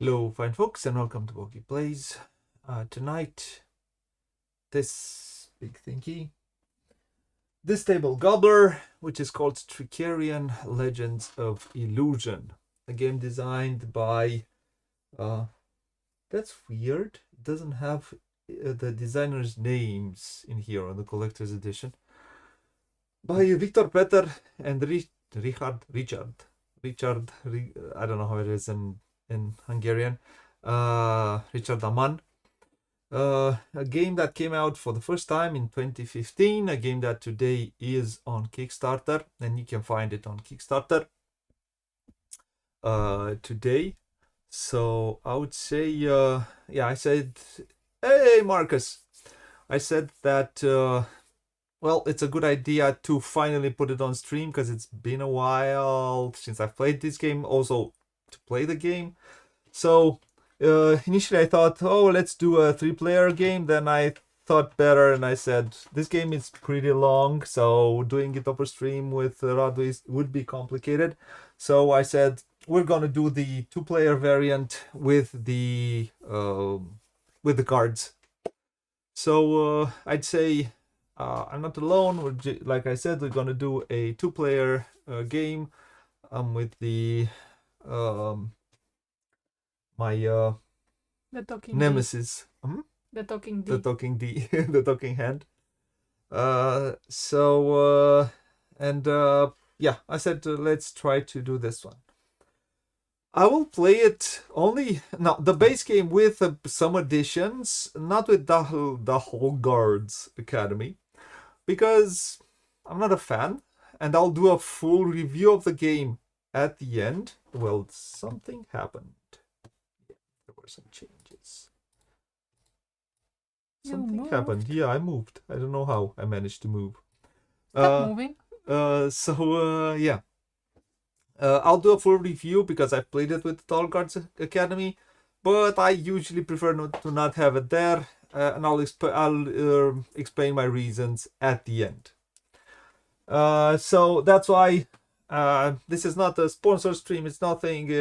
Hello, fine folks, and welcome to Booghy Plays. Tonight, this big thingy, this table gobbler, which is called Trickerion Legends of Illusion, a game designed by. That's weird. It doesn't have the designers' names in here on the collector's edition. By Victor Peter and Richard. I don't know how it is in Hungarian. Richard Aman. A game that came out for the first time in 2015, a game that today is on Kickstarter, and you can find it on Kickstarter today. So I would say, I said, hey Marcus, I said that, well, it's a good idea to finally put it on stream because it's been a while since I've played this game, also to play the game. So initially I thought, oh, let's do a 3-player game. Then I thought better and I said, this game is pretty long, so doing it over stream with Radu would be complicated. So I said, we're gonna do the 2-player variant with the cards. So I'd say I'm not alone. Like I said, we're gonna do a 2-player game with the my The talking nemesis. The talking D. The talking D. The talking hand. Yeah, I said let's try to do this one. I will play it only now the base game with some additions, not with the whole Guards Academy, because I'm not a fan, and I'll do a full review of the game at the end. Well, something happened. There were some changes. Something happened. Yeah, I moved. I don't know how I managed to move. Stop moving. Yeah. I'll do a full review because I've played it with Tall Guards Academy, but I usually prefer to not have it there, and I'll explain my reasons at the end. So that's why this is not a sponsor stream. It's nothing.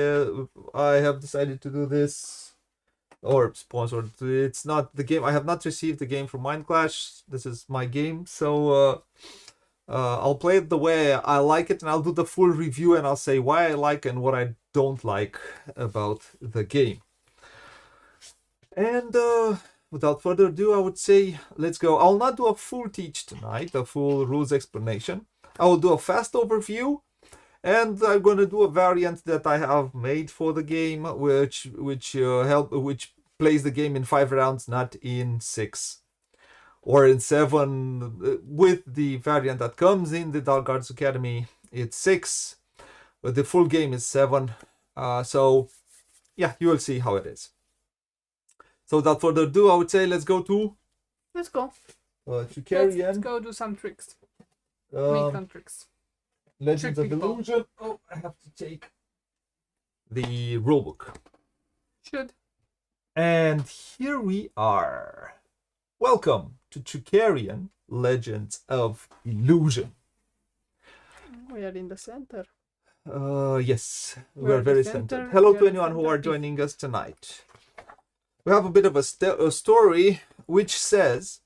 I have decided to do this, or sponsored. It's not the game. I have not received the game from Mind Clash. This is my game, so I'll play it the way I like it, and I'll do the full review, and I'll say why I like and what I don't like about the game. And without further ado, I would say let's go. I'll not do a full teach tonight, a full rules explanation. I will do a fast overview, and I'm going to do a variant that I have made for the game, which plays the game in 5 rounds, not in 6. Or in 7, with the variant that comes in the Dark Guards Academy, it's 6, but the full game is 7. So, yeah, you will see how it is. So, without further ado, I would say let's go to... Let's go. Trickerion. Let's go do some tricks. Make some tricks. Legends Trick of people. Illusion. Oh, I have to take the rulebook. Should. And here we are. Welcome to Trickerion Legends of Illusion. We are in the center. Yes, we are very centered. center. Hello We to are anyone who centered. are joining us tonight. We have a bit of a story which says,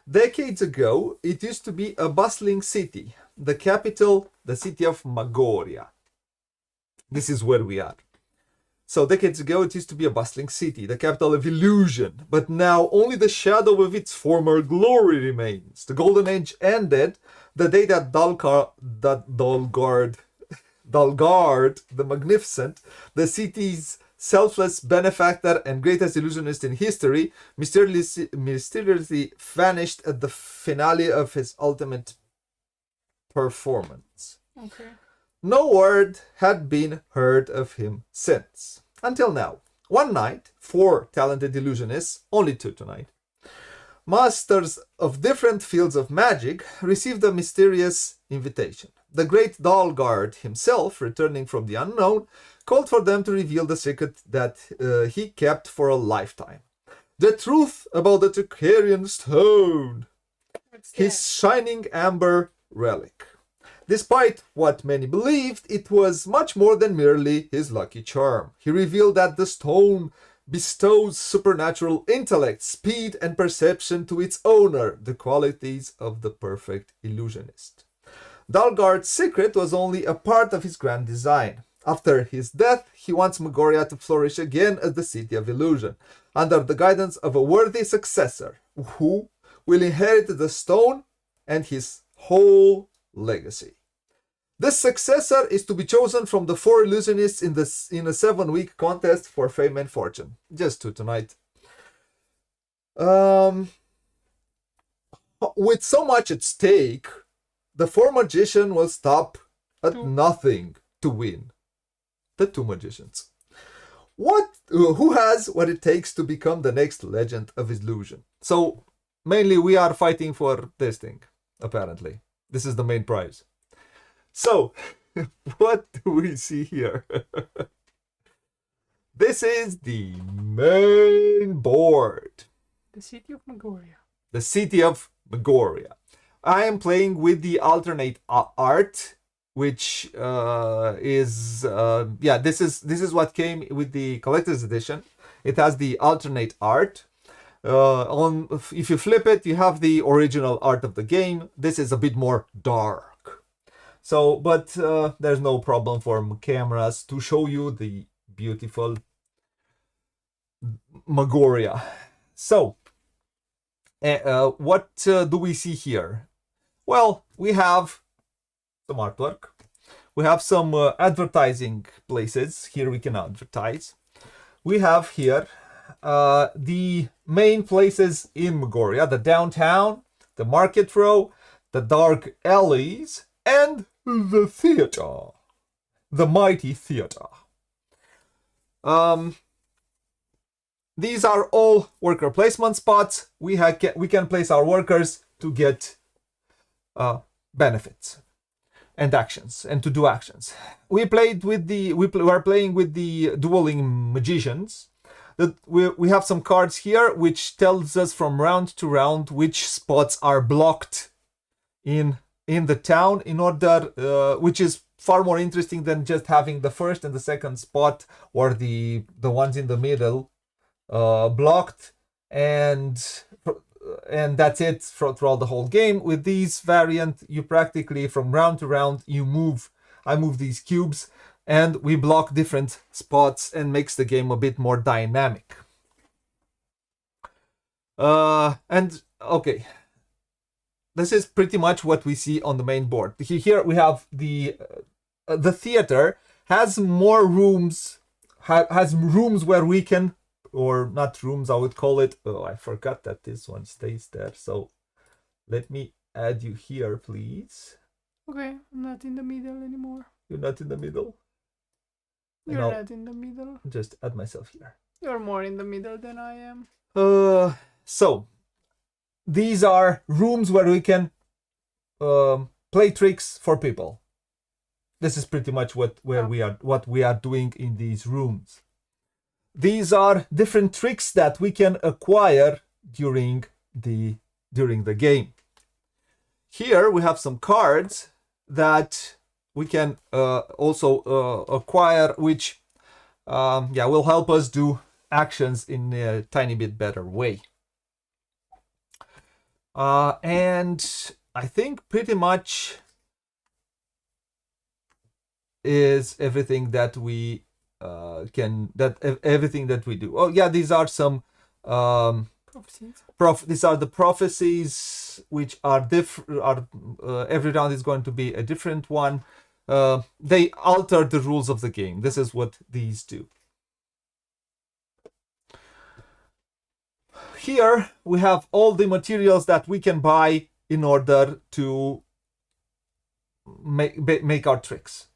decades ago, it used to be a bustling city, the capital, the city of Magoria. This is where we are. So decades ago, it used to be a bustling city, the capital of illusion, but now only the shadow of its former glory remains. The Golden Age ended the day that Dalgard the Magnificent, the city's selfless benefactor and greatest illusionist in history, mysteriously vanished at the finale of his ultimate performance. Okay. No word had been heard of him since. Until now. One night, 4 talented illusionists, only 2 tonight, masters of different fields of magic, received a mysterious invitation. The great Dalgard himself, returning from the unknown, called for them to reveal the secret that he kept for a lifetime. The truth about the Trickerion stone, his shining amber relic. Despite what many believed, it was much more than merely his lucky charm. He revealed that the stone bestows supernatural intellect, speed, and perception to its owner, the qualities of the perfect illusionist. Dalgard's secret was only a part of his grand design. After his death, he wants Megoria to flourish again as the City of Illusion, under the guidance of a worthy successor, who will inherit the stone and his whole legacy. This successor is to be chosen from the 4 illusionists in a 7-week contest for fame and fortune. Just 2 tonight. With so much at stake, the 4 magicians will stop at nothing to win. The 2 magicians. Who has what it takes to become the next legend of illusion? So, mainly we are fighting for this thing, apparently. This is the main prize. So, what do we see here? This is the main board. The City of Megoria. The City of Megoria. I am playing with the alternate art, which this is what came with the collector's edition. It has the alternate art. If you flip it, you have the original art of the game. This is a bit more dark. So, but there's no problem for cameras to show you the beautiful Megoria. So, what do we see here? Well, we have some artwork. We have some advertising places. Here we can advertise. We have here the main places in Megoria, the downtown, the market row, the dark alleys, and the theater, the mighty theater. These are all worker placement spots. We can place our workers to get benefits and actions, and to do actions. We are playing with the dueling magicians. We have some cards here which tells us from round to round which spots are blocked in the town, in order which is far more interesting than just having the first and the second spot, or the ones in the middle blocked, and that's it throughout the whole game. With these variant, you practically from round to round I move these cubes and we block different spots, and makes the game a bit more dynamic. And okay, this is pretty much what we see on the main board. Here we have the theater has more rooms, has rooms where we can, or not rooms, I would call it. Oh, I forgot that this one stays there. So let me add you here, please. Okay, I'm not in the middle anymore. You're not in the middle? You're not in the middle. Just add myself here. You're more in the middle than I am. So these are rooms where we can play tricks for people. This is pretty much what we are doing in these rooms. These are different tricks that we can acquire during the game. Here we have some cards that we can also acquire, which will help us do actions in a tiny bit better way. And I think pretty much is everything that we everything that we do. Oh yeah, these are some prophecies. These are the prophecies, which are different. Every round is going to be a different one. They alter the rules of the game. This is what these do. Here we have all the materials that we can buy in order to make our tricks,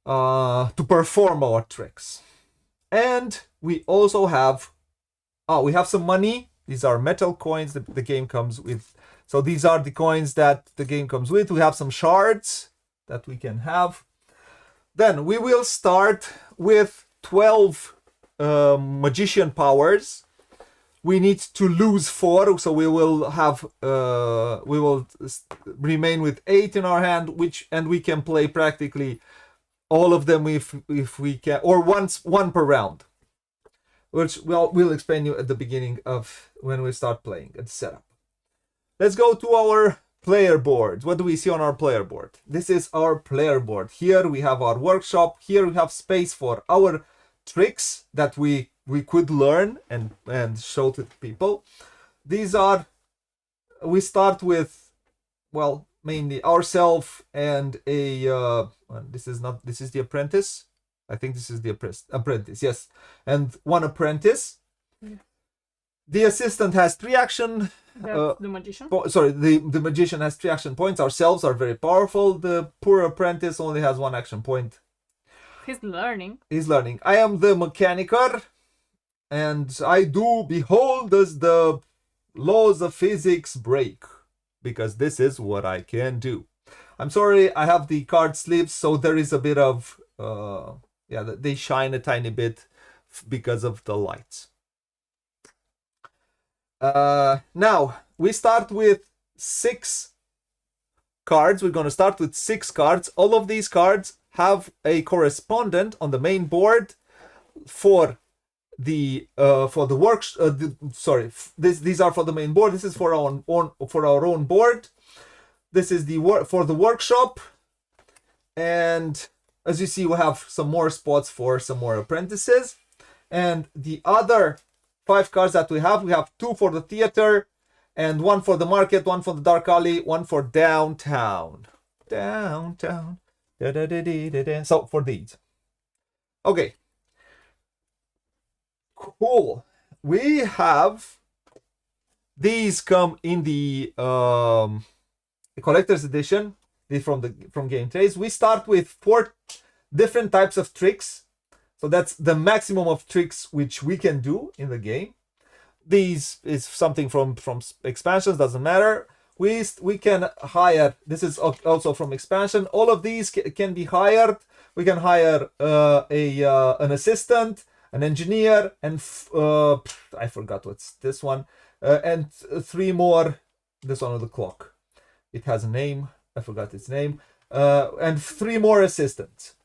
to perform our tricks. And we also have we have some money. These are metal coins that the game comes with. So these are the coins that the game comes with. We have some shards that we can have. Then we will start with 12 magician powers. we need to lose 4, so we will have remain with 8 in our hand, and we can play practically all of them if we can, or one per round, which we'll explain you at the beginning of when we start playing at the setup. Let's go to our player board. What do we see on our player board? This is our player board. Here we have our workshop. Here we have space for our tricks that we could learn and show to people. These are, we start with, well, mainly ourselves and a this is the apprentice. I think this is the apprentice, yes, and one apprentice. Yeah. The assistant has 3 action. That's the magician. The magician has 3 action points. Ourselves are very powerful. The poor apprentice only has 1 action point. He's learning. I am the mechanicer, and I do behold as the laws of physics break, because this is what I can do. I'm sorry, I have the card sleeves, so there is a bit of they shine a tiny bit because of the lights. Now we start with 6 cards. We're going to start with 6 cards. All of these cards have a correspondent on the main board for the work. These are for the main board. This is for our own board. This is for the workshop, and as you see, we have some more spots for some more apprentices. And the other 5 cards that we have 2 for the theater, and 1 for the market, 1 for the dark alley, 1 for downtown. Downtown. Da-da-da-da-da-da. So for these. Okay. Cool. We have these come in the collector's edition from Game Trace. We start with 4 different types of tricks. So that's the maximum of tricks which we can do in the game. These is something from expansions, doesn't matter. We can hire, this is also from expansion. All of these can be hired. We can hire an assistant, an engineer, and I forgot what's this one, and 3 more. This one with the clock, it has a name, I forgot its name, and 3 more assistants.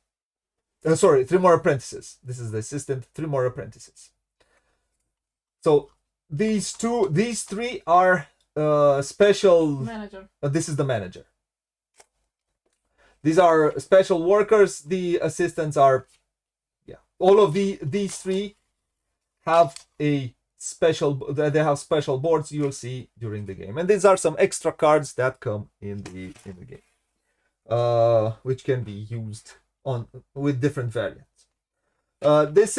3 more apprentices. This is the assistant, 3 more apprentices. So these 3 are special Manager. This is the manager. These are special workers. The assistants are, all of these 3 have a special. They have special boards you'll see during the game, and these are some extra cards that come in the game, which can be used with different variants. These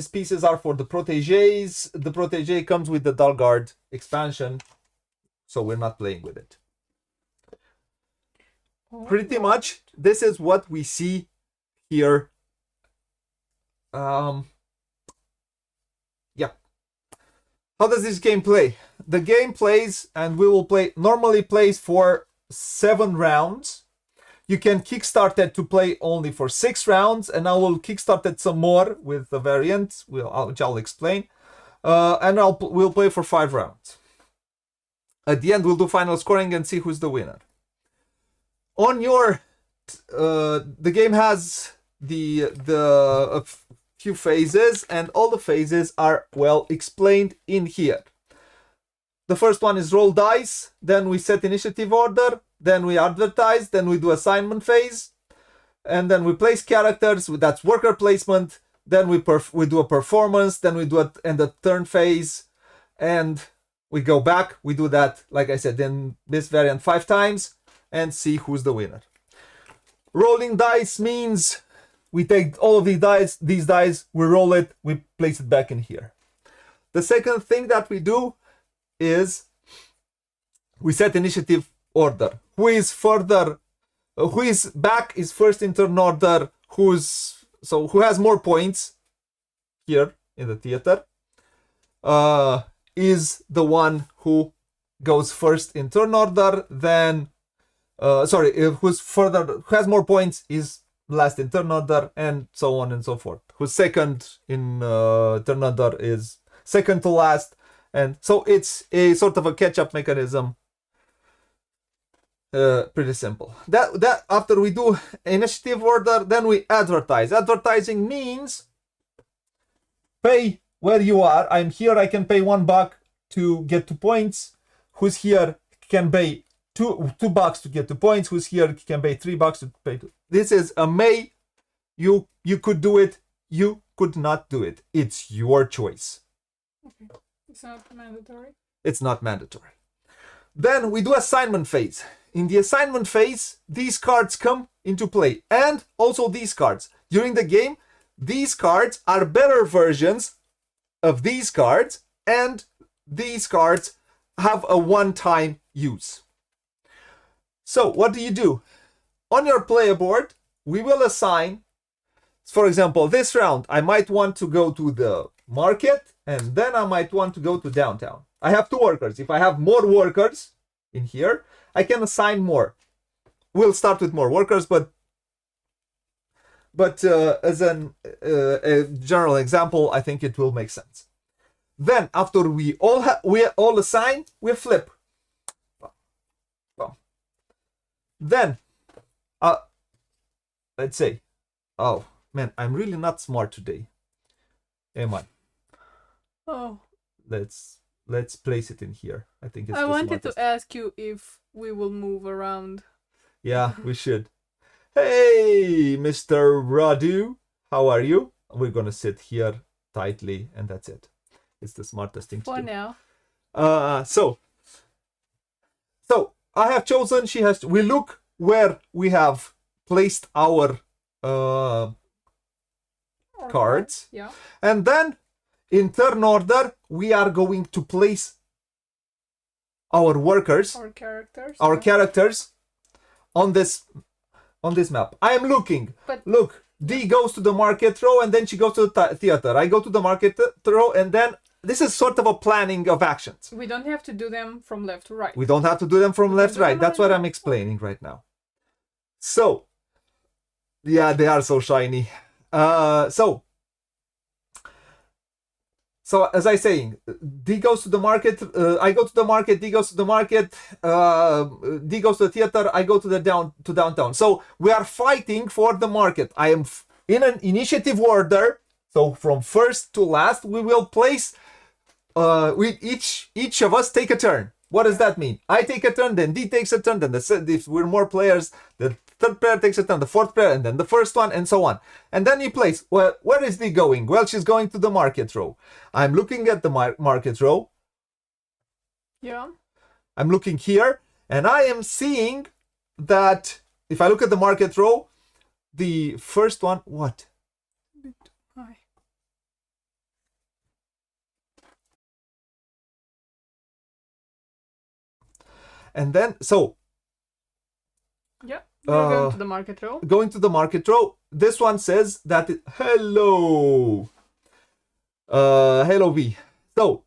pieces are for the proteges. The protege comes with the Dalgard expansion, so we're not playing with it. Pretty much, this is what we see here. How does this game play? The game plays, and we will normally plays for 7 rounds. You can kickstart it to play only for 6 rounds, and I will kickstart it some more with the variant, which I'll explain. And we'll play for 5 rounds. At the end, we'll do final scoring and see who's the winner. On your, the game has a few phases, and all the phases are well explained in here. The first one is roll dice, then we set initiative order, then we advertise, then we do assignment phase, and then we place characters, that's worker placement, then we do a performance, then we do a turn phase, and we go back, we do that, like I said, in this variant 5 times, and see who's the winner. Rolling dice means we take all of these dice, we roll it, we place it back in here. The second thing that we do is we set initiative order. Who is back is first in turn order, who has more points here in the theater, is the one who goes first in turn order, then who has more points is last in turn order, and so on and so forth. Who's second in turn order is second to last. And so it's a sort of a catch-up mechanism. Pretty simple. That after we do initiative order, then we advertise. Advertising means pay where you are. I'm here, I can pay $1 to get 2 points. Who's here can pay $2 to get 2 points. Who's here can pay $3 to pay 2. This is a may. You could do it. You could not do it. It's your choice. Okay. It's not mandatory. It's not mandatory. Then we do assignment phase. In the assignment phase, these cards come into play, and also these cards. During the game, these cards are better versions of these cards, and these cards have a one-time use. So what do? On your player board, we will assign, for example, this round, I might want to go to the market, and then I might want to go to downtown. I have 2 workers. If I have more workers in here, I can assign more. We'll start with more workers, but as a general example, I think it will make sense. Then after we all assign, we flip. Well, then let's say, oh man, I'm really not smart today. Am I? Oh. Let's place it in here. I think it's I wanted smartest. to ask you if we will move around. Yeah, we should. Hey, Mr. Radu, how are you? We're gonna sit here tightly, and that's it. It's the smartest thing to For do. now. So I have chosen. She has. We look where we have placed our cards, Yeah. and then in turn order we are going to place our workers, Our characters on this map. I am looking. But Look, D goes to the market row, and then she goes to the theater. I go to the market row, and then this is sort of a planning of actions. we don't have to do them from left to right. We don't have to do them from We left can to do right. them That's right what now. I'm explaining right now. So, yeah, they are so shiny. So as I saying, D goes to the market. I go to the market. D goes to the market. D goes to the theater. I go to the downtown. So we are fighting for the market. I am in an initiative order. So from first to last, we will place. We each of us take a turn. What does that mean? I take a turn, then D takes a turn, then if we're more players, the third player takes a turn, the fourth player, and then the first one, and so on. And then you place. Well, where is D going? Well, she's going to the market row. I'm looking at the market row. Yeah. I'm looking here, and I am seeing that if I look at the market row, the first one, what? Hi. And then, so Yeah. We're going to the market row. going to the market row, this one says that hello V. So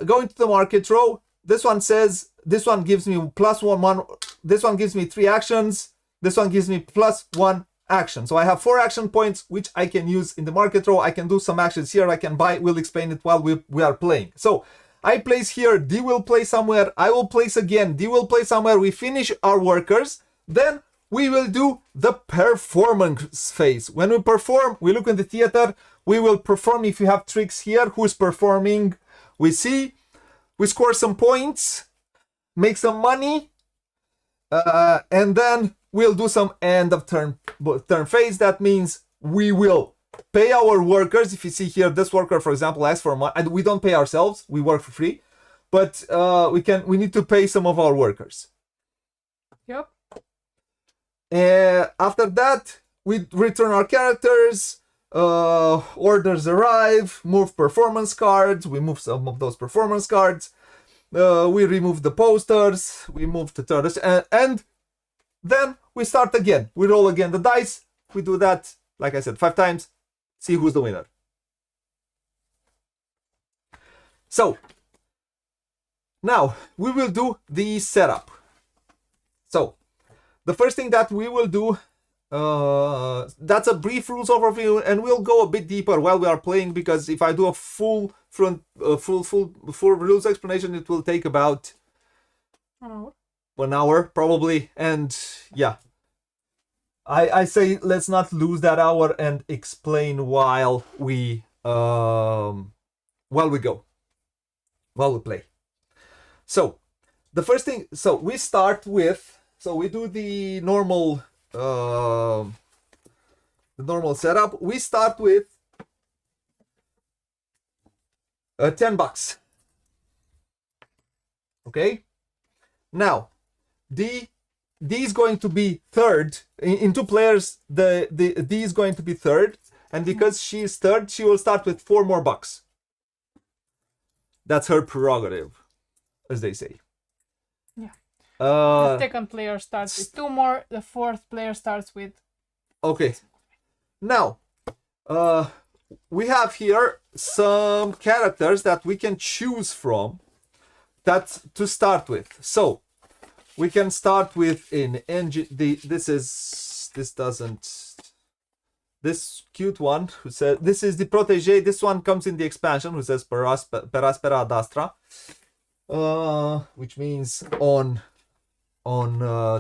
going to the market row, this one says, this one gives me +1, this one gives me 3 actions, this one gives me +1 action. So I have 4 action points which I can use in the market row. I can do some actions here, I can buy. We'll explain it while we are playing. So I place here, D will play somewhere, I will place again, D will play somewhere. We finish our workers, then we will do the performance phase. When we perform, we look in the theater, we will perform. If you have tricks here, who's performing, we see, we score some points, make some money, and then we'll do some end of turn phase. That means we will pay our workers. If you see here, this worker, for example, asks for money, and we don't pay ourselves, we work for free, but we need to pay some of our workers. Yep. After that, we return our characters, orders arrive, move performance cards, we move some of those performance cards, we remove the posters, we move the turtles, and then we start again. We roll again the dice. We do that, like I said, 5 times, see who's the winner. So, now we will do the setup. So, the first thing that we will do that's a brief rules overview, and we'll go a bit deeper while we are playing, because if I do a full rules explanation, it will take about 1 hour. 1 hour probably. And yeah, I say let's not lose that hour and explain while we play. So the first thing, so we start with, so we do the normal setup. We start with $10. Okay. Now, D is going to be third in 2 players. The D is going to be third, and because she is third, she will start with 4 more bucks. That's her prerogative, as they say. Yeah. The second player starts with 2 more. The fourth player starts with. Okay. Now, we have here some characters that we can choose from. That's to start with. So we can start with an engine. This cute one who says this is the protege. This one comes in the expansion, who says per aspera ad astra, which means on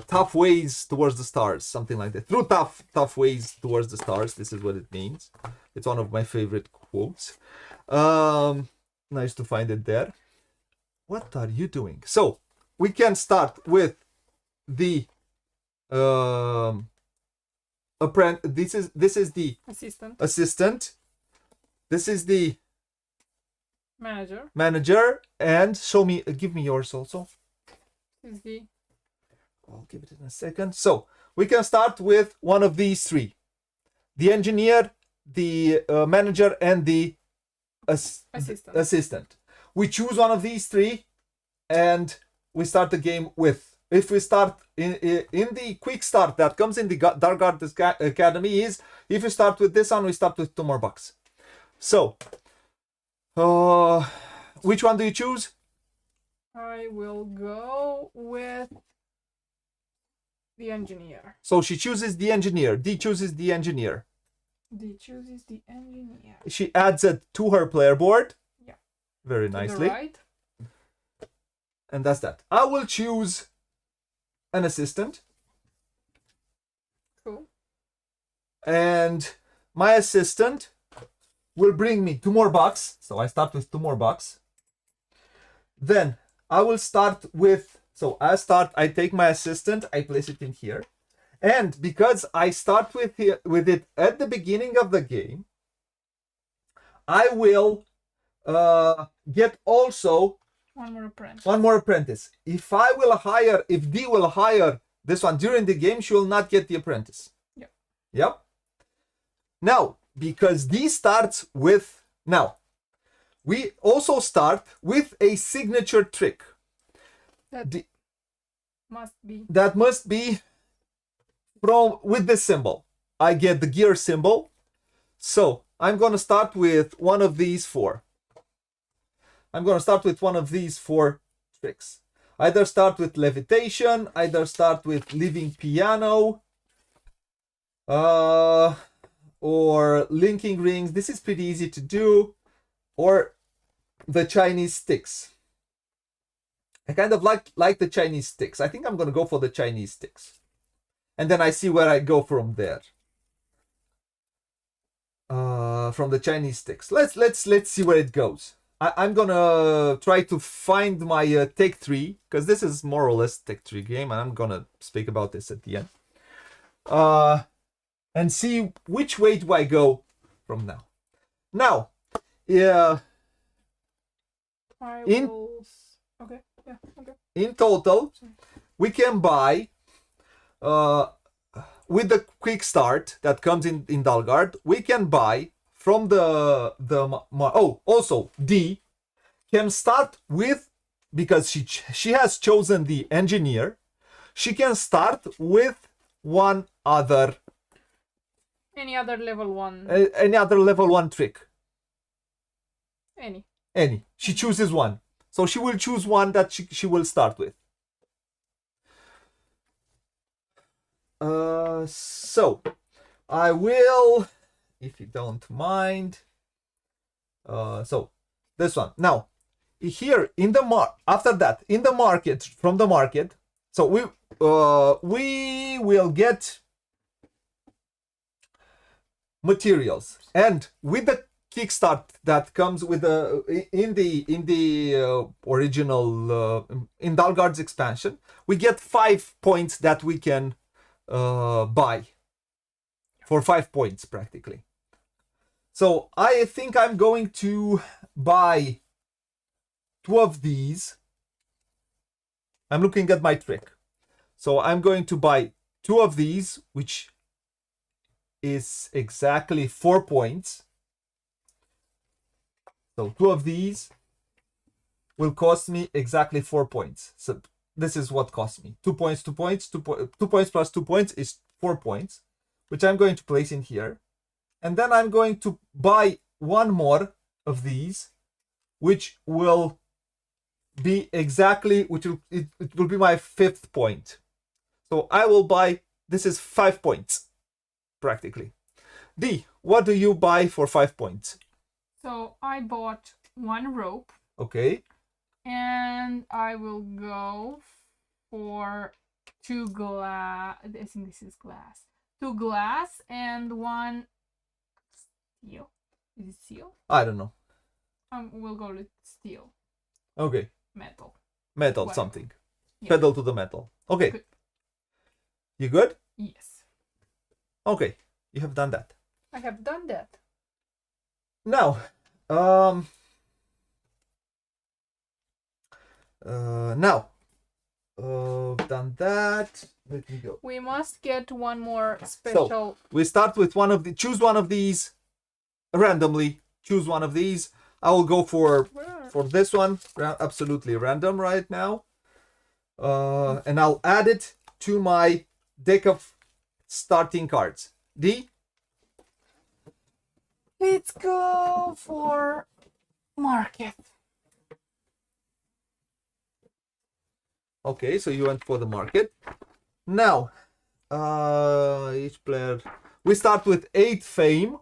tough ways towards the stars, something like that. Through tough ways towards the stars. This is what it means. It's one of my favorite quotes. Nice to find it there. What are you doing? So we can start with the apprentice. This is the assistant. This is the manager. And give me yours also. Is the. I'll give it in a second. So we can start with one of these 3: the engineer, the manager, and the assistant. We choose one of these 3, and we start the game with. If we start in the quick start that comes in the Dark Arts Academy, is if you start with this one, we start with 2 more bucks. So, which one do you choose? I will go with the engineer. So she chooses the engineer. D chooses the engineer. She adds it to her player board. Yeah. Very nicely. Right. And that's that. I will choose an assistant. Cool. And my assistant will bring me 2 more bucks. So I start with 2 more bucks. Then I will start with, I take my assistant, I place it in here. And because I start with it at the beginning of the game, I will get also one more apprentice. If D will hire this one during the game, she will not get the apprentice. Yep. Now, because D starts with, we also start with a signature trick. That must be with this symbol. I get the gear symbol. So I'm going to start with one of these 4. I'm going to start with one of these 4 tricks. Either start with levitation, either start with living piano, or linking rings. This is pretty easy to do. Or the Chinese sticks. I kind of like the Chinese sticks. I think I'm going to go for the Chinese sticks. And then I see where I go from there. From the Chinese sticks. Let's see where it goes. I'm gonna try to find my Take 3, because this is more or less Take 3 game, and I'm gonna speak about this at the end. And see which way do I go from now. Now, yeah. Okay. In total, we can buy with the quick start that comes in Dalgard, we can buy from also D can start with, because she has chosen the engineer, she can start with any other level 1 trick. Any. She chooses one. So she will choose one that she will start with. So I will, if you don't mind. So this one. Now, here in the after that, in the market, from the market, so we will get materials, and with the kickstart that comes with the in the original in Dalgard's expansion, we get 5 points that we can buy for 5 points practically. So I think I'm going to buy 2 of these. I'm looking at my trick. So I'm going to buy 2 of these, which is exactly 4 points. So 2 of these will cost me exactly 4 points. So this is what cost me. 2 points, 2 points, 2 points plus 2 points is 4 points, which I'm going to place in here. And then I'm going to buy 1 more of these, which will be exactly, it will be my 5th point. So I will buy, this is 5 points, practically. D, what do you buy for 5 points? So I bought 1 rope. Okay. And I will go for 2 glass. I think this is glass. 2 glass and 1 steel. Is it steel? I don't know. We'll go with steel. Okay. Metal. Metal, whatever. something. Yeah. Pedal to the metal. Okay. Good. You good? Yes. Okay. You have done that. I have done that. Now, done that. Let me go. We must get 1 more special. So we start with one of the. Choose one of these randomly. Choose one of these. I will go for this one. Absolutely random right now. And I'll add it to my deck of starting cards. D. Let's go for market. Okay, so you went for the market. Now, each player. We start with 8 fame.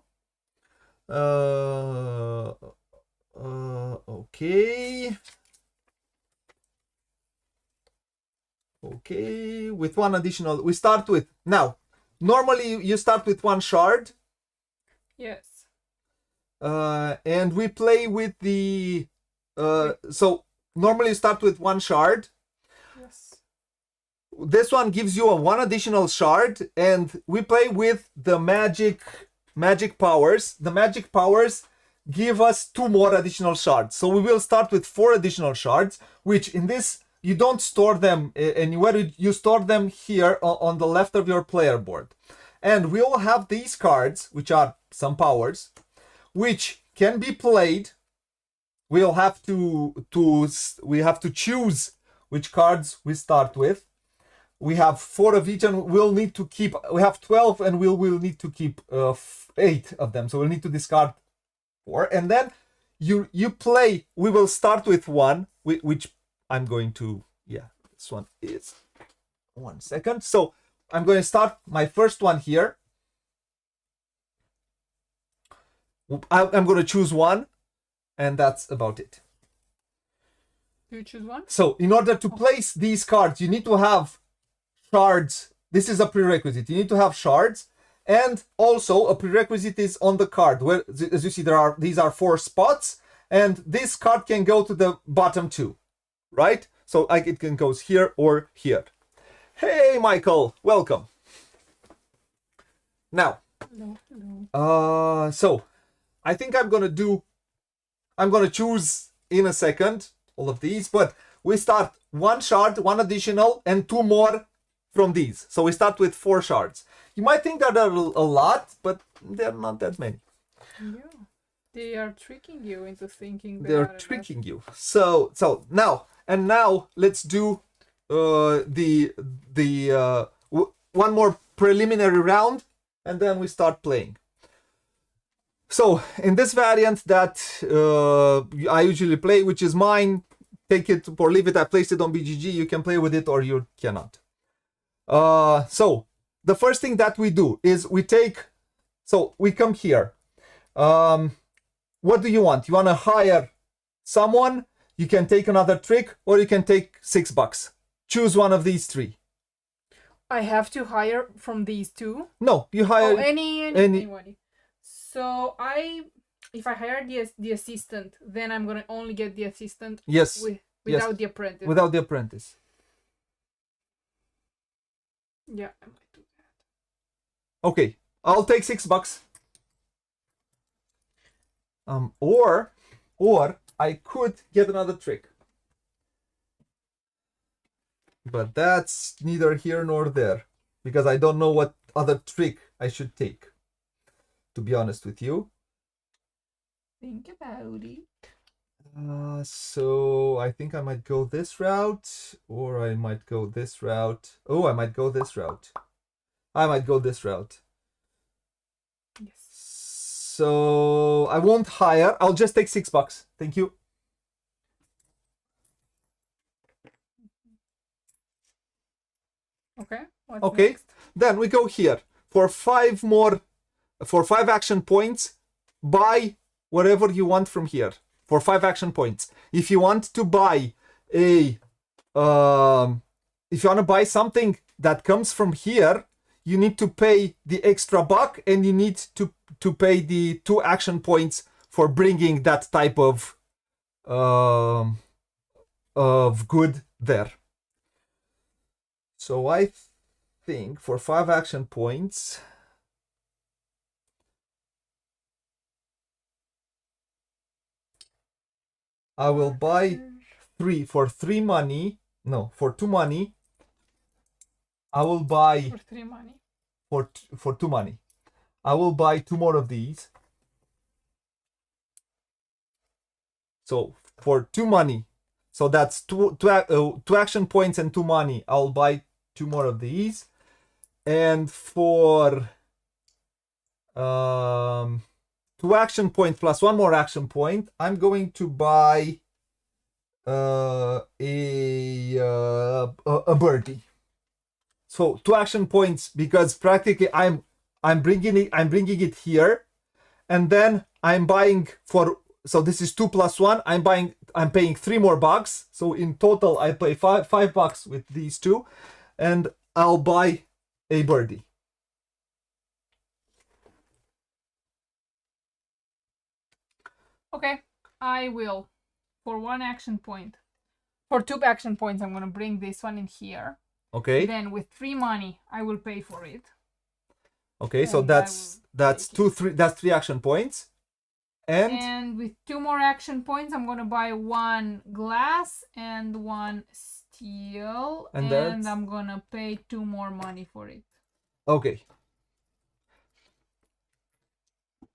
Okay. Okay, with 1 additional. We start with now. Normally, you start with 1 shard. Yes. And we play with the. So normally you start with 1 shard. Yes. This one gives you a 1 additional shard, and we play with the magic powers. The magic powers give us 2 more additional shards. So we will start with 4 additional shards, which in this you don't store them anywhere. You store them here on the left of your player board. And we will have these cards, which are some powers, which can be played. We'll have to choose which cards we start with. We have 4 of each, and we'll need to keep. We have 12, and we'll need to keep 8 of them. So we'll need to discard 4, and then you play. We will start with 1, which I'm going to. Yeah, this one is 1 second. So I'm going to start my first one here. I'm going to choose 1, and that's about it. Do you choose 1? So in order to place these cards, you need to have shards. This is a prerequisite. You need to have shards, and also a prerequisite is on the card. Where, as you see, these are 4 spots, and this card can go to the bottom 2, right? So it can go here or here. Hey, Michael, welcome. Now, Hello. So I think I'm gonna choose in a second all of these, but we start 1 shard, 1 additional, and 2 more from these. So we start with 4 shards. You might think that are a lot, but they're not that many. Yeah. They are tricking you into thinking They're tricking you. So now let's do one more preliminary round, and then we start playing. So in this variant that I usually play, which is mine, take it or leave it. I placed it on BGG. You can play with it or you cannot. So the first thing that we do is we take, so we come here. What do you want? You want to hire someone? You can take another trick, or you can take $6. Choose one of these three. I have to hire from these two. No, you hire anybody. So if I hire the assistant, then I'm gonna only get the assistant. Yes. Without the apprentice. Without the apprentice. Yeah, I might do that. Okay, I'll take $6. Or I could get another trick. But that's neither here nor there, because I don't know what other trick I should take, to be honest with you. Think about it. So I think I might go this route, or I might go this route. Oh, I might go this route. I might go this route. Yes. So I won't hire. I'll just take $6. Thank you. Okay. What's Okay. next? Then we go here for 5 action points. Buy whatever you want from here for 5 action points. If you want to buy something that comes from here, you need to pay the extra buck, and you need to pay the 2 action points for bringing that type of good there. So I think for 5 action points, I will buy 3 for 3 money. No, for 2 money. I will buy For 3 money. For 2 money. I will buy 2 more of these. So for 2 money, so that's two action points and 2 money. I'll buy 2 more of these. And for 2 action points plus 1 more action point, I'm going to buy a birdie. So 2 action points, because practically I'm bringing it here, and then I'm buying for, so this is 2 plus 1. I'm paying 3 more bucks. So in total, I pay $5 with these 2, and I'll buy a birdie. Okay, I will. For 1 action point. For 2 action points, I'm gonna bring this one in here. Okay. Then with 3 money, I will pay for it. Okay, so And that's 3 action points. And with 2 more action points, I'm gonna buy 1 glass and 1 steel, and I'm gonna pay 2 more money for it. Okay.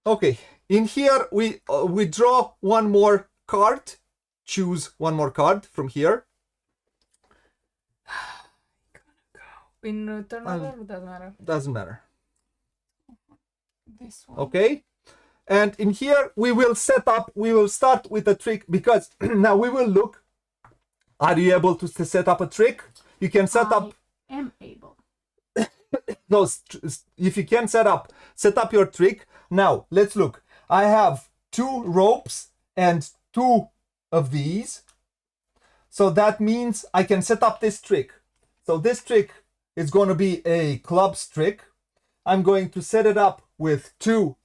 Okay. In here we draw 1 more card. Choose 1 more card from here. In turn order, doesn't matter. Doesn't matter. This one. Okay. And in here we will start with a trick, because now we will look. Are you able to set up a trick? You can set up. I am able. No, if you can set up your trick. Now let's look. I have 2 ropes and 2 of these. So that means I can set up this trick. So this trick is going to be a clubs trick. I'm going to set it up with 2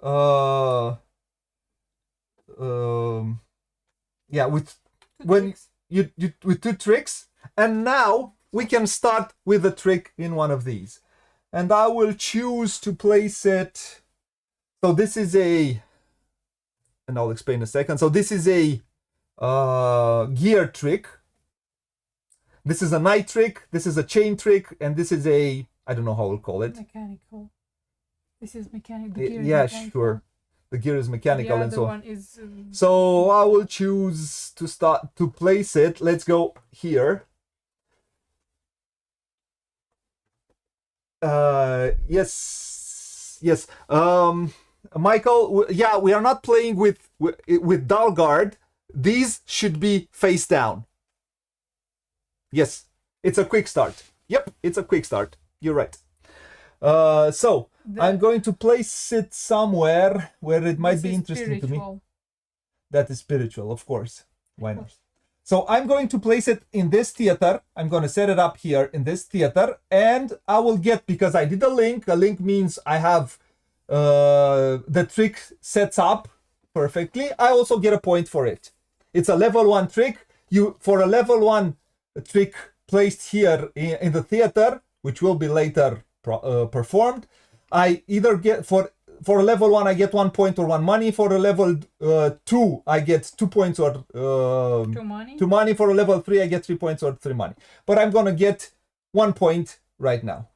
with 2 tricks, and now we can start with a trick in one of these, and I will choose to place it. So this is and I'll explain in a second. So this is a gear trick. This is a night trick. This is a chain trick, and this is I don't know how we'll call it. Mechanical. This is mechanical. Yeah, sure. The gear is mechanical, the and so one is. So I will choose to place it. Let's go here. Yes. Michael. Yeah, we are not playing with dull guard. These should be face down. Yes, it's a quick start. Yep, it's a quick start. You're right. So I'm going to place it somewhere where it might be interesting to me. That is spiritual, of course. Why not? So I'm going to place it in this theater. I'm going to set it up here in this theater, and I will get, because I did a link. A link means I have the trick sets up perfectly. I also get a point for it. It's a level 1 trick. For a level 1 trick placed here in the theater, which will be later performed, I either get for a level 1 I get 1 point or 1 money. For a level 2 I get 2 points or 2 money. For a level 3 I get 3 points or 3 money. But I'm gonna get 1 point right now.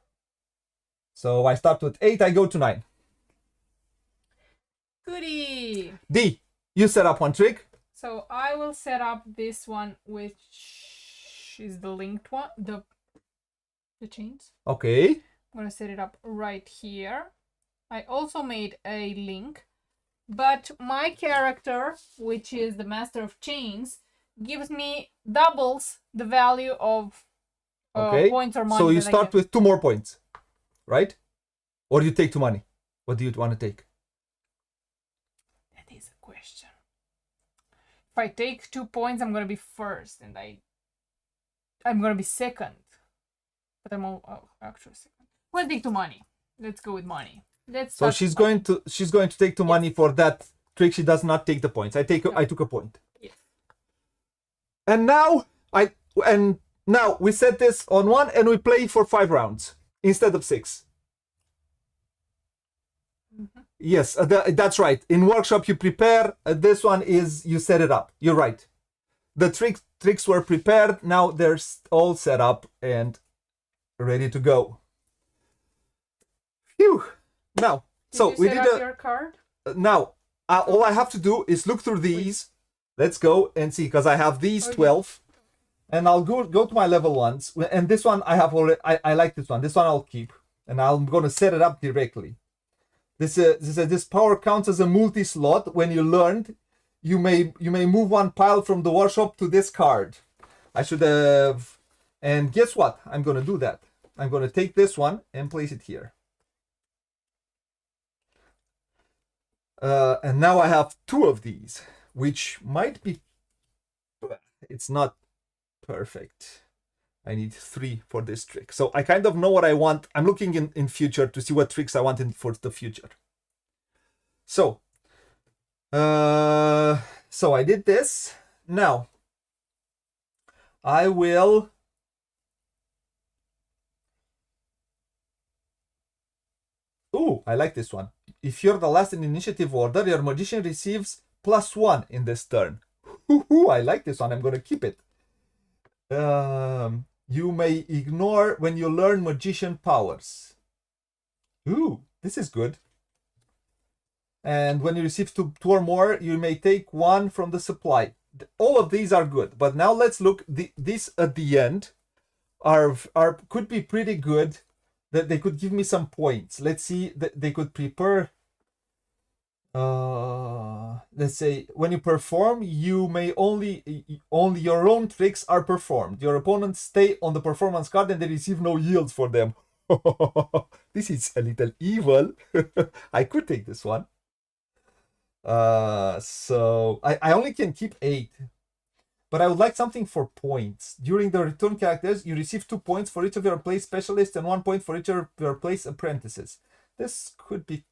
So I start with 8, I go to 9. Goody. D, you set up one trick. So I will set up this one, which is the linked one, the chains. Okay. I'm gonna set it up right here. I also made a link, but my character, which is the Master of Chains, gives me doubles the value of points or money. So you start with 2 more points, right? Or you take 2 money. What do you want to take? That is a question. If I take 2 points, I'm gonna be first, and I'm gonna be second. But I'm actually second. We'll take 2 money. Let's go with money. So she's going to take 2 money for that trick. She does not take the points. I took a point. Yes. And now we set this on 1 and we play for 5 rounds instead of 6. Mm-hmm. Yes, that's right. In workshop you prepare. This one is you set it up. You're right. The tricks were prepared. Now they're all set up and ready to go. Phew. Now, we did your card? Now, all I have to do is look through these. Let's go and see, because I have these 12, and I'll go to my level 1s. And this one I have already. I like this one. This one I'll keep, and I'm going to set it up directly. This power counts as a multi-slot. When you learned, you may move 1 pile from the workshop to this card. I should have. And guess what? I'm going to do that. I'm going to take this one and place it here. And now I have 2 of these, which might be. It's not perfect. I need 3 for this trick. So I kind of know what I want. I'm looking in future to see what tricks I want for the future. So, I did this. Now, I will. Ooh, I like this one. If you're the last in initiative order, your magician receives +1 in this turn. Ooh, I like this one. I'm going to keep it. You may ignore when you learn magician powers. Ooh, this is good. And when you receive two or more, you may take 1 from the supply. All of these are good. But now let's look. These at the end could be pretty good. That they could give me some points. Let's see that they could prepare. Let's say when you perform, you may only your own tricks are performed. Your opponents stay on the performance card and they receive no yields for them. This is a little evil. I could take this one. So I only can keep 8. But I would like something for points. During the return characters, you receive 2 points for each of your place specialists and 1 point for each of your place apprentices. This could be.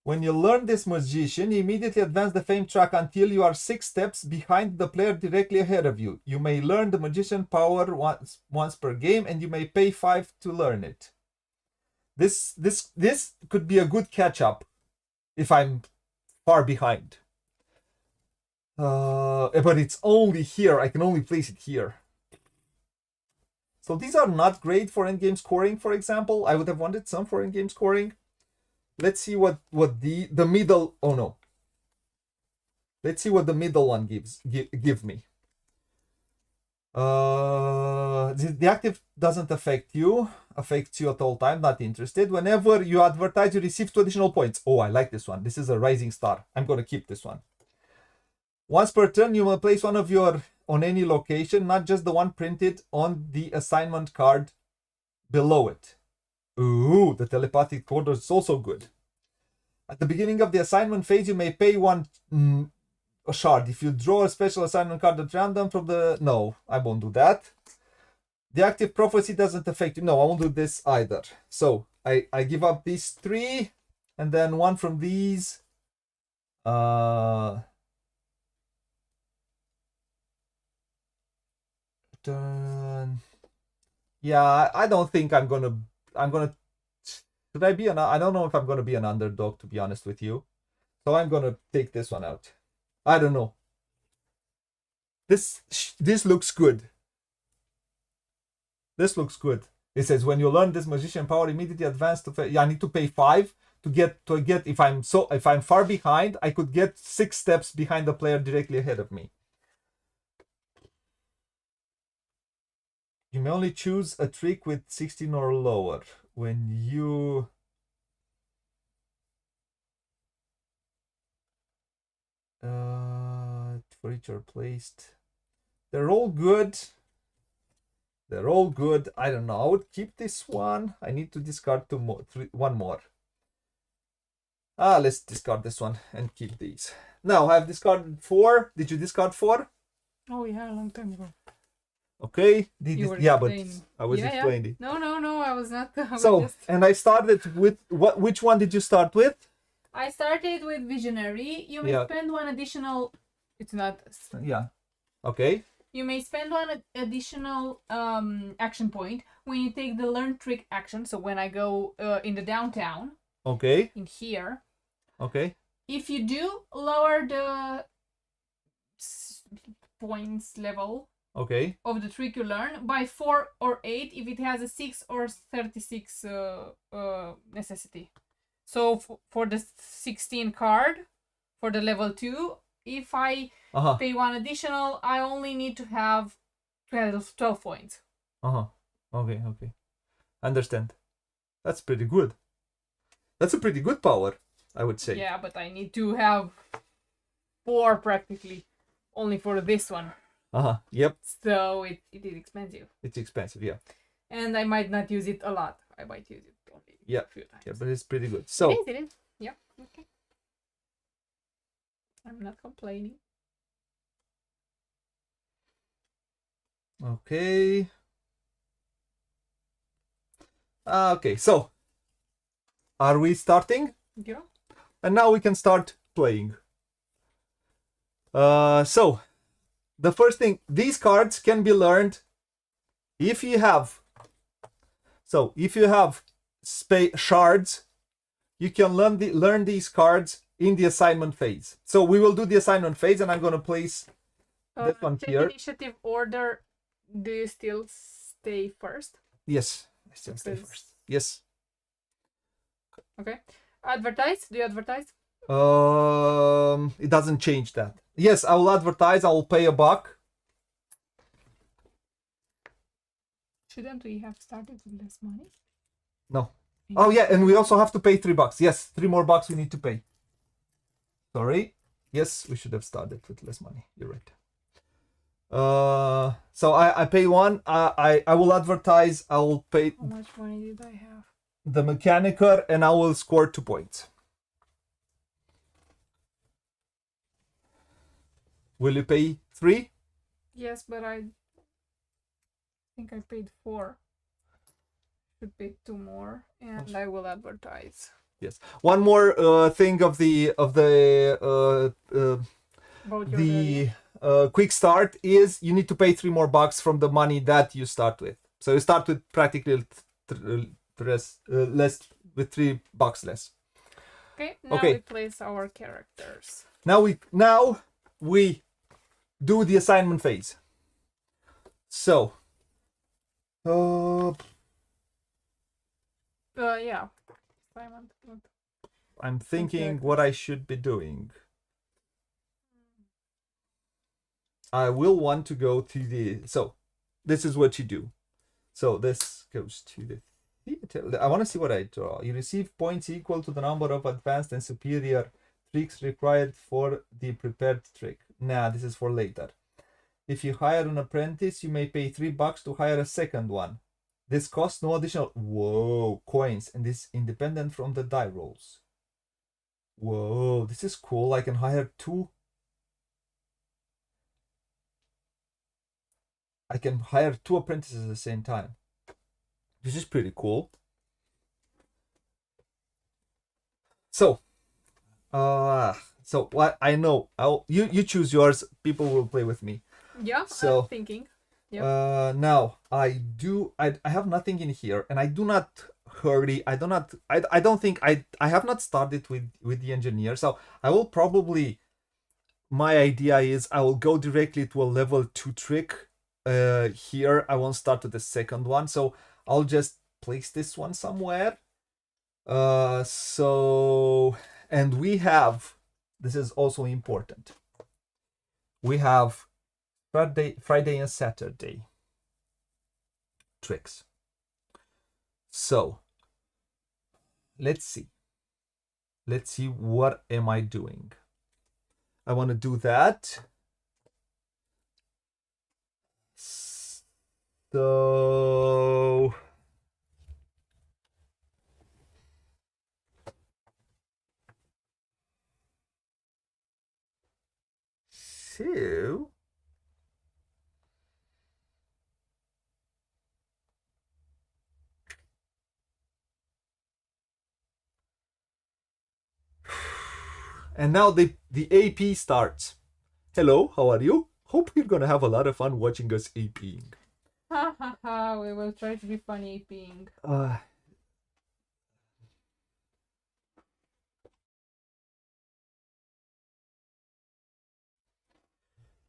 When you learn this magician, you immediately advance the fame track until you are 6 steps behind the player directly ahead of you. You may learn the magician power once per game, and you may pay 5 to learn it. This could be a good catch up if I'm far behind. But it's only here. I can only place it here. So these are not great for endgame scoring, for example. I would have wanted some for endgame scoring. Let's see what the middle. Oh no. Let's see what the middle one give me. The active doesn't affect you. Affects you at all time. Not interested. Whenever you advertise, you receive 2 additional points. Oh, I like this one. This is a rising star. I'm gonna keep this one. Once per turn, you will place one of your on any location, not just the one printed on the assignment card below it. Ooh, the telepathic order is also good. At the beginning of the assignment phase, you may pay one a shard. If you draw a special assignment card at random from the... No, I won't do that. The active prophecy doesn't affect you. No, I won't do this either. So I give up these 3, and then one from these. Turn. Yeah, I don't think I'm gonna. Should I be an? I don't know if I'm gonna be an underdog, to be honest with you. So I'm gonna take this one out. I don't know. This looks good. This looks good. It says when you learn this magician power, immediately advance to. Yeah, I need to pay 5 to get. If I'm far behind, I could get 6 steps behind the player directly ahead of me. You may only choose a trick with 16 or lower. When you... for each are placed. They're all good. They're all good. I don't know. I would keep this one. I need to discard one more. Let's discard this one and keep these. Now, I've discarded 4. Did you discard 4? Oh, yeah, a long time ago. Okay. Yeah, but I was explaining. Yeah. No, I was not. And I started with which one did you start with? I started with Visionary. You may spend one additional. It's not. Yeah. Okay. You may spend one additional action point when you take the learn trick action. So when I go in the downtown. Okay. In here. Okay. If you do lower the points level. Okay. Of the trick you learn by 4 or 8 if it has a 6 or 36 necessity. So for the 16 card for the level 2, if I pay 1 additional, I only need to have 12 points. Okay. Understand. That's pretty good. That's a pretty good power, I would say. Yeah, but I need to have 4 practically only for this one. Yep. So it is expensive. It's expensive, yeah. And I might not use it a lot. I might use it only a few times. Yeah, but it's pretty good. So it is. Yeah. Okay. I'm not complaining. Okay. Okay, so are we starting? Yeah. And now we can start playing. So the first thing, these cards can be learned if you have. So if you have shards, you can learn these cards in the assignment phase. So we will do the assignment phase, and I'm going to place this one here. Initiative order. Do you still stay first? Yes, I still stay first. Yes. Okay. Advertise. Do you advertise? It doesn't change that. Yes, I will advertise. I will pay $1. Shouldn't we have started with less money? No. Oh yeah, and we also have to pay $3. Yes, 3 more bucks we need to pay. Sorry. Yes, we should have started with less money. You're right. So I pay 1. I will advertise. I will pay. How much money did I have? The Mechanicer, and I will score 2 points. Will you pay 3? Yes, but I think I paid 4. Should pay 2 more, and I will advertise. Yes. One more thing of the quick start is you need to pay 3 more bucks from the money that you start with. So you start with practically less with $3 less. Okay. Now we place our characters. Now we do the assignment phase. So. Yeah. I'm thinking what I should be doing. I will want to go to the... So, this is what you do. So, this goes to the theater. I want to see what I draw. You receive points equal to the number of advanced and superior tricks required for the prepared trick. Nah, this is for later. If you hire an apprentice, you may pay $3 to hire a second one. This costs no additional, whoa, coins, and this independent from the die rolls. Whoa, this is cool. I can hire two. I can hire two apprentices at the same time. This is pretty cool. So, so what I know, you choose yours. People will play with me. Yeah, So, I'm thinking. Yep. now I have nothing in here, and I do not hurry. I don't think I have not started with the engineer. So I will probably, my idea is I will go directly to a level 2 trick. Here I won't start with the second one, so I'll just place this one somewhere. So, and we have, this is also important, we have Friday and Saturday tricks. So let's see what am I doing. I want to do that. So and now the AP starts. Hello, how are you? Hope you're gonna have a lot of fun watching us APing. Ha ha ha, we will try to be funny being.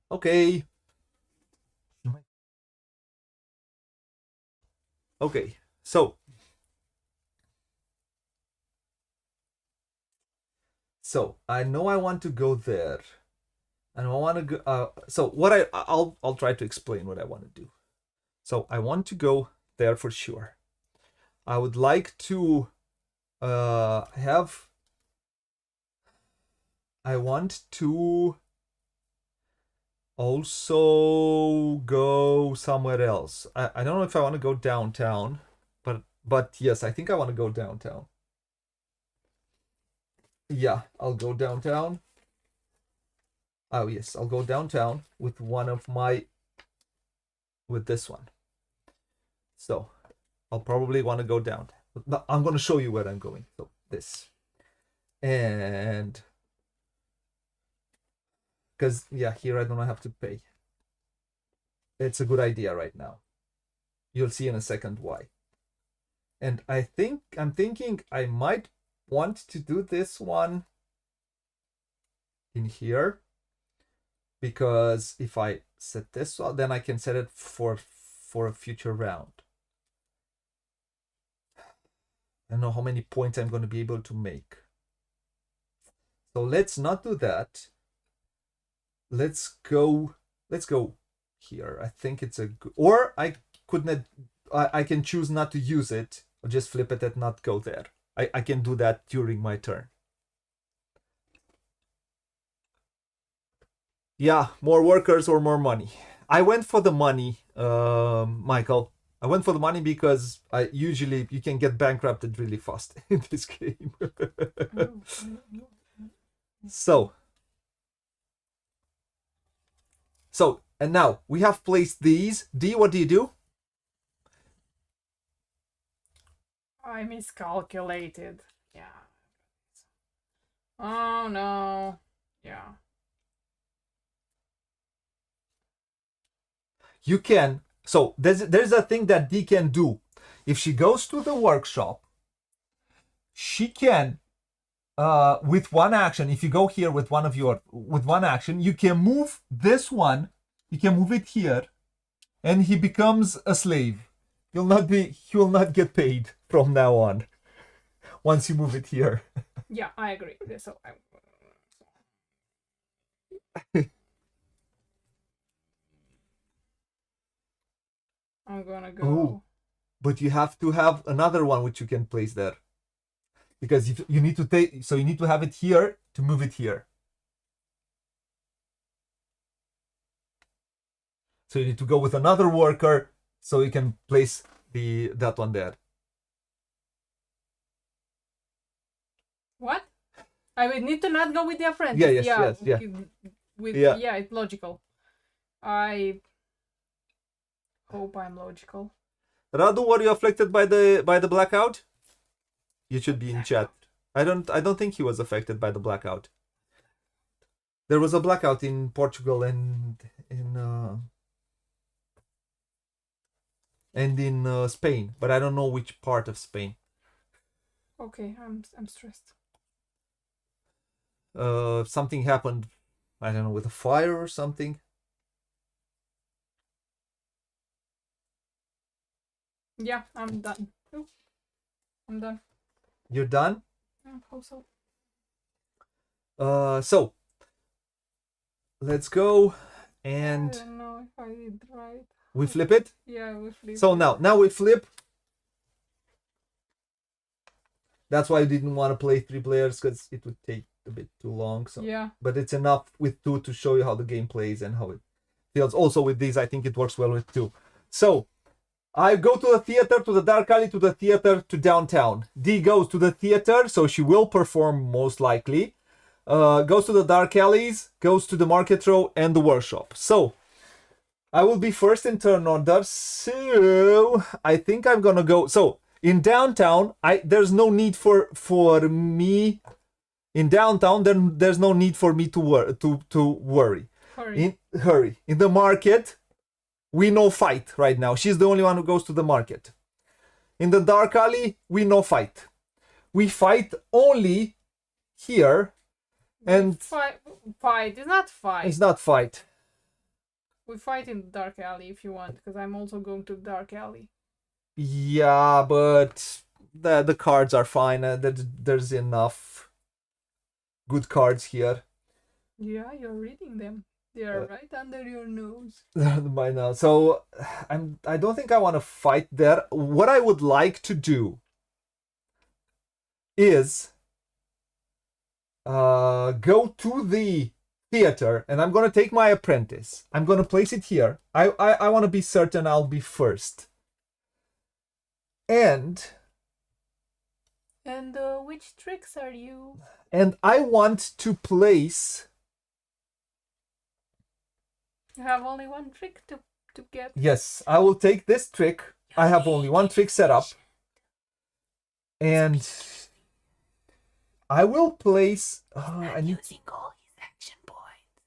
Okay. Okay, so I know I want to go there, and I want to go. So what I'll try to explain what I want to do. So I want to go there for sure. I would like to have. I want to also go somewhere else. I don't know if I want to go downtown, but yes, I think I want to go downtown. Yeah, I'll go downtown. Oh yes, I'll go downtown with this one. So I'll probably want to go down. I'm going to show you where I'm going. So this. And because yeah, here I don't have to pay. It's a good idea right now. You'll see in a second why. And I'm thinking I might want to do this one in here, because if I set this one, then I can set it for a future round. I don't know how many points I'm going to be able to make. So let's not do that. Let's go here. I think it's a good, or I couldn't, I can choose not to use it, or just flip it and not go there. I can do that during my turn. Yeah, more workers or more money. I went for the money, Michael. I went for the money because usually you can get bankrupted really fast in this game. So, and now we have placed these. D, what do you do? I miscalculated. Yeah. Oh no. Yeah. You can. So there's a thing that D can do. If she goes to the workshop, she can, with one action, if you go here with one action, you can move this one. You can move it here, and he becomes a slave. He will not get paid from now on. Once you move it here. Yeah, I agree. So I'm gonna go. Oh, but you have to have another one which you can place there, because you need to take. So you need to have it here to move it here. So you need to go with another worker so you can place that one there. What? I would need to not go with the apprentice. Yeah, yes. Yeah, it's logical. I hope I'm logical. Radu, were you affected by the blackout? You should be in chat. I don't think he was affected by the blackout. There was a blackout in Portugal and in Spain, but I don't know which part of Spain. Okay, I'm stressed. Something happened, I don't know, with a fire or something. Yeah, I'm done. I'm done. You're done? I hope so. So let's go and I don't know if I did right. we flip it. Yeah, we flip. So now we flip. That's why I didn't want to play 3 players, because it would take a bit too long. So yeah, but it's enough with 2 to show you how the game plays and how it feels. Also with these, I think it works well with 2. So I go to the theater, to the dark alley, to the theater, to downtown. D goes to the theater, so she will perform most likely. Goes to the dark alleys, goes to the market row and the workshop. So I will be first in turn order. So I think I'm gonna go. So in downtown, there's no need for me. In downtown, then there's no need for me to worry. Hurry. In the market, we no fight right now. She's the only one who goes to the market. In the dark alley, we no fight. We fight only here. And fight. It's not fight. It's not fight. We fight in the dark alley if you want, because I'm also going to the dark alley. Yeah, but the cards are fine. There's enough good cards here. Yeah, you're reading them. They are right under your nose. By now. So I don't think I want to fight there. What I would like to do is go to the theater, and I'm gonna take my apprentice. I'm gonna place it here. I want to be certain I'll be first. And which tricks are you? And I want to place. You have only one trick to get. Yes, I will take this trick. I have only one trick set up. And I will place. Using all his action points.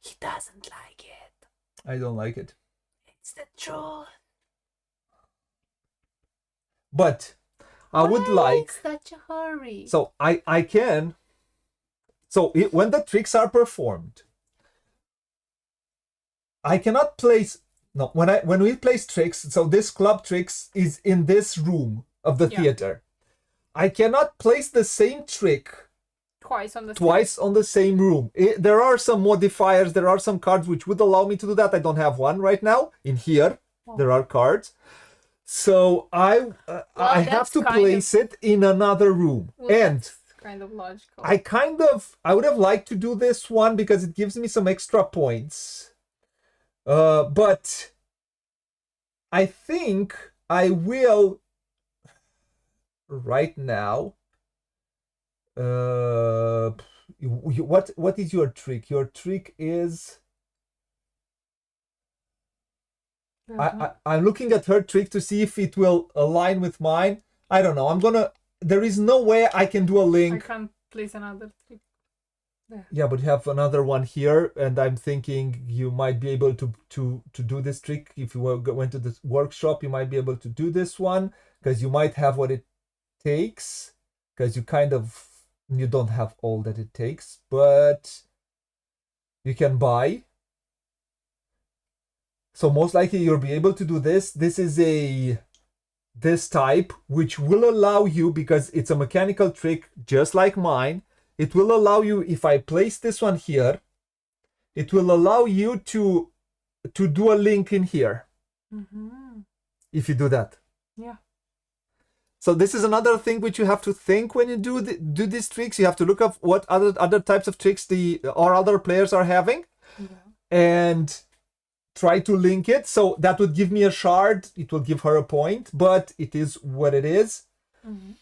He doesn't like it. I don't like it. It's the truth. But I would like. Such a hurry. So I can. So when the tricks are performed, I cannot place. No, when we place tricks, so this club tricks is in this room of the theater. I cannot place the same trick twice on the same room. There are some modifiers. There are some cards which would allow me to do that. I don't have one right now. In here, there are cards. So I have to place it in another room. And kind of logical. I would have liked to do this one because it gives me some extra points. But I think I will right now. What is your trick? Your trick is. I'm looking at her trick to see if it will align with mine. I don't know. There is no way I can do a link. I can't place another trick there. Yeah, but you have another one here, and I'm thinking you might be able to do this trick. If you went to the workshop, you might be able to do this one, because you might have what it takes, because you don't have all that it takes, but you can buy. So most likely you'll be able to do this. This is this type, which will allow you, because it's a mechanical trick just like mine, it will allow you, if I place this one here, it will allow you to do a link in here. Mm-hmm. If you do that. Yeah. So this is another thing which you have to think when you do these tricks. You have to look up what other types of tricks other players are having. Yeah. And try to link it. So that would give me a shard. It will give her a point, but it is what it is. Mm-hmm.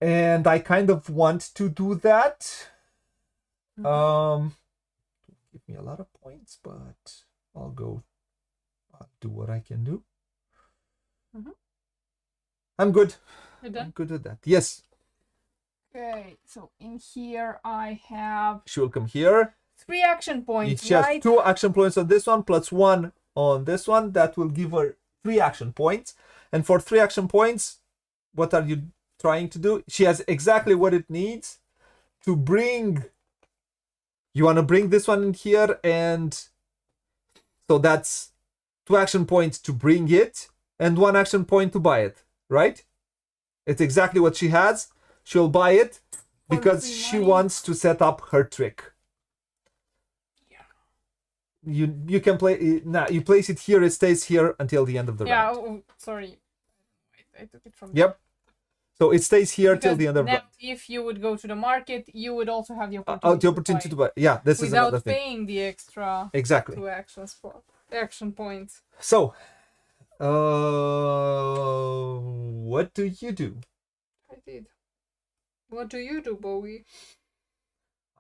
And I kind of want to do that. Mm-hmm. Give me a lot of points, but I'll do what I can do. Mm-hmm. I'm good. You're done? I'm good with that. Yes. Okay, so in here I have She will come here. 3 action points, She has right? 2 action points on this one, plus 1 on this one. That will give her 3 action points. And for 3 action points, what are you trying to do? She has exactly what it needs to bring. You want to bring this one in here, and so that's 2 action points to bring it and 1 action point to buy it, right? It's exactly what she has. She'll buy it because she wants to set up her trick. Yeah. You can play now. You place it here. It stays here until the end of the round. Oh, sorry. I took it from. Yep. So it stays here till Because the end of the now, round. if you would go to the market, you would also have the opportunity, to buy. Yeah, this is another without thing. paying the extra Exactly. 2 action points. So, what do you do? I did. What do you do, Booghy?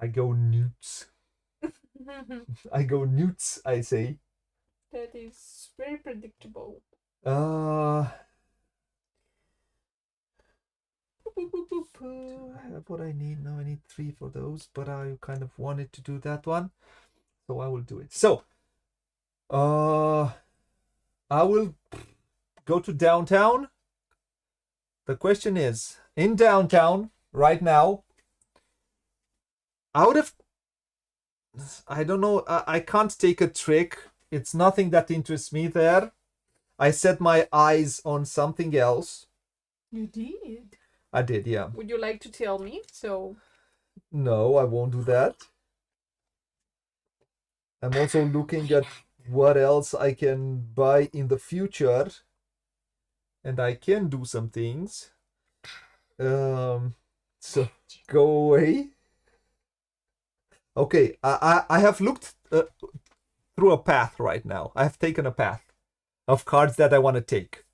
I go newts. I go newts, I say. That is very predictable. I have what I need now. I need 3 for those, but I kind of wanted to do that one, so I will do it. So, I will go to downtown. The question is, in downtown right now, I don't know, I can't take a trick. It's nothing that interests me there. I set my eyes on something else. You did? I did, yeah. Would you like to tell me? So. No, I won't do that. I'm also looking at what else I can buy in the future. And I can do some things. So go away. Okay, I have looked through a path right now. I have taken a path of cards that I want to take.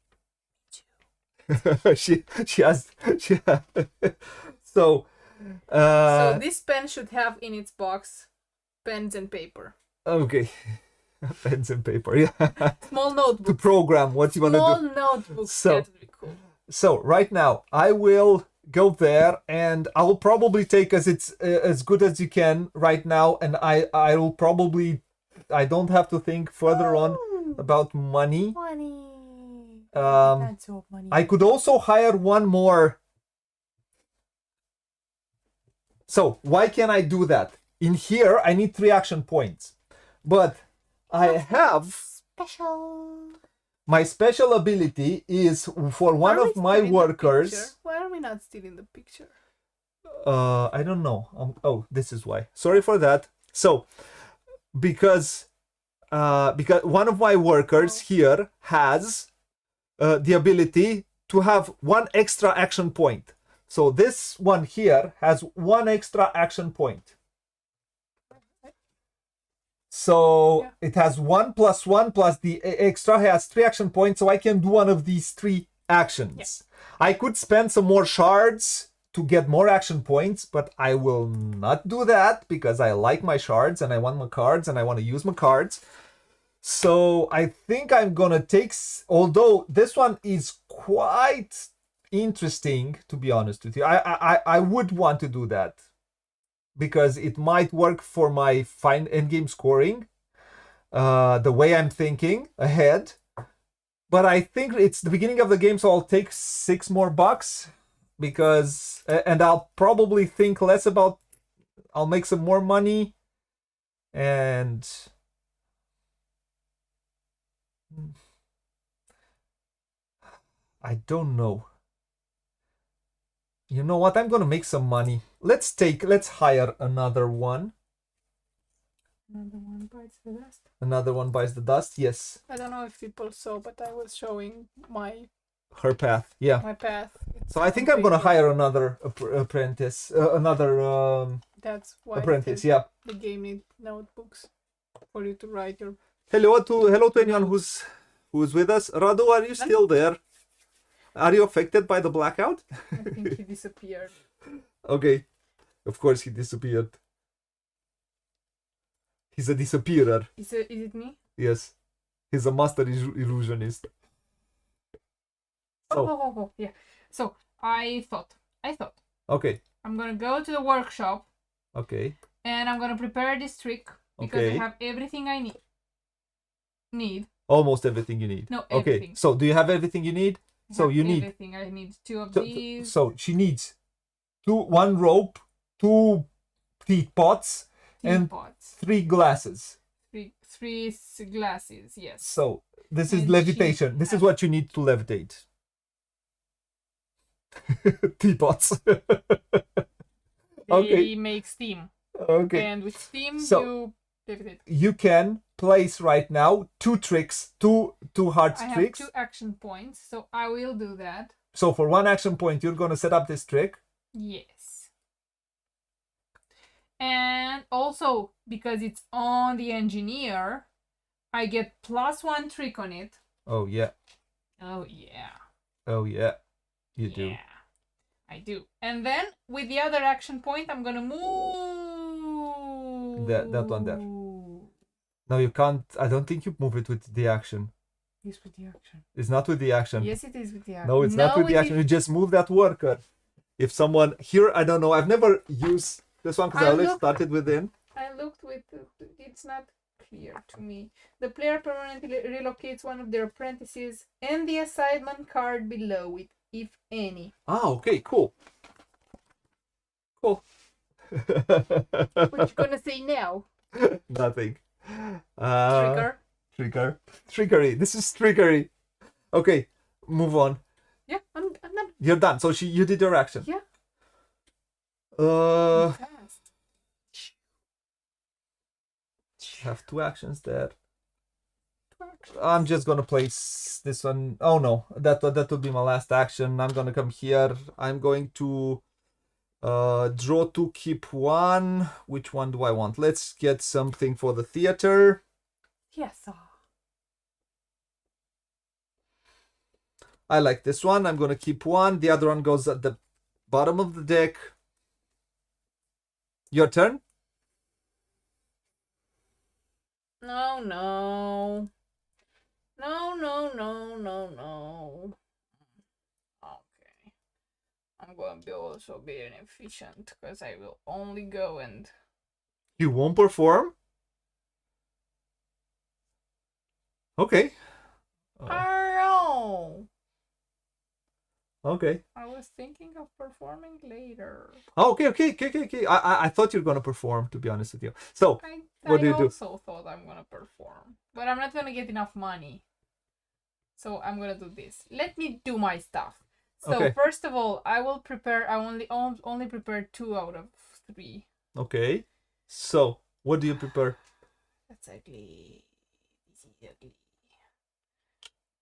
she has so This pen should have in its box pens and paper. Okay. Pens and paper, yeah. Small notebook. To program what you want to do. Small notebook. So, that would be cool. So right now I will go there, and I will probably take it's as good as you can right now, and I will probably, I don't have to think further on about money. That's all money. I could also hire one more. So why can I do that? In here I need 3 action points, but I have my special ability is for one of my workers. Why are we not still in the picture? I don't know. Oh, this is why. Sorry for that. So, because one of my workers here has the ability to have 1 extra action point. So this one here has 1 extra action point. So it has 1 plus 1 plus the extra has 3 action points. So I can do one of these 3 actions. I could spend some more shards to get more action points, but I will not do that because I like my shards and I want my cards and I want to use my cards. So I think I'm gonna take, although this one is quite interesting, to be honest with you, I would want to do that because it might work for my fine endgame scoring, the way I'm thinking ahead. But I think it's the beginning of the game, so I'll take $6 more because, and I'll probably think less about, I'll make some more money, and I don't know. You know what? I'm gonna make some money. Let's hire another one. Another one bites the dust. Another one bites the dust. Yes. I don't know if people saw, but I was showing her path. Yeah. My path. So I think I'm gonna hire another apprentice. That's why apprentice. Yeah. The game needs notebooks for you to write your hello to anyone who's with us. Radu, are you still there? Are you affected by the blackout? I think he disappeared. Okay. Of course he disappeared. He's a disappearer. Is it me? Yes. He's a master illusionist. So, Oh, yeah. So I thought. okay. I'm gonna go to the workshop. Okay. And I'm gonna prepare this trick because I have everything I need. Almost everything you need. No, okay. everything. So do you have everything you need? So you need everything. I need 2 of these. So she needs 1 rope, 2 teat pots, and 3 glasses. Three glasses, yes. So this is levitation. This is what you need to levitate. Teapots. They make steam. Okay. And with steam, you levitate. You can place right now 2 tricks, 2 hard tricks. I have 2 action points, so I will do that. So for 1 action point, you're going to set up this trick. Yes. And also, because it's on the engineer, I get +1 trick on it. Oh, yeah. Oh, yeah. Oh, yeah. You do. Yeah, I do. And then, with the other action point, I'm gonna move... That one there. No, you can't. I don't think you move it with the action. It's with the action. It's not with the action. Yes, it is with the action. No, it's not with the action. You just move that worker. If someone... Here, I don't know. I've never used this one because I always started within. I looked with... It's not clear to me. The player permanently relocates one of their apprentices and the assignment card below it, if any. Ah, okay, cool. Cool. What you gonna say now? Nothing. Trickery. This is trickery. Okay, move on. Yeah, I'm done. You're done. So you did your action. Yeah. Fast. Have 2 actions there. I'm just gonna place this one. Oh no, that will be my last action. I'm gonna come here. I'm going to draw 2, keep 1. Which one do I want? Let's get something for the theater. Yes. I like this one. I'm gonna keep 1. The other one goes at the bottom of the deck. Your turn. No. Okay. I'm going to also be inefficient because I will only go and... You won't perform? Okay. Oh. Okay. I was thinking of performing later. Oh, okay. I thought you were gonna perform, to be honest with you. So, what do you do? I also thought I'm gonna perform, but I'm not gonna get enough money. So I'm gonna do this. Let me do my stuff. So first of all, I will prepare. I only prepare 2 out of 3. Okay. So what do you prepare? That's ugly. This is ugly.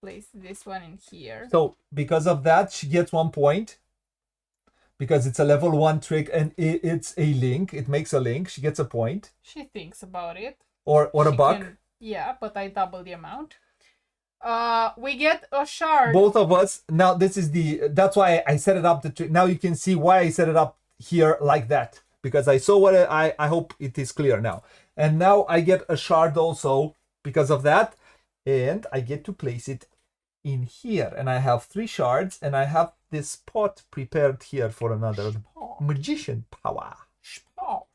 Place this one in here. So because of that, she gets 1 point. Because it's a level 1 trick and it's a link. It makes a link. She gets a point. She thinks about it. Or a buck. Yeah, but I double the amount. We get a shard. Both of us. Now this is that's why I set it up. Now you can see why I set it up here like that. Because I saw what I hope it is clear now. And now I get a shard also because of that. And I get to place it in here. And I have 3 shards. And I have this spot prepared here for another magician power. Spot.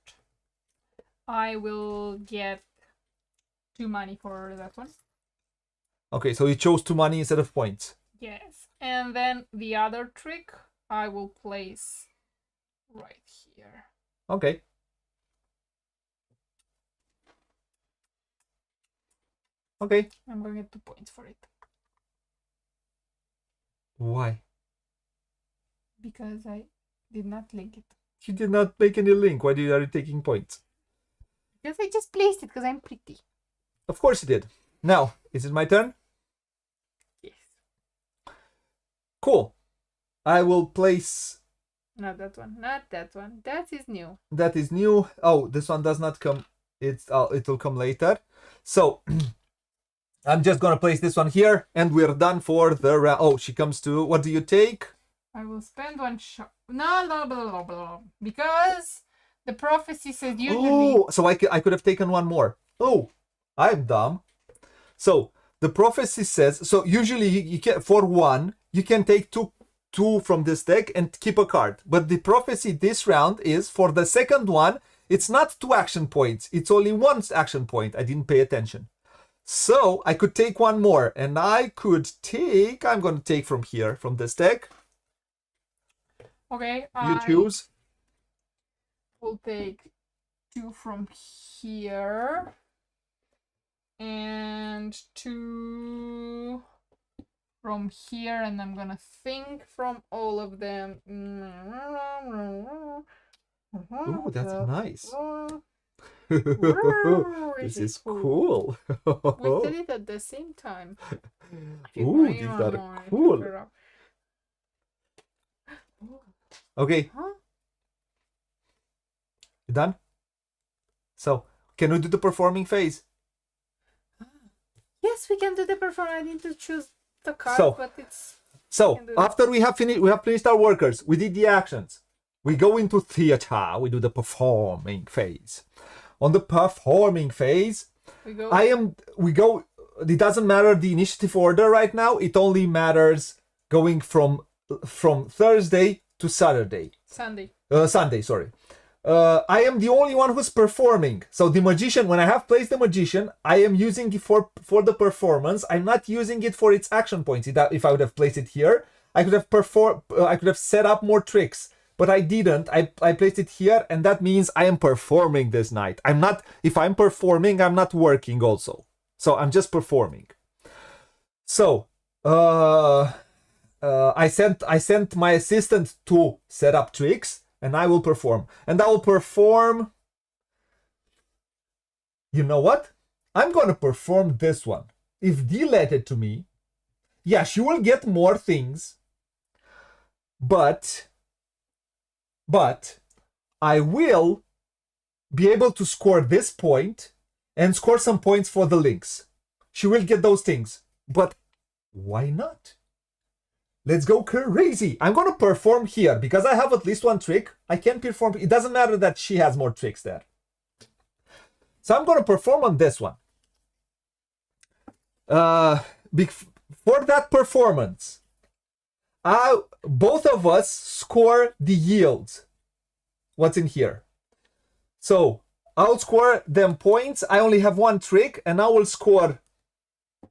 I will get 2 money for that one. Okay, so you chose 2 money instead of points. Yes. And then the other trick I will place right here. Okay. Okay. I'm going to get 2 points for it. Why? Because I did not link it. You did not make any link. Why are you taking points? Because I just placed it because I'm pretty. Of course you did. Now, is it my turn? Yes. Cool. I will place... Not that one. Not that one. That is new. That is new. Oh, this one does not come. It will come later. So, I'm just gonna place this one here, and we're done for the round. Oh, she comes to. What do you take? I will spend one shot. No, because the prophecy says usually. Oh, so I could have taken one more. Oh, I'm dumb. So the prophecy says so. Usually you can for one you can take two from this deck and keep a card. But the prophecy this round is for the second one. It's not 2 action points. It's only 1 action point. I didn't pay attention. So I could take one more, and I could take. I'm going to take from here, from this deck. Okay. You choose. We'll take 2 from here. And 2 from here, and I'm gonna think from all of them. Ooh, that's nice. This is cool. We did it at the same time. Ooh, these are cool. Okay. Huh? You done? So, can we do the performing phase? Yes, we can do the performance. I need to choose the card, but it's... So, after we have finished our workers, we did the actions. We go into theater. We do the performing phase. On the performing phase, we go. It doesn't matter the initiative order right now. It only matters going from Thursday to Saturday. Sunday, sorry. I am the only one who's performing. So the magician, when I have placed the magician, I am using it for the performance. I'm not using it for its action points. If I would have placed it here, I could have set up more tricks. But I didn't. I placed it here, and that means I am performing this night. If I'm performing, I'm not working also. So I'm just performing. So I sent my assistant to set up tricks, and I will perform. And I will perform. You know what? I'm gonna perform this one. If Dee let it to me, yeah, she will get more things. But I will be able to score this point and score some points for the links. She will get those things. But why not? Let's go crazy. I'm going to perform here because I have at least one trick. I can perform. It doesn't matter that she has more tricks there. So I'm going to perform on this one. For that performance, both of us score the yields. What's in here? So I'll score them points. I only have one trick, and I will score.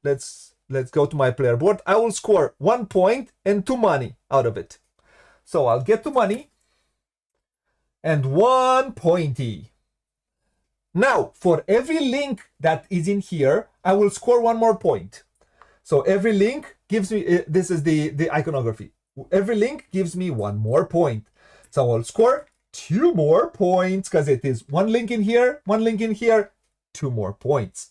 Let's go to my player board. I will score 1 point and 2 money out of it. So I'll get 2 money and 1 pointy. Now, for every link that is in here, I will score 1 more point. So every link gives me, this is the iconography. Every link gives me 1 more point. So I'll score 2 more points because it is 1 link in here, 1 link in here, 2 more points.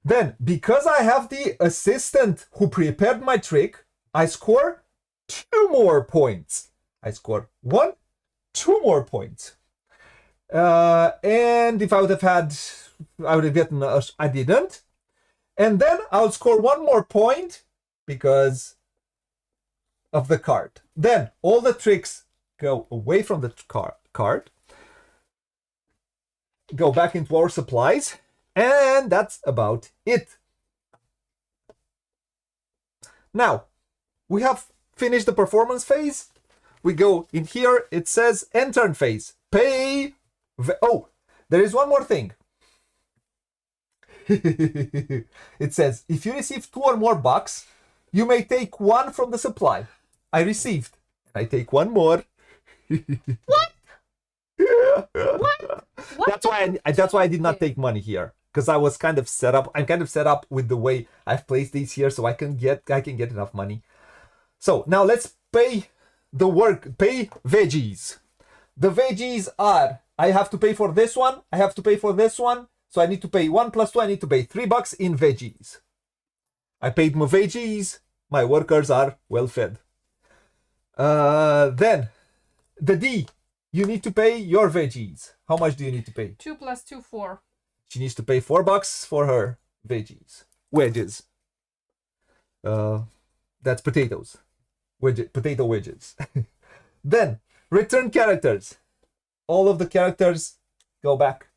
Then, because I have the assistant who prepared my trick, I score 2 more points. I score 1, 2 more points. And if I would have had, I would have gotten, I didn't. And then I'll score 1 more point because of the card. Then all the tricks go away from the card, go back into our supplies, and that's about it. Now, we have finished the performance phase. We go in here, it says end turn phase. Oh, there is one more thing. It says, if you receive 2 or more bucks, you may take 1 from the supply. I received. I take 1 more. What? What? That's why I did not take money here, because I was kind of set up. I'm kind of set up with the way I've placed these here, so I can get enough money. So now let's pay veggies. The veggies are, I have to pay for this one, I have to pay for this one, so I need to pay 1 plus 2, I need to pay $3 in veggies. I paid my veggies, my workers are well fed. Then, the D, you need to pay your veggies. How much do you need to pay? 2 plus 2, 4. She needs to pay $4 for her veggies. wedges. That's potatoes. Potato wedges. Then, return characters. All of the characters go back.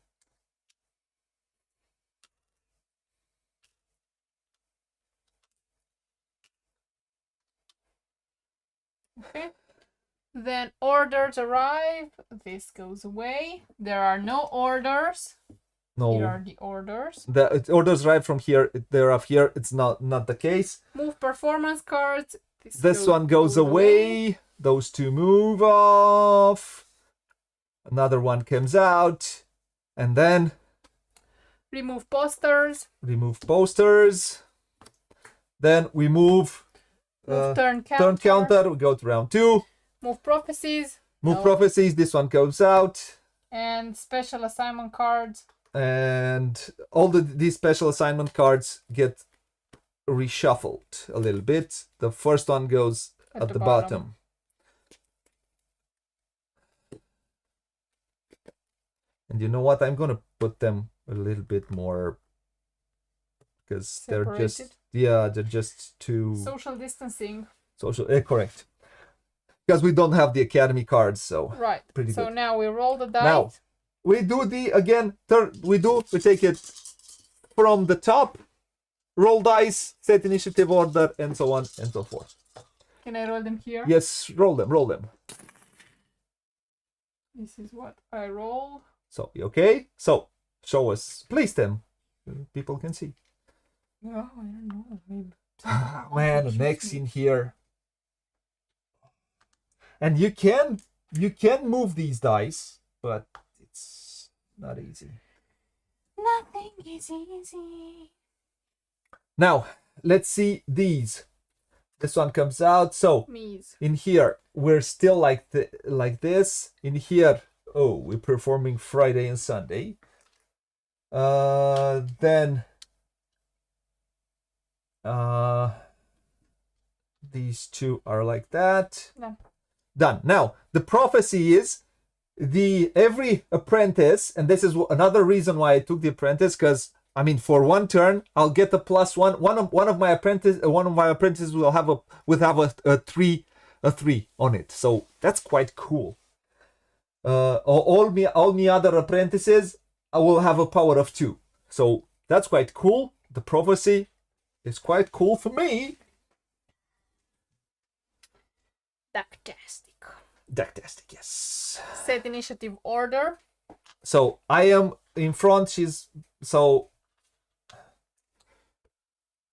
Okay. Then orders arrive. This goes away. There are no orders. No. Here are the orders. The orders arrive from here. They're up here. It's not the case. Move performance cards. This one goes away. Those two move off. Another one comes out. And then remove posters. Remove posters. Then we move turn counter. Turn counter. We go to round 2. Move prophecies. Move prophecies. This one goes out. And special assignment cards. And all these special assignment cards get reshuffled a little bit. The first one goes at the bottom. And you know what? I'm gonna put them a little bit more because they're just too social distancing. Correct. Because we don't have the academy cards, so right. Pretty so good. Now we roll the dice. Now we do we take it from the top, roll dice, set initiative order, and so on and so forth. Can I roll them here? Yes, roll them. This is what I roll. So, okay? So, show us. Place them. People can see. Oh, I don't know. Maybe. Man, next in here. And you can move these dice, but it's not easy. Nothing is easy. Now, let's see these. This one comes out. So, in here, we're still like this. In here, we're performing Friday and Sunday. Then these two are like that. Done. Now, the prophecy is every apprentice, and this is another reason why I took the apprentice, because I mean, for one turn, I'll get a +1. One of my apprentices will have a 3 on it. So that's quite cool. All me other apprentices, I will have a power of 2. So that's quite cool. The prophecy is quite cool for me. Decktastic, yes. Set initiative order. So I am in front.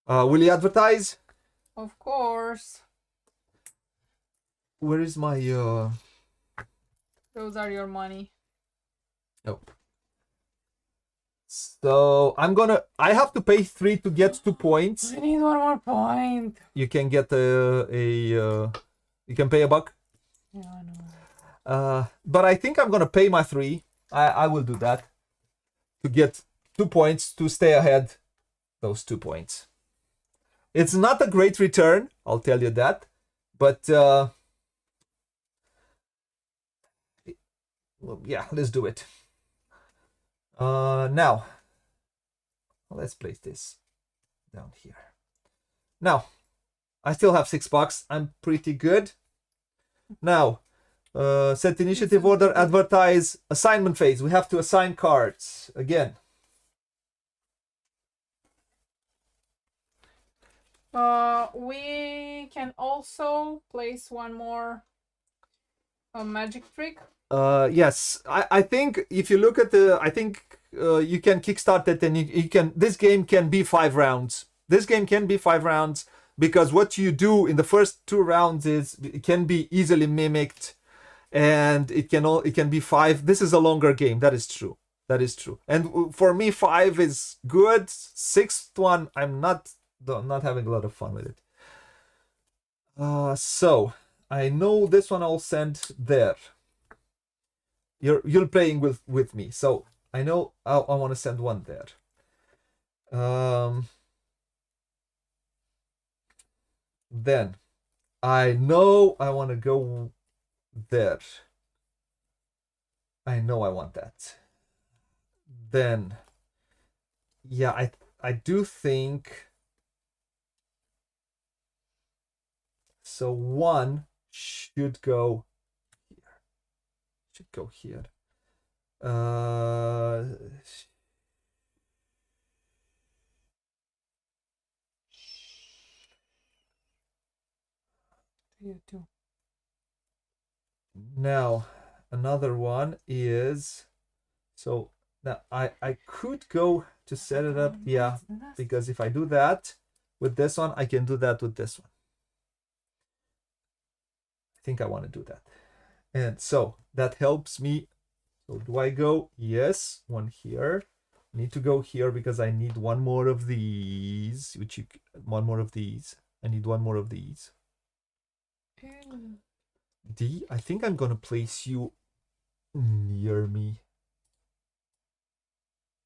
Will you advertise? Of course. Where is my Those are your money. Oh. So I have to pay 3 to get 2 points. I need one more point. You can get you can pay $1. Yeah, I know. But I think I'm gonna pay my 3. I will do that to get 2 points to stay ahead. Those 2 points. It's not a great return, I'll tell you that, but well, yeah, let's do it. Now, let's place this down here. Now, I still have $6. I'm pretty good. Now, set initiative order, advertise, assignment phase. We have to assign cards again. We can also place one more magic trick. Yes, I think if you look at you can kickstart it, and you can. This game can be 5 rounds. This game can be 5 rounds because what you do in the first 2 rounds it can be easily mimicked, and it can be 5. This is a longer game. That is true. And for me, 5 is good. 6th one, I'm not having a lot of fun with it. So I know this one I'll send there. You're playing with me, so I know I want to send one there. Then I know I want to go there. I know I want that. Then yeah, I do think So one should go here. Should go here. You too. Now another one is, so now I could go to set it up, yeah, because if I do that with this one, I can do that with this one. I think I want to do that. And so that helps me. So do I go? Yes, one here. I need to go here because I need one more of these, one more of these. I need one more of these. D, I think I'm gonna place you near me.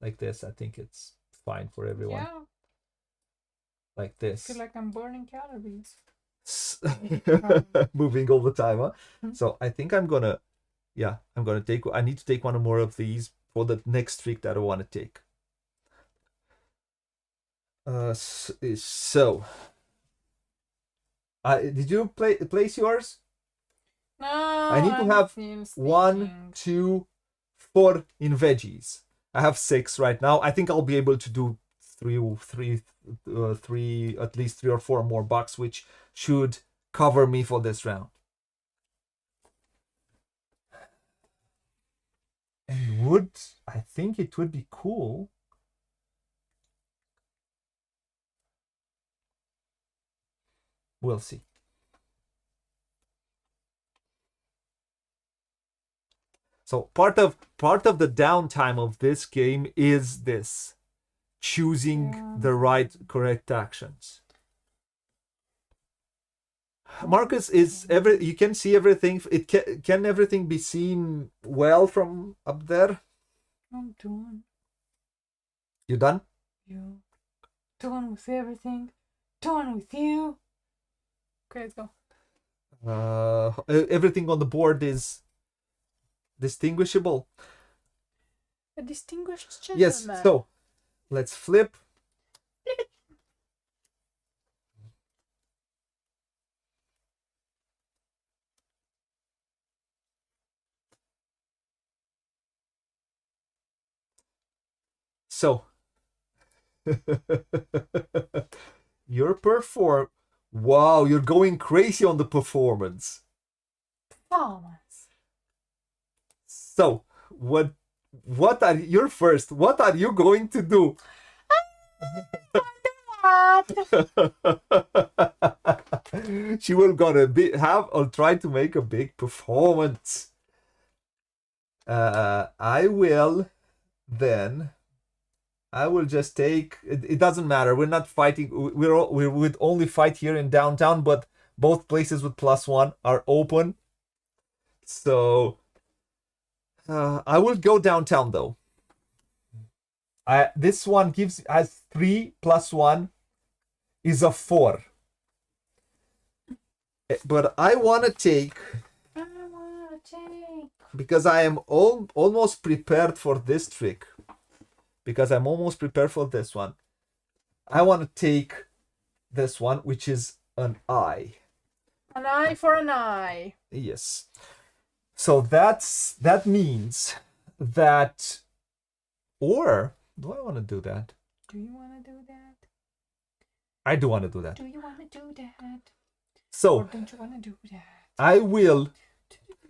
Like this. I think it's fine for everyone. Yeah. Like this. I feel like I'm burning calories. Moving all the time, huh? So I think I'm gonna, yeah, I need to take one more of these for the next trick that I want to take. So did you place yours? No, I need to have 1, 2, 4 in veggies. I have 6 right now. I think I'll be able to do three, at least 3 or 4 more bucks, which should cover me for this round. And I think it would be cool. We'll see. So part of the downtime of this game is this, choosing the right, correct actions. Marcus, you can see everything? Can everything be seen well from up there? I'm done. You done? Yeah. Done with everything. Done with you. Okay, let's go. Everything on the board is distinguishable. A distinguished gentleman. Yes, so let's flip. So wow, you're going crazy on the performance. So what are your first? What are you going to do? She will gonna have or try to make a big performance. I will just take it doesn't matter, we're not fighting, we would only fight here in downtown, but both places with +1 are open, so I will go downtown though. This one has 3 + 1 is a 4, but I want to take because I am almost prepared for this trick. Because I'm almost prepared for this one. I want to take this one, which is an eye. An eye for an eye. Yes. So that means that, or do I want to do that? Do you want to do that? I do want to do that. Do you want to do that? So or don't you want to do that? I will.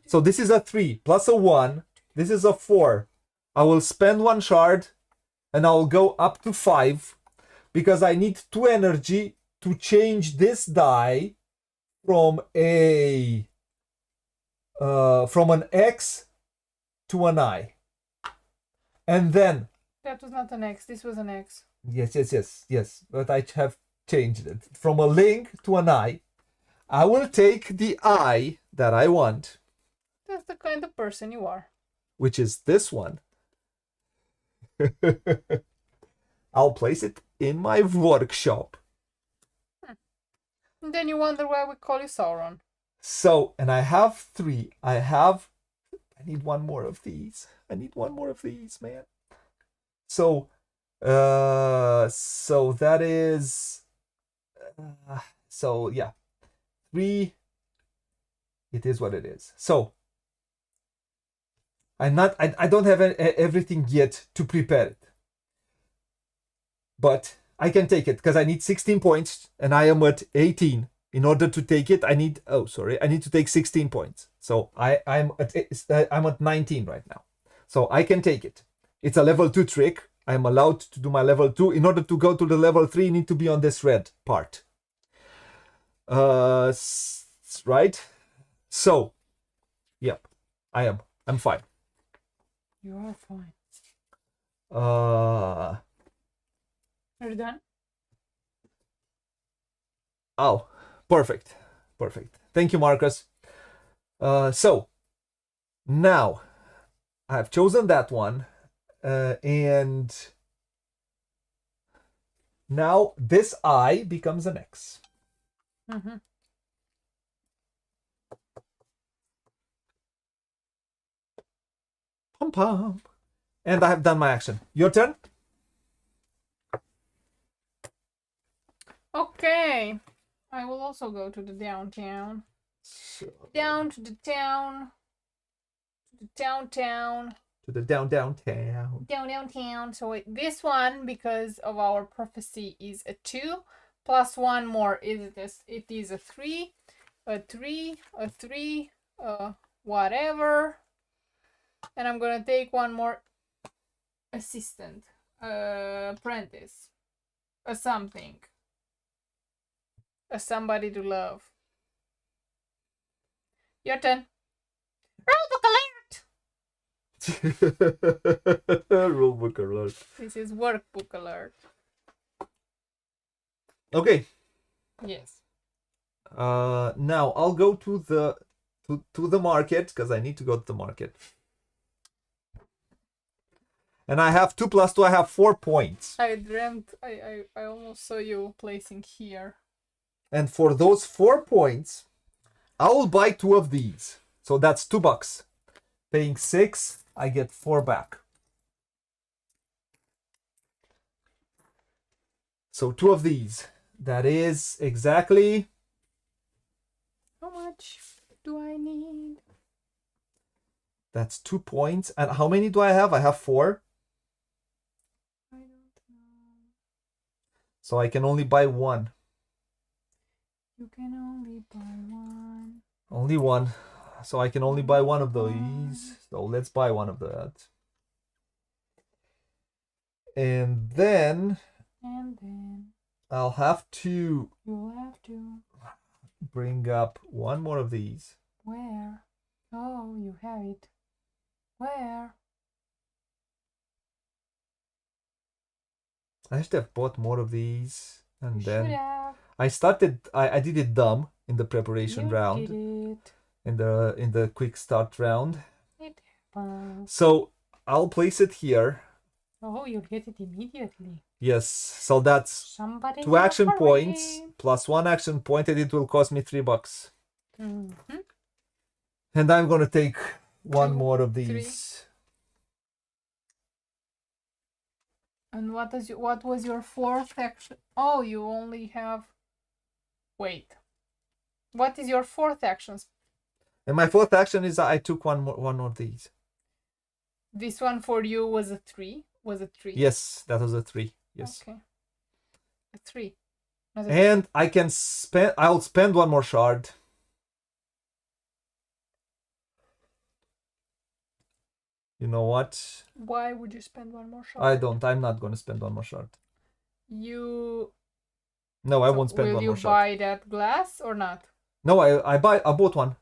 So this is a 3 plus a 1. This is a 4. I will spend 1 shard. And I'll go up to 5 because I need 2 energy to change this die from from an X to an I. And then that was not an X. This was an X. Yes. But I have changed it from a link to an I. I will take the I that I want. That's the kind of person you are. Which is this one. I'll place it in my workshop. And then you wonder why we call you Sauron. So, and I have 3. I need 1 more of these. I need 1 more of these, man. So, so that is, so yeah, 3. It is what it is. So I don't have everything yet to prepare it, but I can take it because I need 16 points and I am at 18. In order to take it, I need to take 16 points. So I'm at 19 right now. So I can take it. It's a level 2 trick. I'm allowed to do my level 2. In order to go to the level 3, you need to be on this red part. Right? So, yep, I'm fine. You are fine. Are you done? Oh, perfect. Thank you, Marcus. So now I've chosen that one, and now this I becomes an X. Mm-hmm. Pom pom. And I have done my action. Your turn. Okay. I will also go to the downtown. Down to the town. To the downtown. To the downtown. Downtown. So this one, because of our prophecy, is a 2 plus 1 more. It is a 3, a 3, a 3, whatever. And I'm gonna take one more assistant, apprentice, a something, a somebody to love. Your turn. Rulebook alert. This is workbook alert. Okay. Yes. Now I'll go to the market because I need to go to the market. And I have 2 plus 2. I have 4 points. I dreamt. I almost saw you placing here. And for those 4 points, I will buy 2 of these. So that's $2. Paying 6, I get 4 back. So 2 of these. That is exactly. How much do I need? That's 2 points. And how many do I have? I have 4. I don't know. So I can only buy 1. You can only buy 1. Only 1. So I can only buy 1 of these. So let's buy 1 of that. And then I'll have to. You'll have to bring up 1 more of these. Where? Oh, you have it. Where? I should have bought more of these. And You then should have. I did it dumb in the preparation round. Did it. In the quick start round. It happens. So I'll place it here. Oh, you'll get it immediately. Yes, so that's Somebody 2 action points plus 1 action point, and it will cost me $3. Mm-hmm. And I'm gonna take 1 2, more of 3. these. And what was your 4th action? Oh, you only have. Wait. What is your 4th action? And my 4th action is I took one more of these. This one for you was a 3. Was a 3. Yes, that was a 3. Yes. Okay. A 3. And I can spend. I'll spend 1 more shard. You know what? Why would you spend 1 more shard? I don't. I'm not gonna spend 1 more shard. You. No, I won't spend 1 more shard. Will you buy that glass or not? No, I bought 1.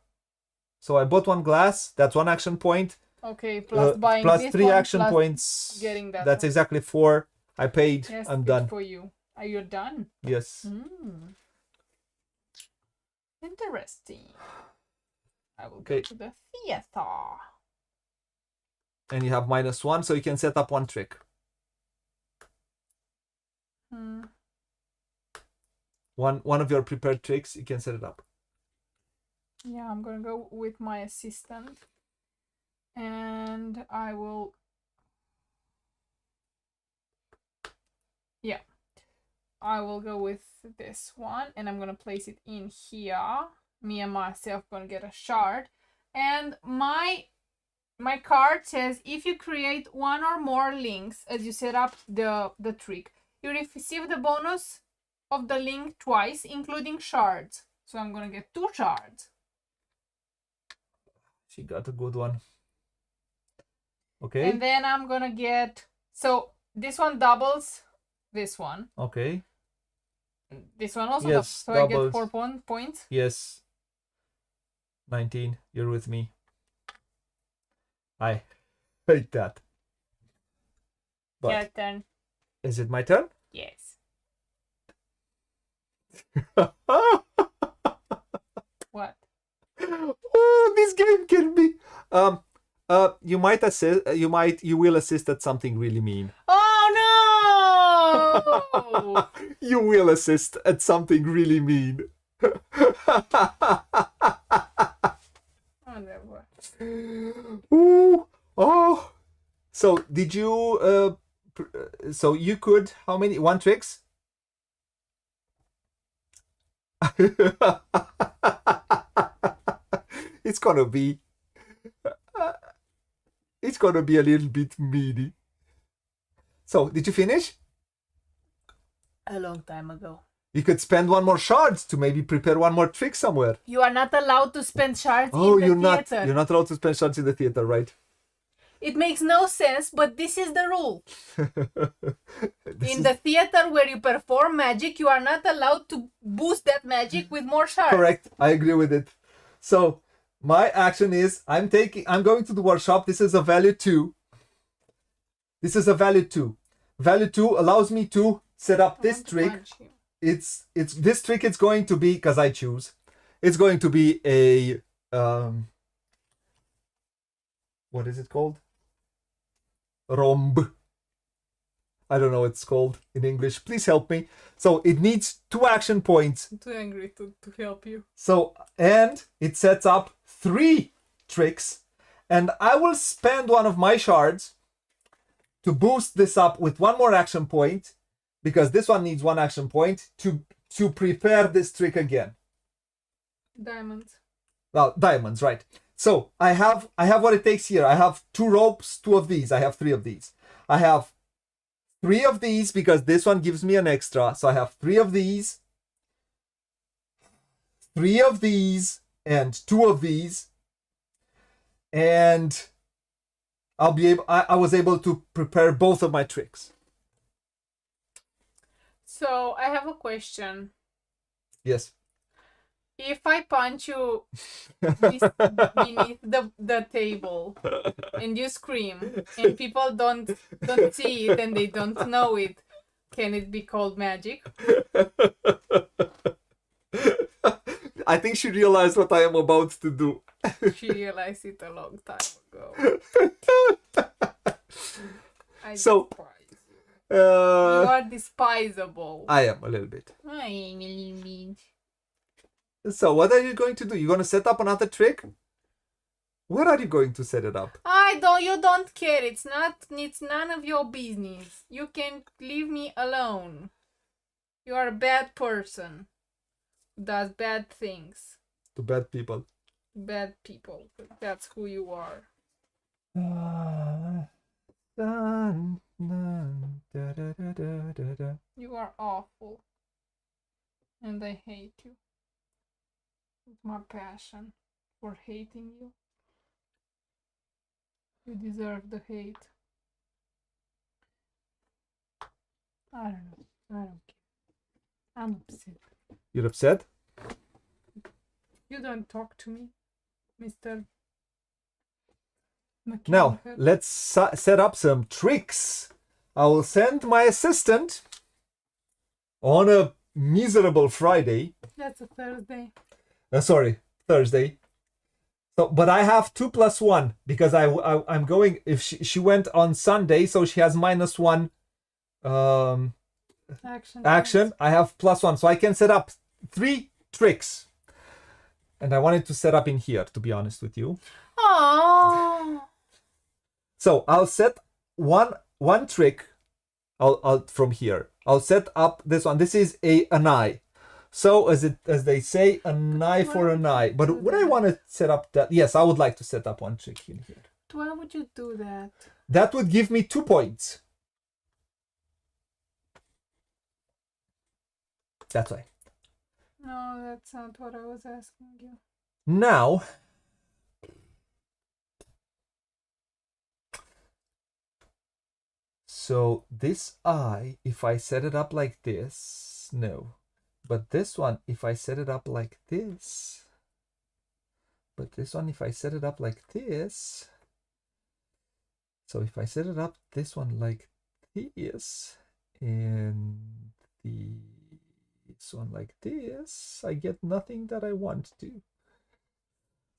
So I bought 1 glass. That's 1 action point. Okay, plus buying plus this 3 one, action plus points. Getting that. That's one. exactly 4. I paid. Yes, I'm good done. for you. Are you done? Yes. Interesting. I will go to the theater. And you have -1, so you can set up 1 trick. One of your prepared tricks, you can set it up. Yeah, I'm gonna go with my assistant. And I will. Yeah. I will go with this one, and I'm gonna place it in here. me and myself gonna get a shard. And my card says if you create one or more links as you set up the trick, you receive the bonus of the link twice, including shards. So I'm gonna get 2 shards. She got a good one. Okay. And then I'm gonna get, so this one doubles this one. Okay. This one also Yes, doubles. So doubles. I get 4 points. Yes. 19. You're with me. I hate that. But Your turn. is it my turn? Yes. Oh, this game can be. You might assist. You will assist at something really mean. Oh no! You will assist at something really mean. Whatever. Ooh, oh. So did you? So you could. How many? 1 tricks. It's gonna be. It's gonna be a little bit meaty. So did you finish? A long time ago. You could spend 1 more shard to maybe prepare 1 more trick somewhere. You are not allowed to spend shards in the you're theater. You're not allowed to spend shards in the theater, right? It makes no sense, but this is the rule. The theater where you perform magic, you are not allowed to boost that magic with more shards. Correct. I agree with it. So my action is I'm going to the workshop. This is a value 2. This is a value 2. Value 2 allows me to set up this trick. It's this trick. It's going to be, because I choose, it's going to be a what is it called? Romb. I don't know what it's called in English. Please help me. So it needs 2 action points. I'm too angry to help you. So, and it sets up 3 tricks, and I will spend 1 of my shards to boost this up with 1 more action point, because this one needs 1 action point to prepare this trick again. Diamonds. Well, diamonds, right. So I have what it takes here. I have 2 ropes, 2 of these. I have 3 of these. I have 3 of these because this one gives me an extra. So I have 3 of these, 3 of these, and 2 of these. And I was able to prepare both of my tricks. So I have a question. Yes. If I punch you beneath the table and you scream and people don't see it and they don't know it, can it be called magic? I think she realized what I am about to do. She realized it a long time ago. I So, despise you. You are despisable. I am a little bit. I am a little bit. So what are you going to do? You're going to set up another trick? Where are you going to set it up? You don't care. It's none of your business. You can leave me alone. You are a bad person who does bad things. To bad people. Bad people. That's who you are. You are awful. And I hate you. With my passion for hating you. You deserve the hate. I don't know. I don't care. I'm upset. You're upset? You don't talk to me, Mr. Now, McKinnon. let's set up some tricks. I will send my assistant on a miserable Friday. That's a Thursday. Sorry, Thursday. So, but I have 2 + 1 because I'm going. If she went on Sunday, so she has -1 action. I have +1, so I can set up 3 tricks. And I wanted to set up in here, to be honest with you. Oh. So I'll set one trick. I'll from here. I'll set up this one. This is an eye. So as they say, an eye for an eye. But would I want to set up that? Yes, I would like to set up one trick in here. Why would you do that? That would give me 2 points. That's why. No, that's not what I was asking you. Now, so this eye, if I set it up like this, no. But this one, if I set it up like this, but this one, if I set it up like this, so if I set it up this one like this, and this one like this, I get nothing that I want to.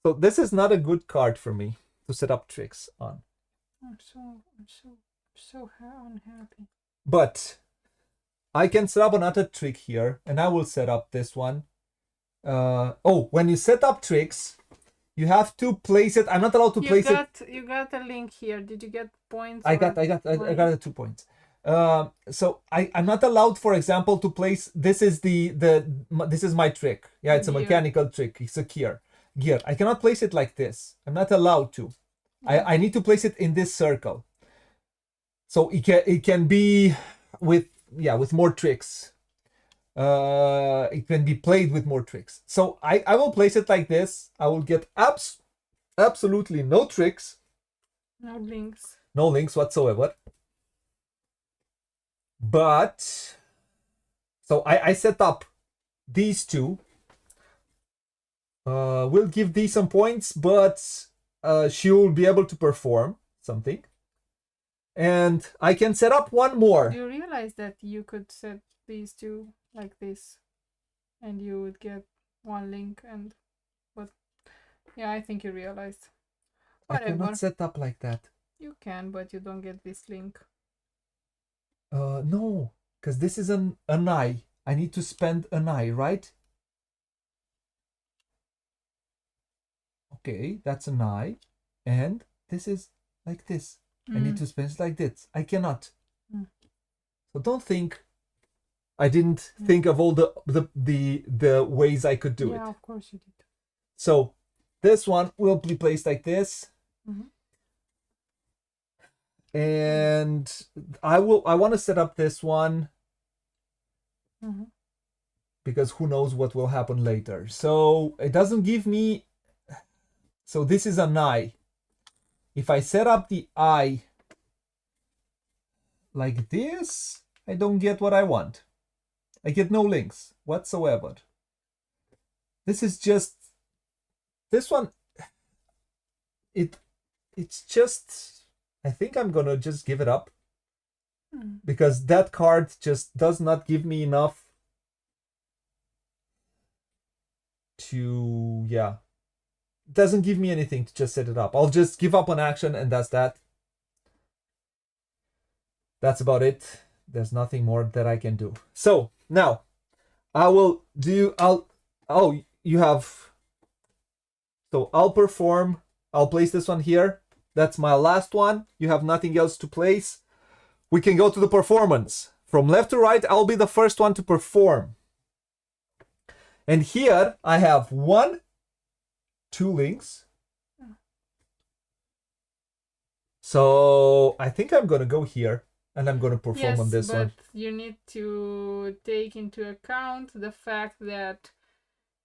So this is not a good card for me to set up tricks on. I'm so unhappy. But I can set up another trick here, and I will set up this one. When you set up tricks, you have to place it. I'm not allowed to place it. You got a link here. Did you get points? I got the 2 points. So I'm not allowed, for example, to place. This is this is my trick. Yeah, it's a mechanical trick. It's a gear. I cannot place it like this. I'm not allowed to. I need to place it in this circle. So it can be with more tricks. It can be played with more tricks. So I will place it like this. I will get absolutely no tricks. No links. No links whatsoever. But so I set up these two. We'll give thee some points, but she will be able to perform something. And I can set up one more. Do you realize that you could set these two like this and you would get one link but yeah, I think you realized. Whatever. I cannot set up like that. You can, but you don't get this link. No, because this is an eye. I need to spend an eye, right? Okay, that's an eye. And this is like this. I need to spend it like this. I cannot. So don't think I didn't think of all the ways I could do it. Yeah, of course you did. So this one will be placed like this. And I want to set up this one because who knows what will happen later. So it doesn't give me. So this is an eye. If I set up the eye like this, I don't get what I want. I get no links whatsoever. This is just this one. It's just. I think I'm gonna just give it up because that card just does not give me enough to doesn't give me anything to just set it up. I'll just give up on action and that's that. That's about it. There's nothing more that I can do. So now I will do you have so I'll perform. I'll place this one here. That's my last one. You have nothing else to place. We can go to the performance. From left to right, I'll be the first one to perform. And here I have 1, 2 links. So I think I'm going to go here and I'm going to perform on this one. But you need to take into account the fact that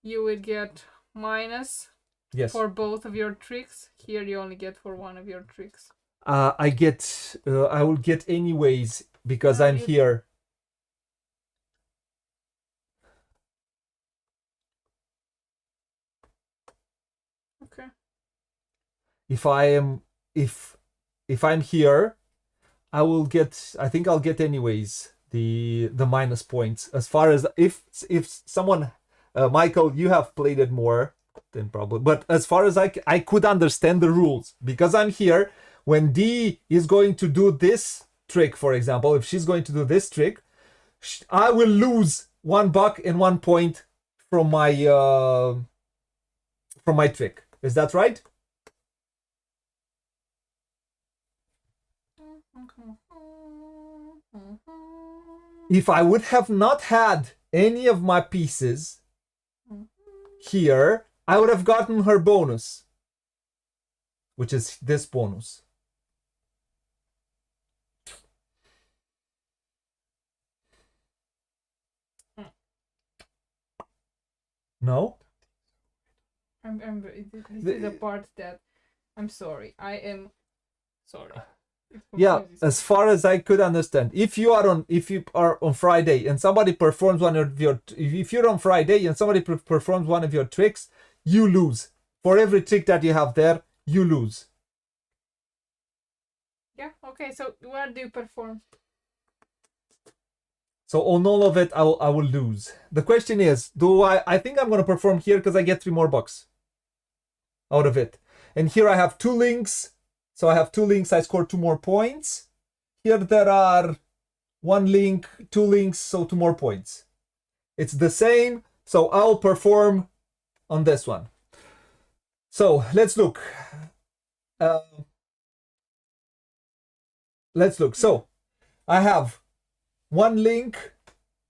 you would get minus. Yes. For both of your tricks. Here you only get for one of your tricks. I will get anyways because I'm here. Okay. If I'm here, I think I'll get anyways the minus points. As far as if someone Michael, you have played it more. Then probably, but as far as I could understand the rules because I'm here. When D is going to do this trick, for example, if she's going to do this trick, I will lose $1 and 1 point from my trick. Is that right? If I would have not had any of my pieces here, I would have gotten her bonus, which is this bonus. No? This is a part that I'm sorry. I am sorry. Yeah, as far as I could understand, if you are on Friday and somebody performs one of your, if you're on Friday and somebody performs one of your tricks, you lose. For every trick that you have there, you lose. Yeah. Okay. So where do you perform? So on all of it, I will lose. The question is, do I think I'm gonna perform here because I get $3 more out of it. And here I have 2 links. So I have 2 links, I score 2 more points. Here there are 1 link, 2 links, so 2 more points. It's the same, so I'll perform on this one. So let's look. Let's look. So I have 1 link,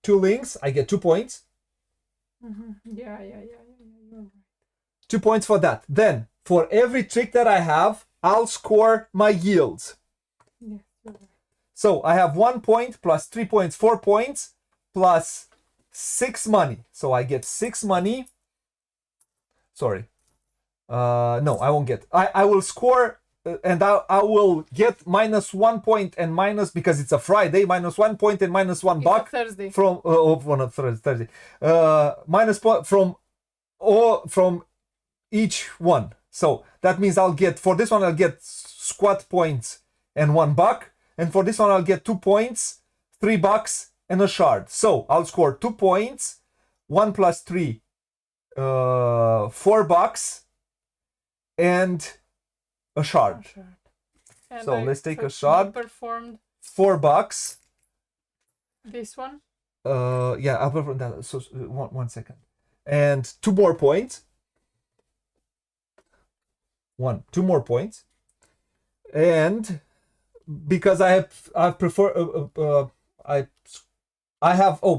2 links, I get 2 points. Yeah. 2 points for that. Then for every trick that I have, I'll score my yields. Yeah. So I have 1 point plus 3 points, 4 points plus 6 money. So I get 6 money. Sorry. No, I won't get. I will score and I will get -1 point and minus, because it's a Friday, -1 point and -1 buck Thursday. from Thursday. Minus point from each one. So that means I'll get, for this one I'll get squat points and $1, and for this one I'll get 2 points, $3 and a shard. So I'll score 2 points, 1 plus 3, $4 and a shard. So let's take a shard. Performed $4. this one. Yeah, I'll perform that. So 1 second. And 2 more points. 2 more points. And because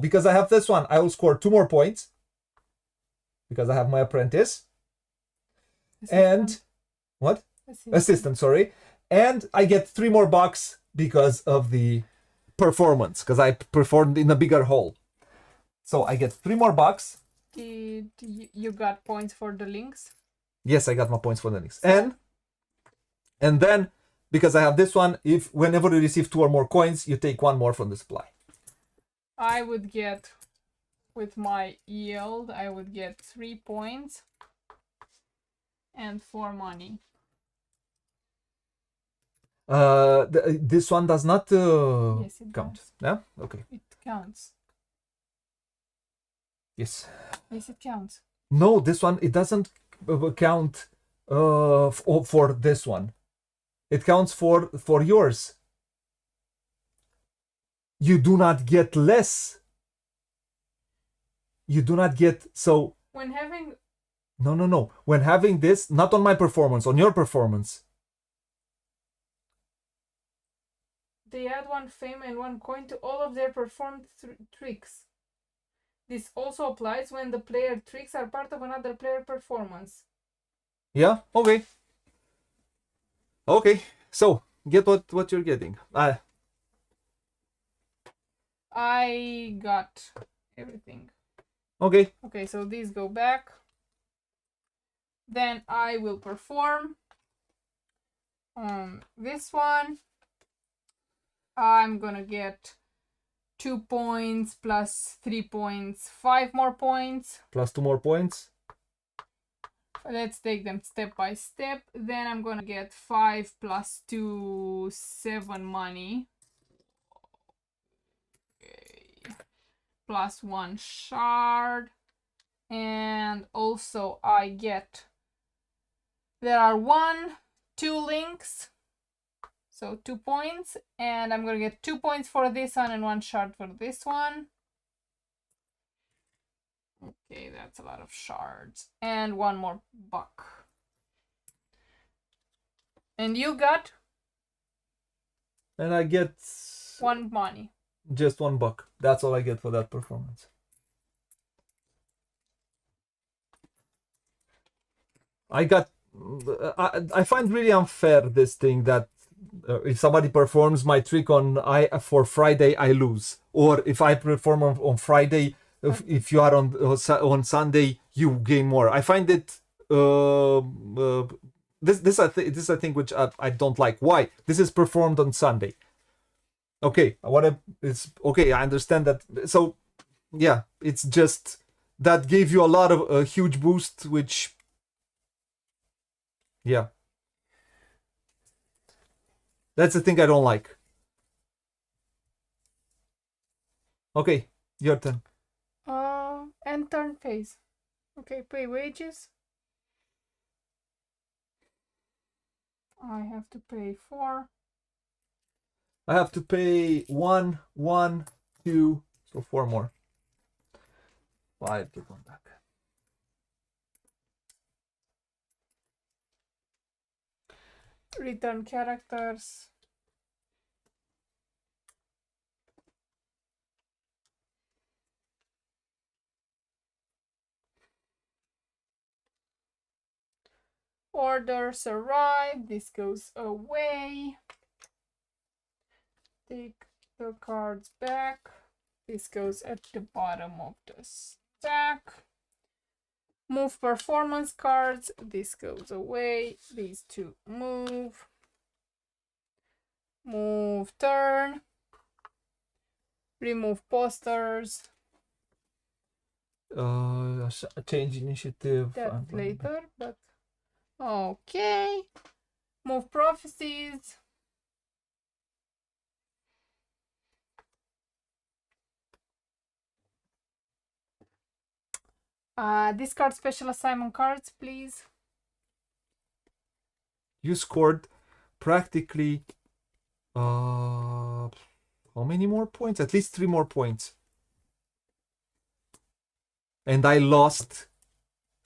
because I have this one, I will score 2 more points because I have my apprentice. And what? Assistant, sorry. And I get $3 because of the performance, because I performed in a bigger hole. So I get $3. Did you got points for the links? Yes, I got my points for the links. And then, because I have this one, if whenever you receive 2 or more coins, you take 1 more from the supply. I would get, with my yield, I would get 3 points and 4 money. This one does not Yes, it count. does. Yeah? Okay. It counts. Yes. Yes, it counts. No, this one, it doesn't count for this one. It counts for yours. You do not get less. You do not get, so... When having... No. When having this, not on my performance, on your performance. They add 1 fame and 1 coin to all of their performed tricks. This also applies when the player tricks are part of another player performance. Yeah, okay. Okay, so get what you're getting. I got everything. Okay. Okay, so these go back. Then I will perform this one. I'm gonna get 2 points plus 3 points, 5 more points. Plus 2 more points. Let's take them step by step. Then I'm gonna get 5 plus 2, 7 money. Okay. Plus 1 shard. And also I get, there are 2 links. So 2 points, and I'm gonna get 2 points for this one and 1 shard for this one. Okay, that's a lot of shards. And 1 more buck. And you got? And I get... 1 money. Just $1. That's all I get for that performance. I find really unfair this thing that if somebody performs my trick for Friday, I lose, or if I perform on Friday, if you are on Sunday, you gain more. I find it this is a thing which I don't like. Why? This is performed on Sunday. Okay, it's okay. I understand that. So yeah, it's just that gave you a huge boost, which yeah, that's the thing I don't like. Okay, your turn. End turn phase. Okay, pay wages. I have to pay 4. I have to pay 1, 1, 2, so 4 more. 5, get 1 back. Return characters. Orders arrive. This goes away. Take the cards back. This goes at the bottom of the stack. Move performance cards. This goes away. These two move. Move turn. Remove posters. Change initiative. That later, but okay. Move prophecies. Discard special assignment cards, please. You scored practically how many more points? At least 3 more points. And I lost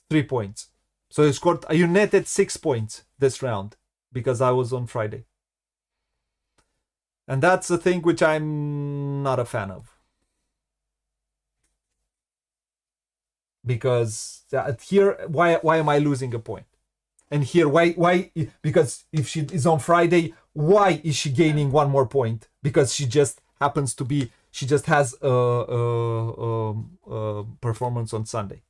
3 points. So you netted 6 points this round because I was on Friday. And that's a thing which I'm not a fan of. Because here, why am I losing a point? And here, why? Because if she is on Friday, why is she gaining 1 more point? Because she just happens to be, she just has a performance on Sunday.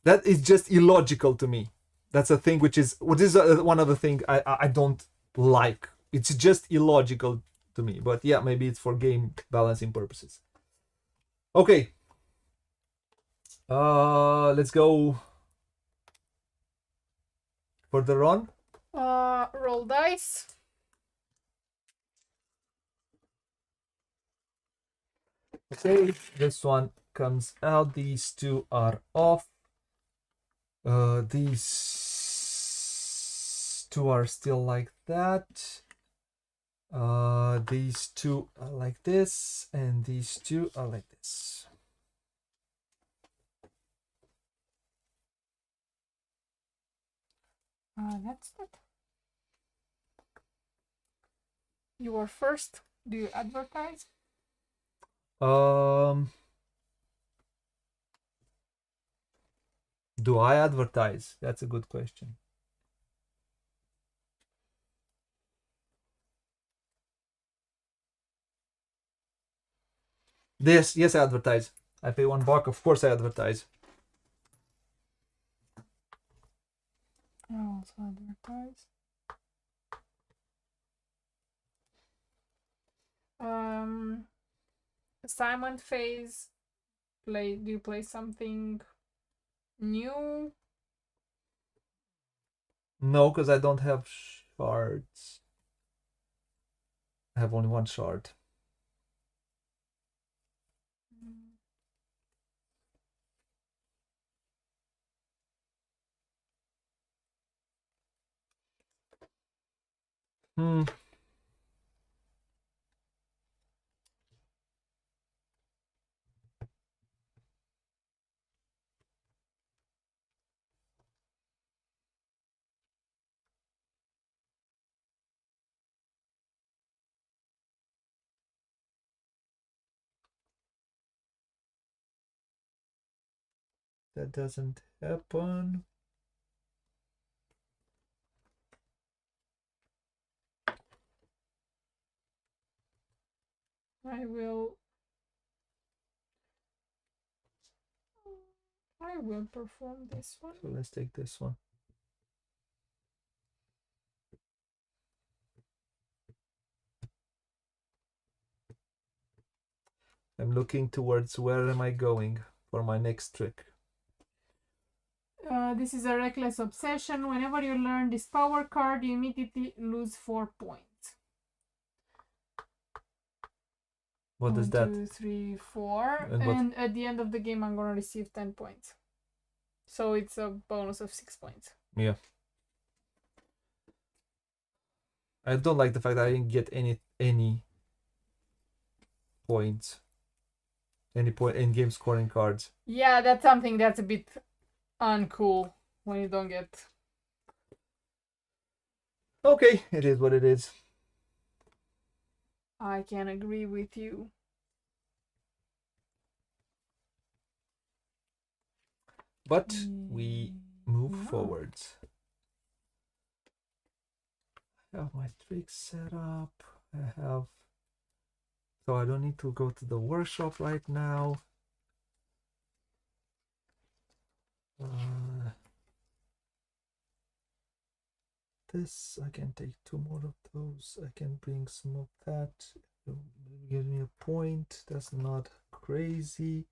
That is just illogical to me. That's a thing which is one of the things I don't like. It's just illogical to me. But yeah, maybe it's for game balancing purposes. Okay. Let's go for the run. Roll dice. Okay, this one comes out. These 2 are off. These 2 are still like that. These 2 are like this, and these 2 are like this. That's it. You are first. Do you advertise? Do I advertise? That's a good question. Yes, I advertise. I pay $1. Of course, I advertise. I also advertise. Assignment phase. Do you play something new? No, because I don't have shards. I have only 1 shard. Hmm. that doesn't happen. I will perform this one. So let's take this one. I'm looking towards where am I going for my next trick. This is a reckless obsession. Whenever you learn this power card, you immediately lose 4 points. What is that? 1, 2, 3, 4. And And at the end of the game, I'm gonna receive 10 points. So it's a bonus of 6 points. Yeah. I don't like the fact that I didn't get any points. Any point in game scoring cards. Yeah, that's something that's a bit uncool when you don't get. Okay, it is what it is. I can agree with you. But we move forwards. I have my tricks set up. I have. So I don't need to go to the workshop right now. This, I can take 2 more of those. I can bring some of that. Give me a point. That's not crazy.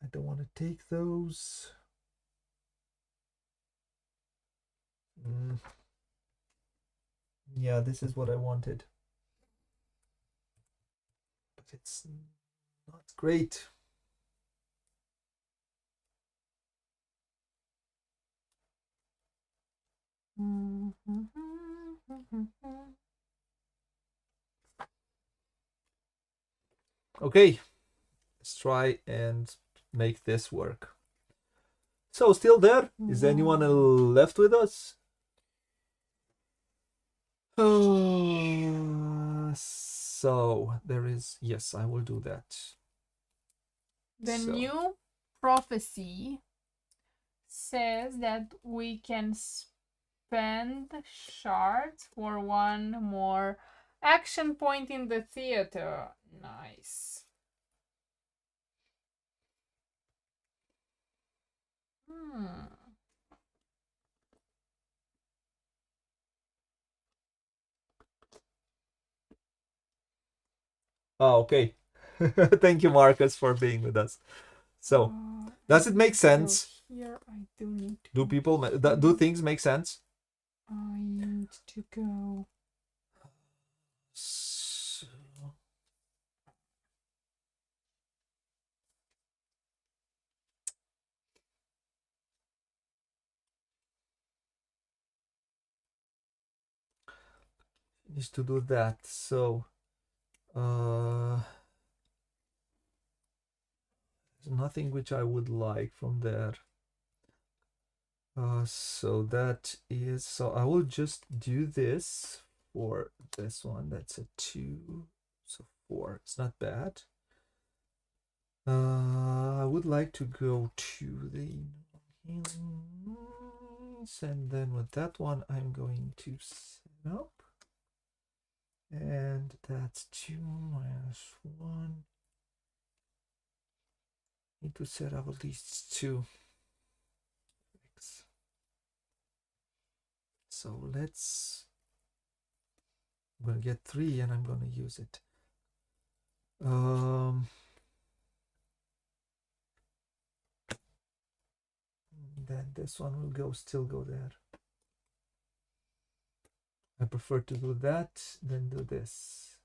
I don't want to take those. Yeah, this is what I wanted. But it's not great. Okay, let's try and make this work. So, still there? Is anyone left with us? So, there is... Yes, I will do that. The new prophecy says that we can spend shards for 1 more action point in the theater. Nice. Oh, okay. Thank you, Marcus, for being with us. So, does it make sense? Here I do need to. Do things make sense? I need to go. So... needs to do that. So, there's nothing which I would like from there. So that is, so I will just do this for this one. That's a 2, so 4. It's not bad. I would like to go to the healings, and then with that one I'm going to set up, and that's 2 minus 1. Need to set up at least 2. So let's, I'm gonna get 3 and I'm gonna use it. Then this one will still go there. I prefer to do that than do this.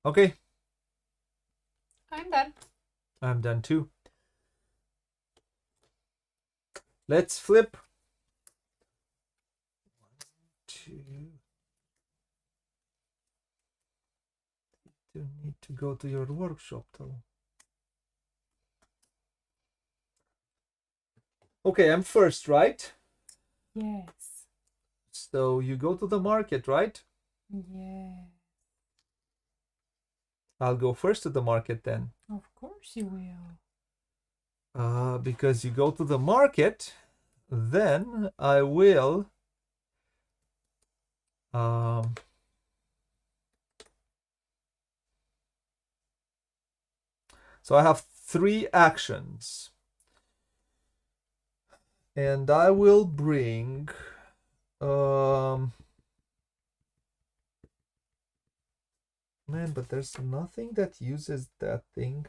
Okay. I'm done. I'm done too. Let's flip. 1, 2. You need to go to your workshop though. Okay, I'm first, right? Yes. So you go to the market, right? Yeah. I'll go first to the market then. Of course you will. Because you go to the market, then I will so I have 3 actions. And I will bring man, but there's nothing that uses that thing.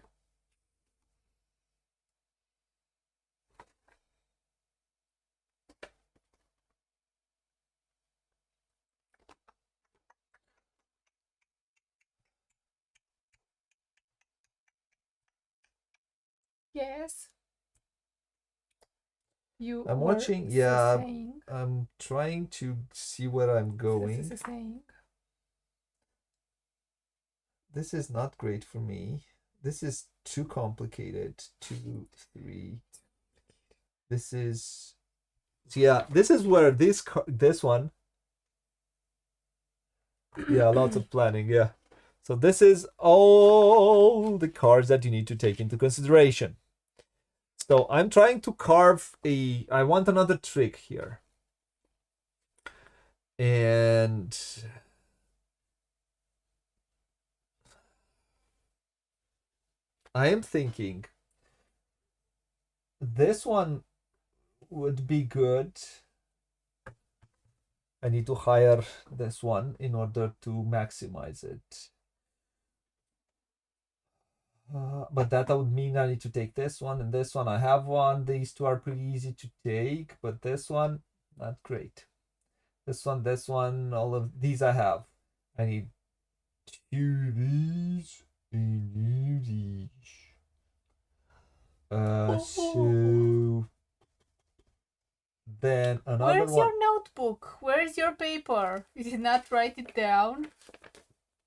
Yes. You I'm were watching, yeah, saying. I'm trying to see where I'm going. This is not great for me. This is too complicated. 2, 3. This is, yeah, this is where this one, yeah, lots of planning, yeah. So this is all the cards that you need to take into consideration. So I'm trying to carve I want another trick here. And I am thinking this one would be good. I need to hire this one in order to maximize it. But that would mean I need to take this one and this one. I have one. These two are pretty easy to take, but this one, not great. This one, all of these I have. I need 2 of these and these. So then another Where's one. your notebook? Where's your paper? You did not write it down.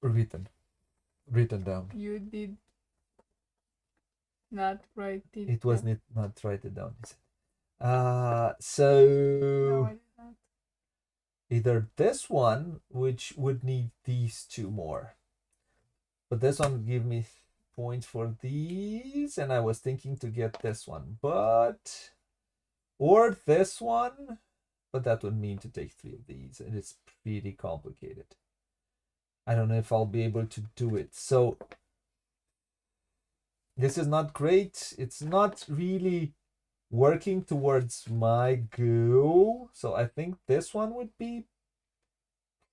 Written down. You did not write it. It was not write it down. So No, I did not. either this one, which would need these 2 more, but this one would give me points for these, and I was thinking to get this one, but or this one, but that would mean to take 3 of these, and it's pretty complicated. I don't know if I'll be able to do it. So this is not great. It's not really working towards my goal. So I think this one would be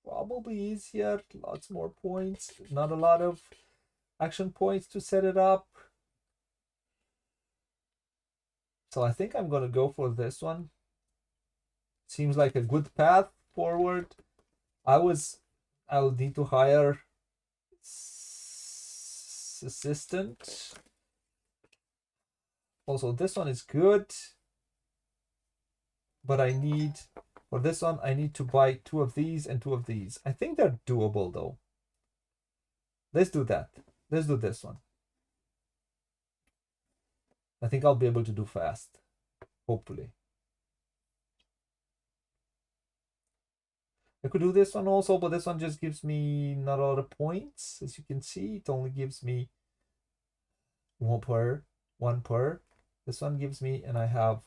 probably easier. Lots more points. Not a lot of action points to set it up. So I think I'm going to go for this one. Seems like a good path forward. I'll need to hire assistant. Also, this one is good, but for this one, I need to buy 2 of these and 2 of these. I think they're doable though. Let's do that. Let's do this one. I think I'll be able to do fast, hopefully. I could do this one also, but this one just gives me not a lot of points. As you can see, it only gives me one per. This one gives me, and I have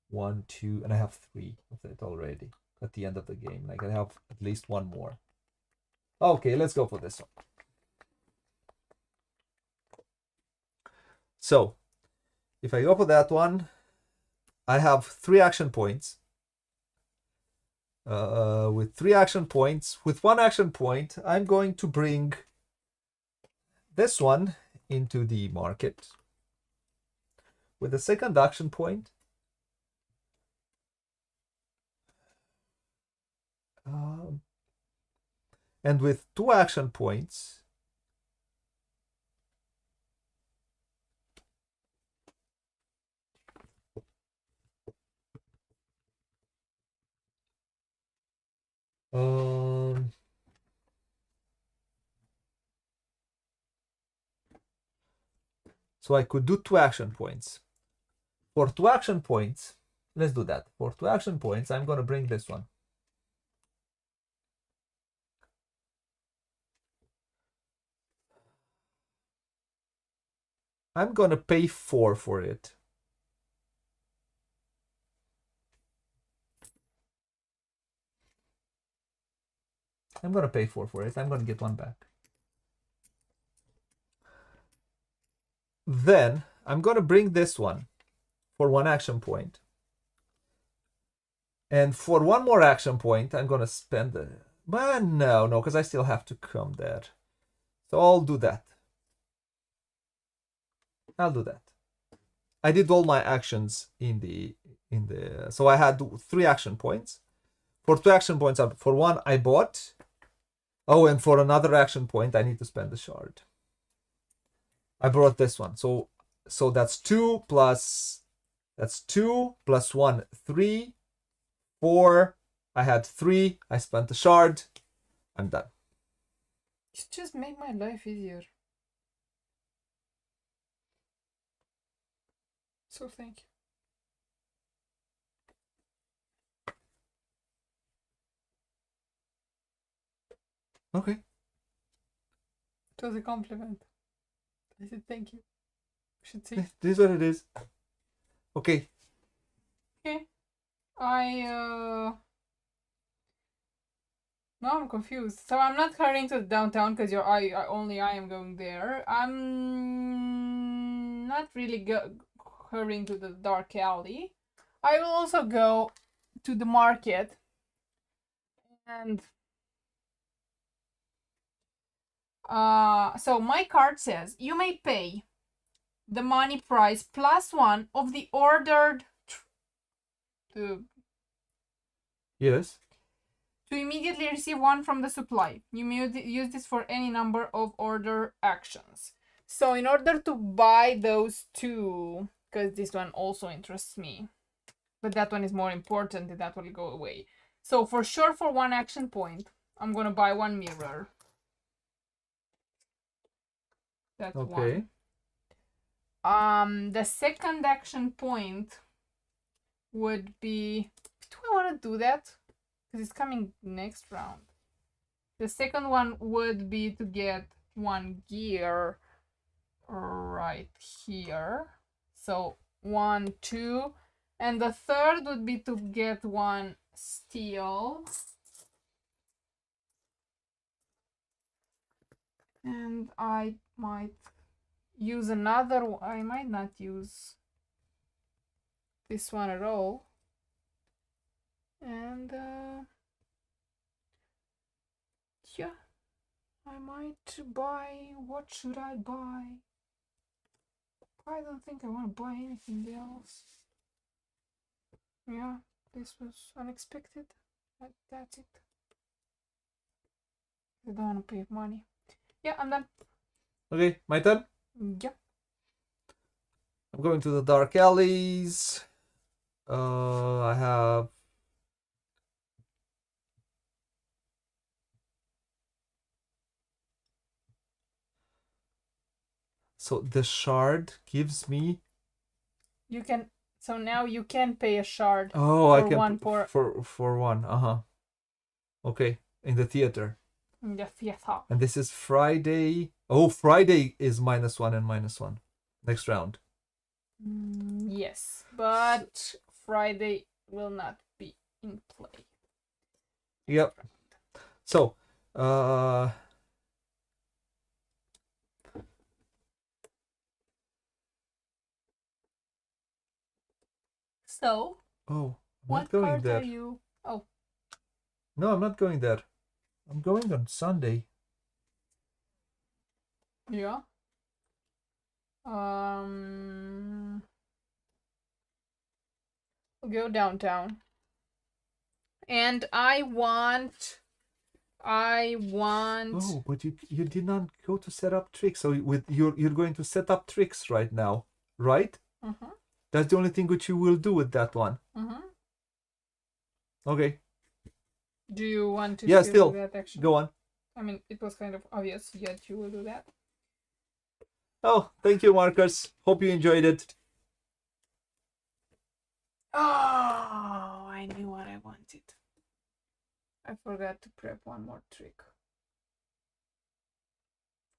1, 2, and I have 3 of it already at the end of the game. Like I have at least 1 more. Okay, let's go for this one. So, if I go for that one, I have 3 action points. With 3 action points, with 1 action point, I'm going to bring this one into the market. With the second action point, and with 2 action points, so I could do 2 action points. For 2 action points, let's do that. For 2 action points, I'm going to bring this one. I'm gonna pay 4 for it. I'm gonna pay 4 for it. I'm gonna get 1 back. Then I'm gonna bring this one for 1 action point. And for 1 more action point, I'm gonna spend the... But no, because I still have to come there. So I'll do that. I'll do that. I did all my actions in the so I had 3 action points. For 2 action points, for 1 I bought. Oh, and for another action point, I need to spend the shard. I brought this one. So that's 2 plus 1, 3, 4. I had 3. I spent the shard. I'm done. You just made my life easier. So thank you. Okay. It was a compliment. I said thank you. I should say. This is what it is. Okay. Okay. Now I'm confused. So I'm not hurrying to the downtown because I am going there. I'm not really hurrying to the dark alley. I will also go to the market. And so my card says you may pay the money price plus 1 of the ordered Yes. to immediately receive 1 from the supply. You may use this for any number of order actions. So in order to buy those 2, because this one also interests me, but that one is more important and that will go away. So for sure for 1 action point, I'm gonna buy 1 mirror. That's okay. 1. The second action point would be... Do I want to do that? Because it's coming next round. The second one would be to get 1 gear right here. So 1, 2. And the third would be to get 1 steel. And I might use another. I might not use this one at all. And yeah, I might buy. What should I buy? I don't think I want to buy anything else. Yeah, this was unexpected. But that's it. I don't want to pay money. Yeah, I'm done. Okay, my turn. Yep. I'm going to the dark alleys. I have... So the shard gives me... You can... So now you can pay a shard. Oh, I can... 1 for 1. Uh-huh. Okay, in the theater. In the theater. And this is Friday. Oh, Friday is -1 and -1. Next round. Yes, but Friday will not be in play. Yep. So, So, oh, I'm what not going card there. are you? Oh, No, I'm not going there. I'm going on Sunday. yeah. We'll go downtown. And I want. Oh, but you did not go to set up tricks. So you're going to set up tricks right now, right? Mm-hmm. That's the only thing which you will do with that one. Mm-hmm. Okay. Do you want to still do that action? Go on. I mean, it was kind of obvious, yet you will do that. Oh, thank you, Marcus. Hope you enjoyed it. Oh, I knew what I wanted. I forgot to prep 1 more trick.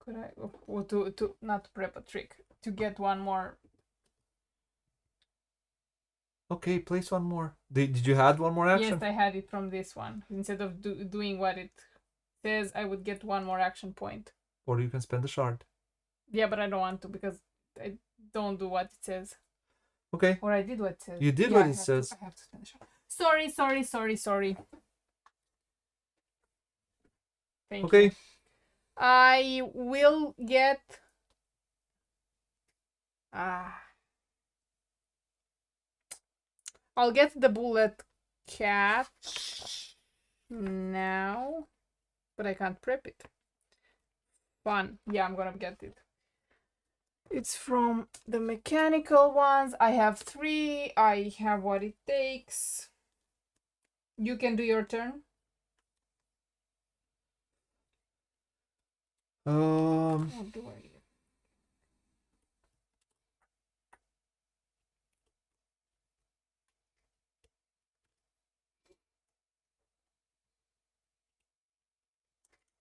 could I to not prep a trick to get one more? Okay, place one more. Did you add one more action? Yes, I had it from this one. Instead of doing what it says, I would get one more action point. Or you can spend a shard. Yeah, but I don't want to because I don't do what it says. Okay. Or I did what it says. You did Yeah, what it says. I have to spend a shard. Sorry. Thank Okay. you. I will get I'll get the bullet catch now, but I can't prep it. Fun. Yeah, I'm gonna get it. It's from the mechanical ones. I have 3. I have what it takes. You can do your turn. What do I get?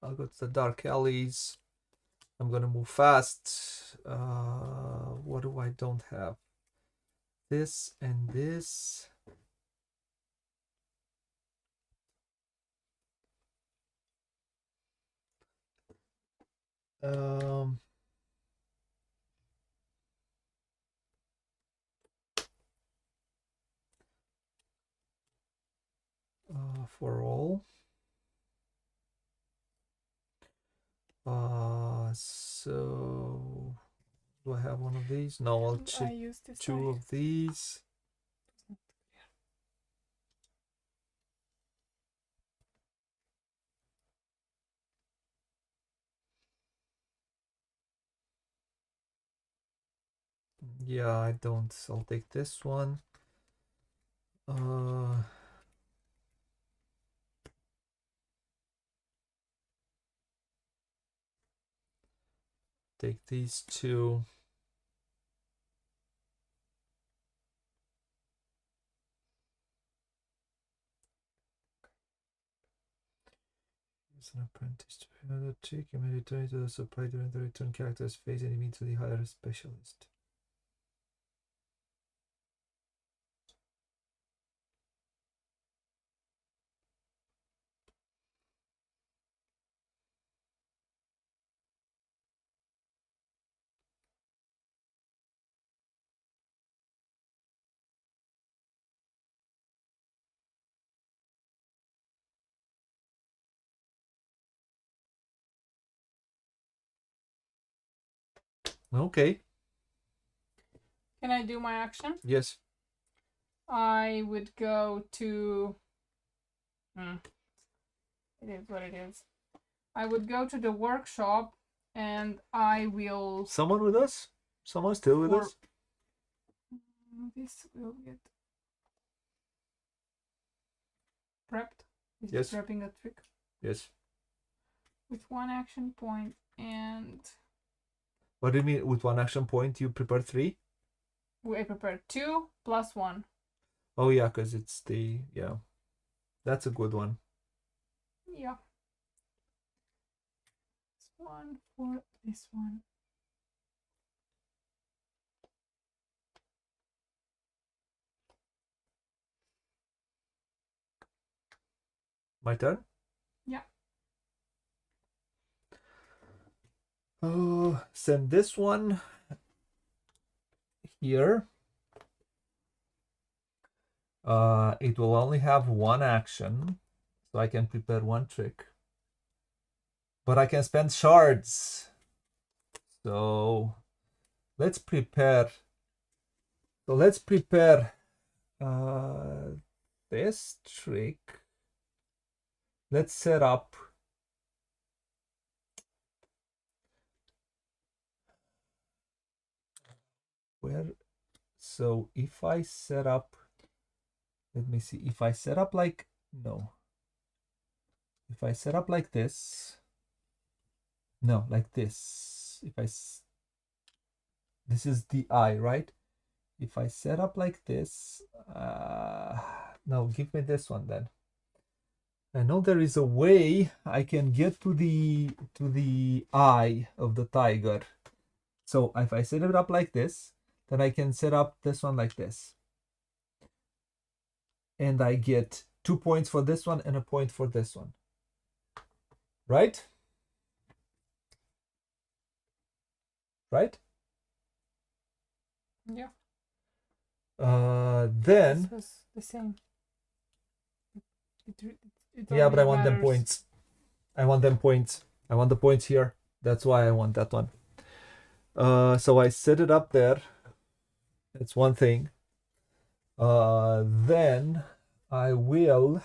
I'll go to the dark alleys. I'm gonna move fast. What do I don't have? This and this. For all. So do I have one of these? No, I'll check use this 2 of these. Yeah, I don't. I'll take this one. Take these 2. As an apprentice to another trick, you may return to the supply during the return character's phase and immediately hire a specialist. Okay. Can I do my action? Yes. I would go to. It is what it is. I would go to the workshop and I will. Someone with us? Someone still with us? This will get prepped. Is Yes. prepping a trick? Yes. With 1 action point and. What do you mean with 1 action point? You prepare 3? I prepared 2 plus 1. Oh yeah, because it's the That's a good one. Yeah. This one for this one. My turn? Yeah. Send this one here. It will only have 1 action, so I can prepare 1 trick. But I can spend shards. So let's prepare. This trick. Let's set up where. So if I set up, let me see. If I set up like if I set up like this, like this. This is the eye, right? If I set up like this, no, give me this one then. I know there is a way I can get to the eye of the tiger. So if I set it up like this, then I can set up this one like this. And I get 2 points for this one and a point for this one. Right? Right? Yeah. Then This was the same. yeah, but I want them matters. points. I want them points. I want the points here. That's why I want that one. So I set it up there. That's one thing. Then I will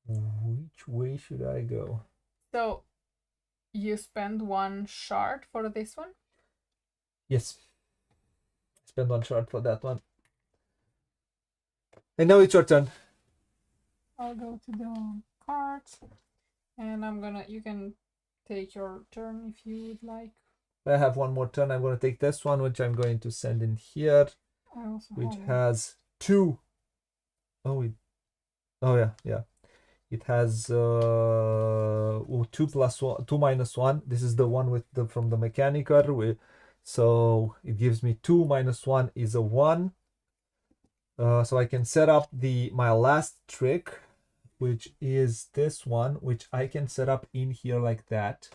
which way should I go? So you spend 1 shard for this one? Yes. Spend 1 shard for that one. And now it's your turn. I'll go to the cards, and you can take your turn if you would like. I have 1 more turn. I'm going to take this one, which I'm going to send in here, which has 2. Oh, yeah. It has 2 plus 1, 2 minus 1. This is the one with from the mechanicer. So it gives me 2 minus 1 is a 1. So I can set up my last trick, which is this one, which I can set up in here like that.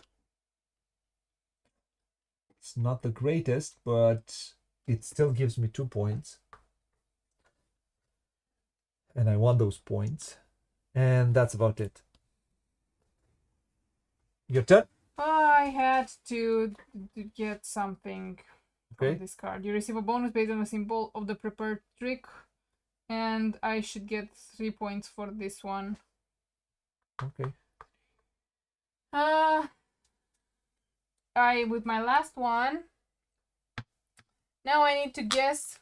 It's not the greatest, but it still gives me 2 points. And I want those points. And that's about it. Your turn? I had to get something from this card. You receive a bonus based on the symbol of the prepared trick, and I should get 3 points for this one. Okay. With my last one, now I need to guess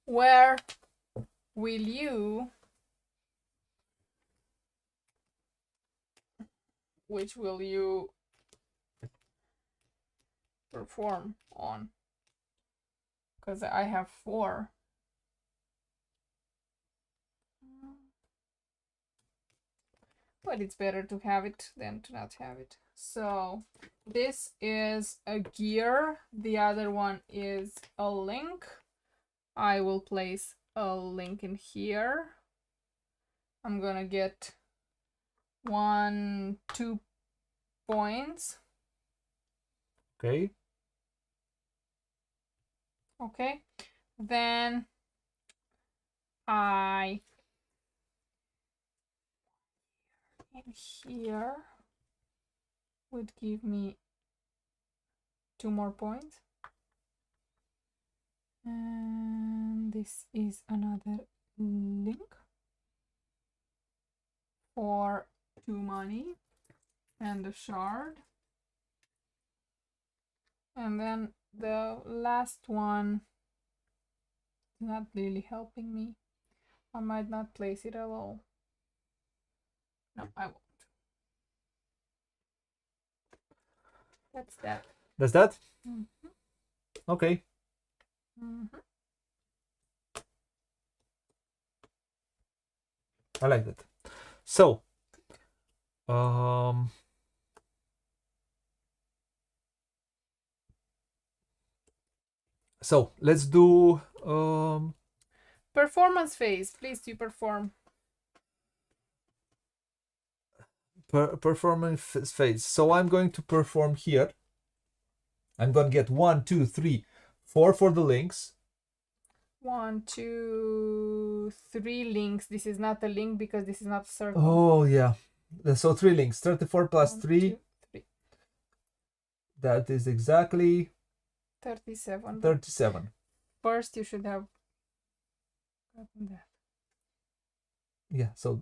where will you, which will you perform on, because I have 4. But it's better to have it than to not have it. So this is a gear. The other one is a link. I will place a link in here. I'm gonna get 1, 2 points. Okay. Okay. Then I in here would give me 2 more points. And this is another link for 2 money and a shard. And then the last one is not really helping me. I might not place it at all. No, I won't. That's that. That's that? Mm-hmm. Okay. Mm-hmm. I like that. So, let's do performance phase. Please do perform. Performance phase. So I'm going to perform here. I'm going to get 1, 2, 3, 4 for the links. 1, 2, 3 links. This is not a link because this is not a circle. Oh yeah. So 3 links. 34 plus 1, 3. 2, 3. That is exactly 37. 37. First, you should have gotten that. Yeah. So.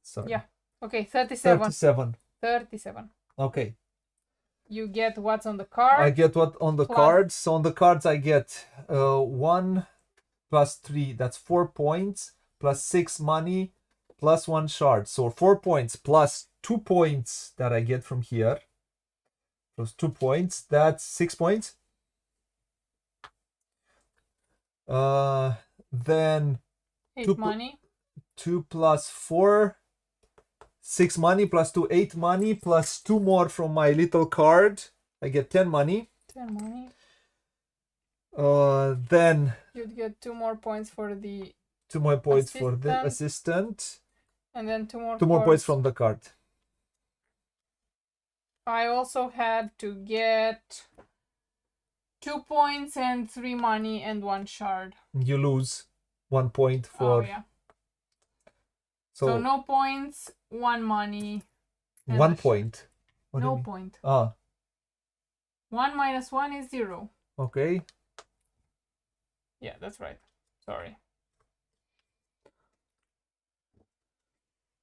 Sorry. Yeah. Okay. 37. 37. 37. Okay. You get what's on the card. I get what on the cards. So on the cards I get 1 plus 3. That's 4 points plus 6 money plus 1 shard. So 4 points plus 2 points that I get from here. Plus 2 points. That's 6 points. Then 8 money. 2 plus 4, 6 money, plus 2, 8 money, plus 2 more from my little card. I get 10 money. 10 money. Then you'd get 2 more points for the 2 more points assistant, for the assistant. And then 2 more 2 more points from the card. I also had to get 2 points and 3 money and 1 shard. You lose 1 point for... Oh, yeah. So no points, 1 money. 1 point. What no point. 1 minus 1 is 0. Okay. Yeah, that's right. Sorry.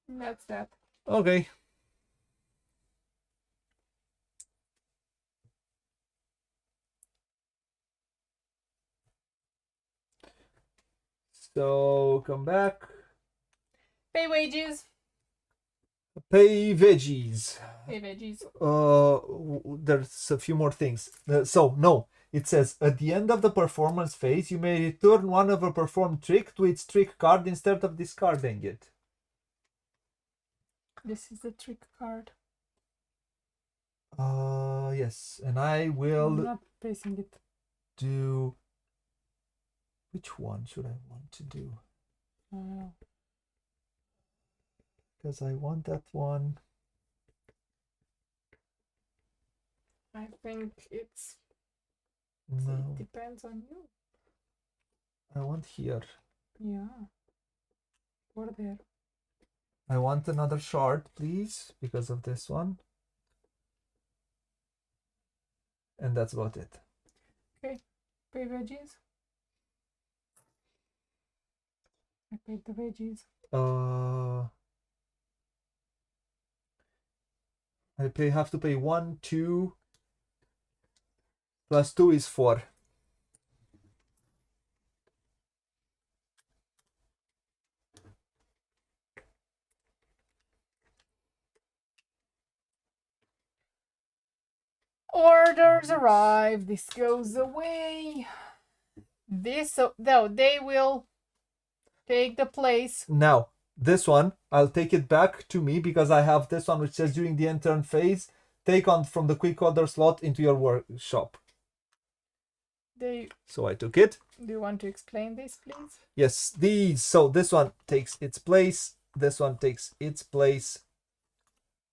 That's that. Okay. So come back. Pay wages. Pay veggies. Pay veggies. There's a few more things. No, it says at the end of the performance phase, you may return one of a performed trick to its trick card instead of discarding it. This is the trick card. Yes, and I will I'm not placing it. do. Which one should I want to do? Because I want that one. I think it's... No. It depends on you. I want here. Yeah. Or there. I want another shard, please, because of this one. And that's about it. Okay. Pay veggies. I paid the veggies. Have to pay 1, 2, plus 2 is 4. Orders arrive. This goes away. They will take the place. Now, this one, I'll take it back to me because I have this one which says during the end turn phase, take on from the quick order slot into your workshop. So I took it. Do you want to explain this, please? Yes, so this one takes its place, this one takes its place,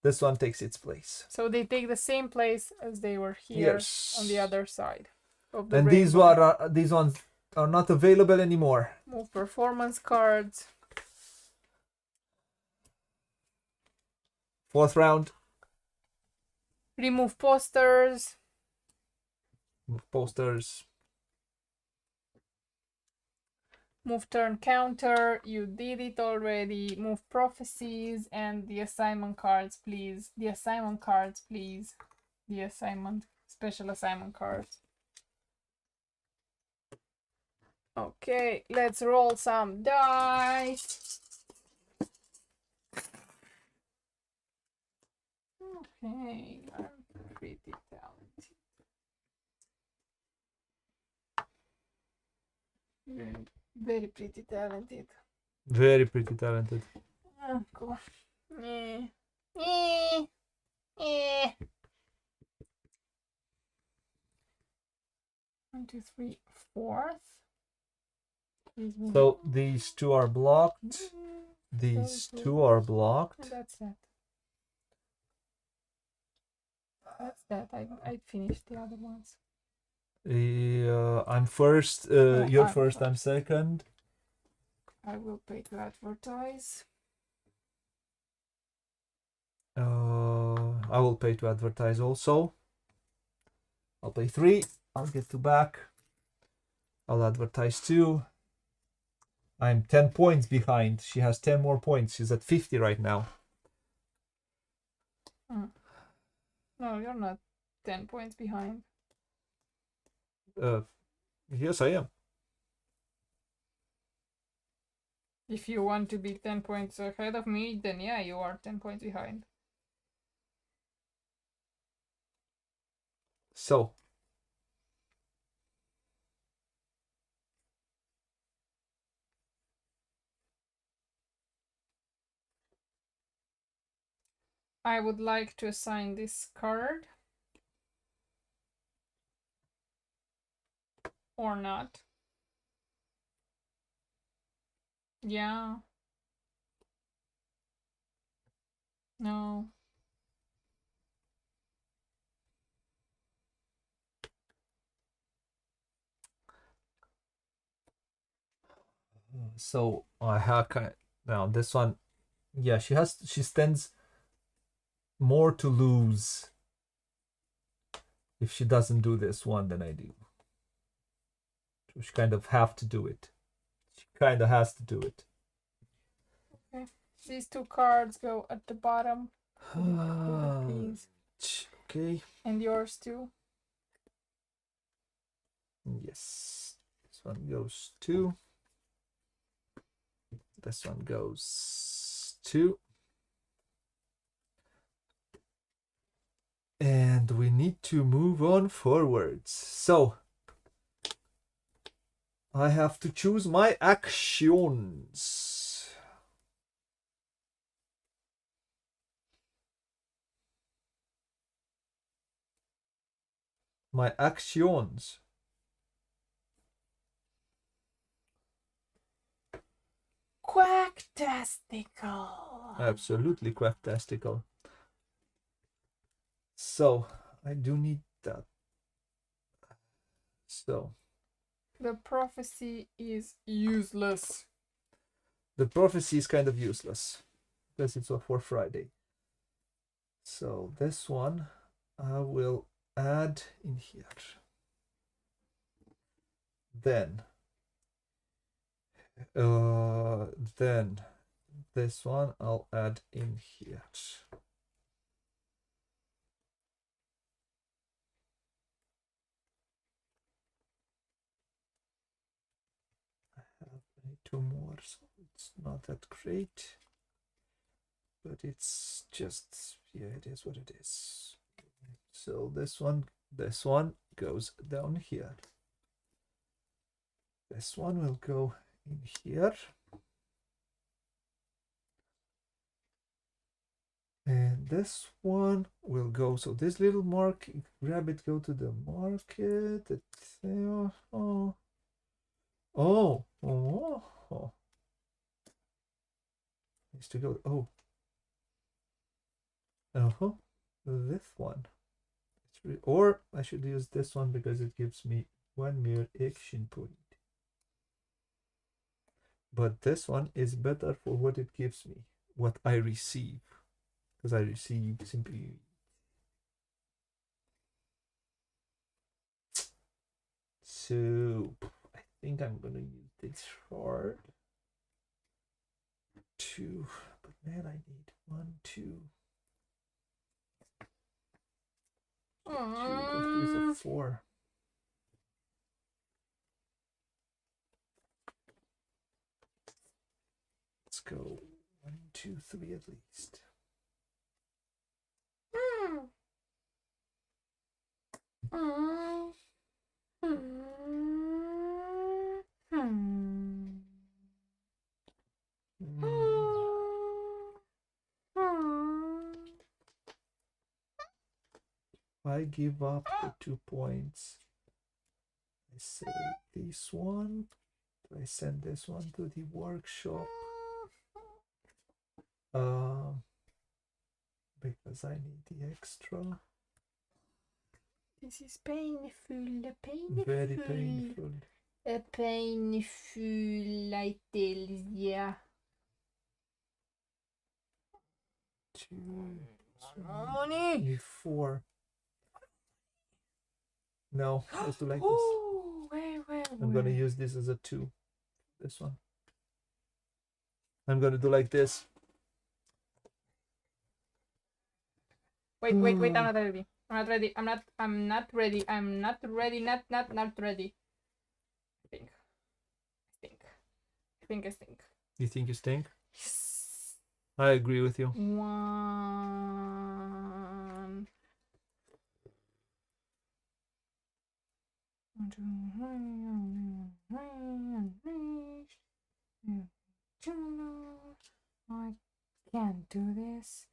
this one takes its place. So they take the same place as they were here on the other side of the and rainbow. These ones are not available anymore. Move performance cards. 4th round. Remove posters. Move posters. Move turn counter. You did it already. Move prophecies and the assignment cards, please. The assignment cards, please. The assignment, special assignment cards. Okay, let's roll some dice. Okay, I'm pretty talented. Very pretty talented. Very pretty talented. Oh, cool. 1, 2, 3, 4th. So these 2 are blocked. These 2 are blocked. That's that. That's that. I finished the other ones. I'm first. You're first. I'm second. I will pay to advertise. I will pay to advertise also. I'll pay 3. I'll get 2 back. I'll advertise 2. I'm 10 points behind. She has 10 more points. She's at 50 right now. No, you're not 10 points behind. Yes, I am. If you want to be 10 points ahead of me, then yeah, you are 10 points behind. So. I would like to assign this card. Or not. Yeah. No. So I have now this one. Yeah, she stands more to lose if she doesn't do this one than I do. So she kind of have to do it. She kind of has to do it. Okay. These two cards go at the bottom. Please. Okay. And yours too. Yes. This one goes 2. This one goes 2. And we need to move on forwards. So I have to choose my actions. My actions. Quacktastical. Absolutely quacktastical. So I do need that. So the prophecy is useless. The prophecy is kind of useless because it's for Friday. So this one I will add in here. Then this one I'll add in here. I need 2 more, so it's not that great. But it's just, yeah, it is what it is. So this one goes down here. This one will go in here. And this one will go, so this little rabbit go to the market. Oh. Needs to go, this one. Or I should use this one because it gives me 1 mere action point. But this one is better for what it gives me, what I receive. Because I receive simply. So I think I'm gonna use this card. 2, but man, I need 1, 2. 2 is a 4. Let's go 1, 2, 3 at least. I give up the 2 points. I say this one. I send this one to the workshop. Because I need the extra. This is painful. Very painful. Painful, I tell ya. 2, 3, 4. No, let's do like this. I'm gonna use this as a 2. This one. I'm gonna do like this. Wait, I'm not ready. I'm not ready. Not ready. I think I stink. You think you stink? Yes. I agree with you. 1. I can't do this.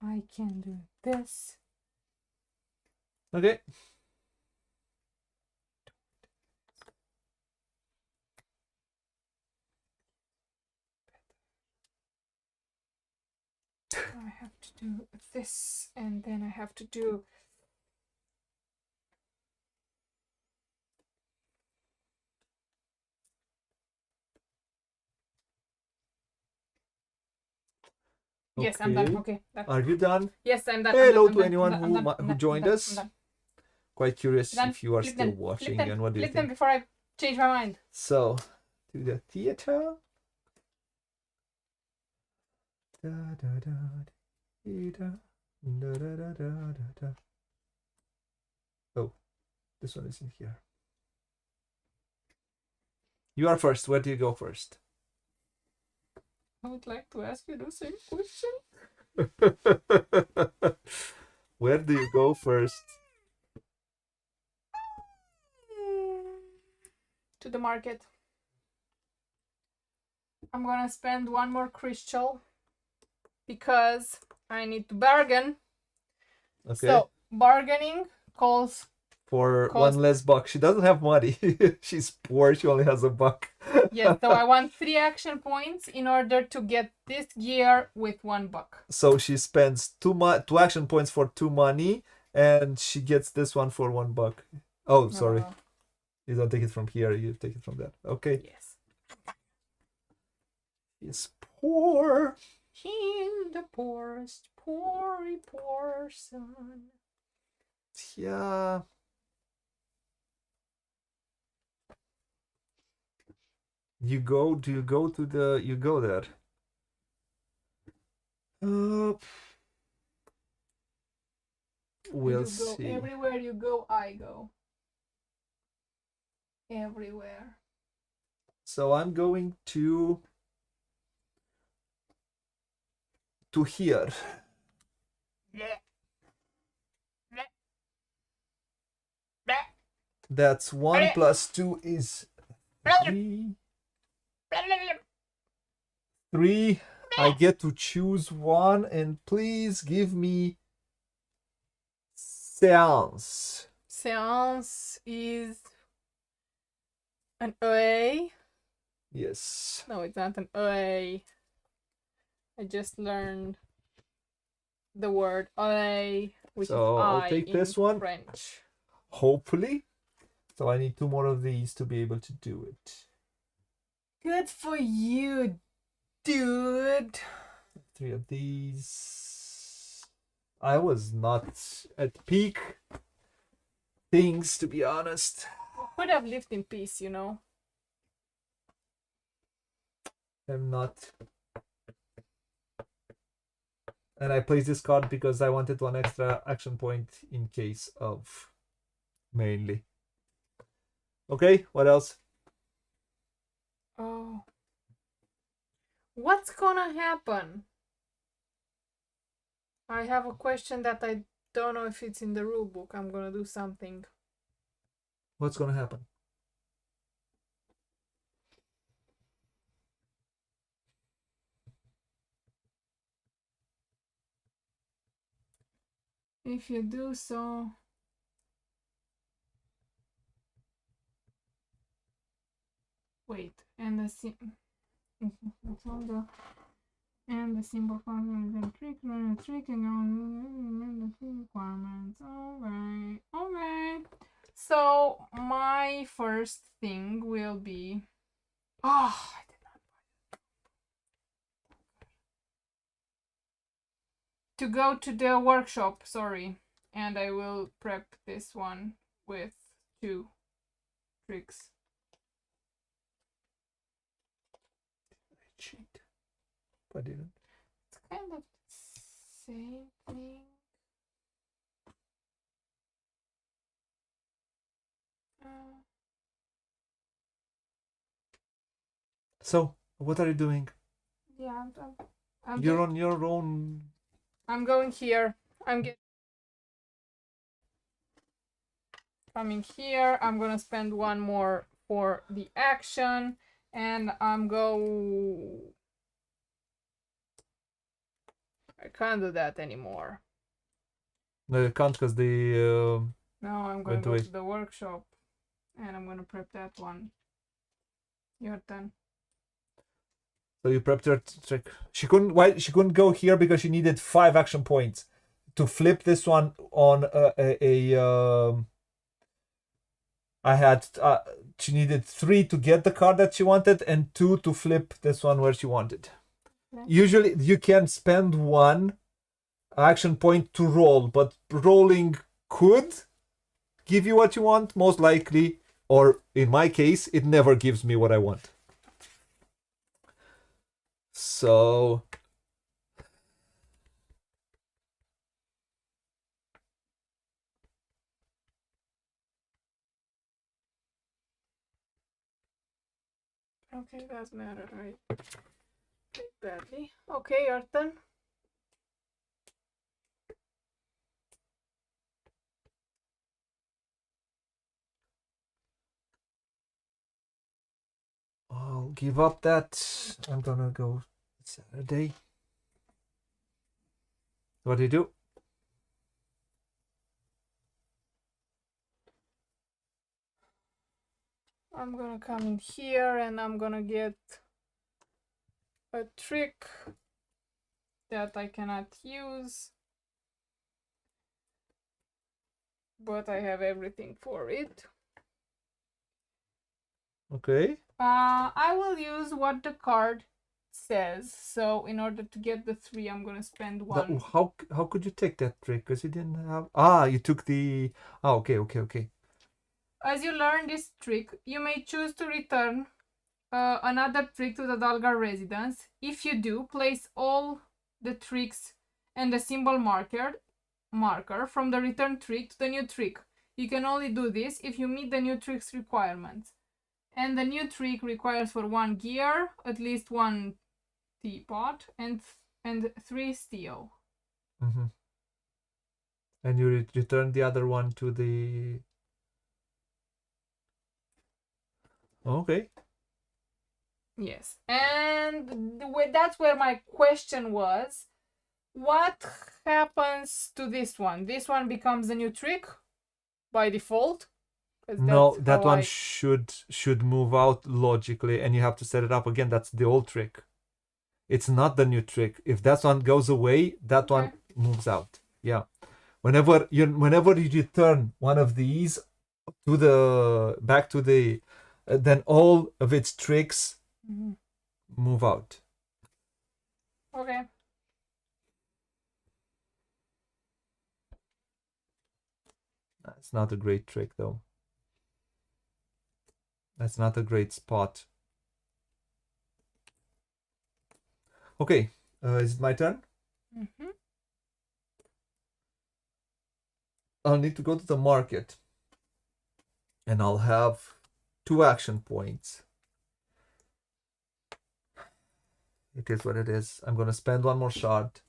I can do this. Okay. I have to do this, and then I have to do. Yes, I'm done. Okay. Done. Are you done? Yes, I'm done. Hello I'm to done, anyone I'm done, who joined us. Quite curious Done. if you are Flip still them. watching Flip them. and what do you Flip them think? before I change my mind. So, to the theater. Da, da, da, da, da, da, da, da, da. Oh, this one isn't here. You are first. Where do you go first? I would like to ask you the same question. Where do you go first? To the market. I'm gonna spend one more crystal because I need to bargain. Okay. So bargaining calls For cost. one less buck. She doesn't have money. She's poor. She only has a buck. Yes, so I want 3 action points in order to get this gear with 1 buck. So she spends two action points for 2 money, and she gets this one for 1 buck. Oh, sorry. You don't take it from here. You take it from there. Okay. Yes. He's poor. He's the poorest, poor son. Yeah. Do you go there? We'll see. Everywhere you go, I go. Everywhere. So I'm going to here. That's 1 plus 2 is 3. 3. I get to choose one, and please give me Seance. Seance is an OA. Yes. No, it's not an OA. I just learned the word OA, which So is I'll I take in this one. French. Hopefully. So I need 2 more of these to be able to do it. Good for you, dude. 3 of these. I was not at peak things, to be honest. Could have lived in peace, you know. I'm not. And I placed this card because I wanted 1 extra action point in case of mainly. Okay, what else? Oh. What's gonna happen? I have a question that I don't know if it's in the rule book. I'm gonna do something. What's gonna happen? If you do so... Wait, and the and the symbol function is tricking on the requirements. Okay. So my first thing will be I did not buy it. To go to the workshop, sorry. And I will prep this one with 2 tricks. Cheat. I didn't. It's kind of the same thing. So, what are you doing? Yeah, You're on your own. I'm going here. Coming here. I'm gonna spend 1 more for the action, and I I can't do that anymore. No, you can't because the Now I'm gonna go to the workshop and I'm gonna prep that one. Your turn. So you prepped her trick. She couldn't. Why she couldn't go here because she needed 5 action points to flip this one on I had she needed 3 to get the card that she wanted and 2 to flip this one where she wanted. Okay. Usually you can spend 1 action point to roll, but rolling could give you what you want, most likely, or in my case, it never gives me what I want. So okay, that's matter, right? Badly. Okay, your turn. I'll give up that. I'm gonna go Saturday. What do you do? I'm gonna come in here and I'm gonna get a trick that I cannot use, but I have everything for it. Okay. I will use what the card says. So in order to get the 3, I'm gonna spend 1. How could you take that trick? Because you didn't have. You took the. Okay. As you learn this trick, you may choose to return another trick to the Dalgar residence. If you do, place all the tricks and the symbol marker from the return trick to the new trick. You can only do this if you meet the new trick's requirements. And the new trick requires for 1 gear, at least 1 teapot, and 3 steel. Mm-hmm. And you return the other one to the. Okay. Yes, and that's where my question was. What happens to this one? This one becomes a new trick by default? No, that one should move out logically, and you have to set it up again. That's the old trick. It's not the new trick. If that one goes away, that one moves out. Yeah. Whenever you return one of these to the back to the, then all of its tricks move out. Okay. That's not a great trick though. That's not a great spot. Okay, is it my turn? Mm-hmm. I'll need to go to the market. And I'll have 2 action points. It is what it is. I'm gonna spend 1 more shard.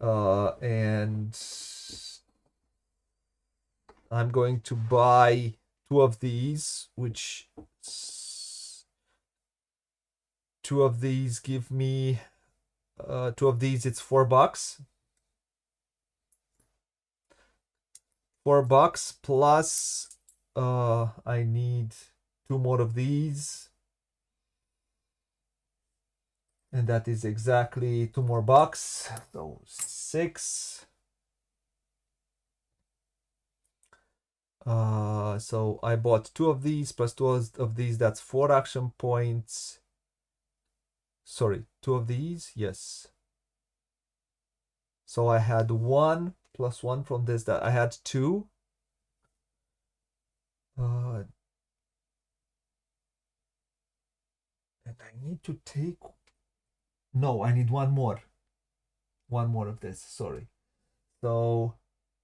And I'm going to buy 2 of these, which 2 of these give me 2 of these, it's $4. $4 plus I need 2 more of these. And that is exactly 2 more bucks. So 6. So I bought 2 of these plus 2 of these. That's 4 action points. Sorry, 2 of these. Yes. So I had 1 plus 1 from this. That I had 2. And I need to take. No, I need 1 more. 1 more of this. Sorry. So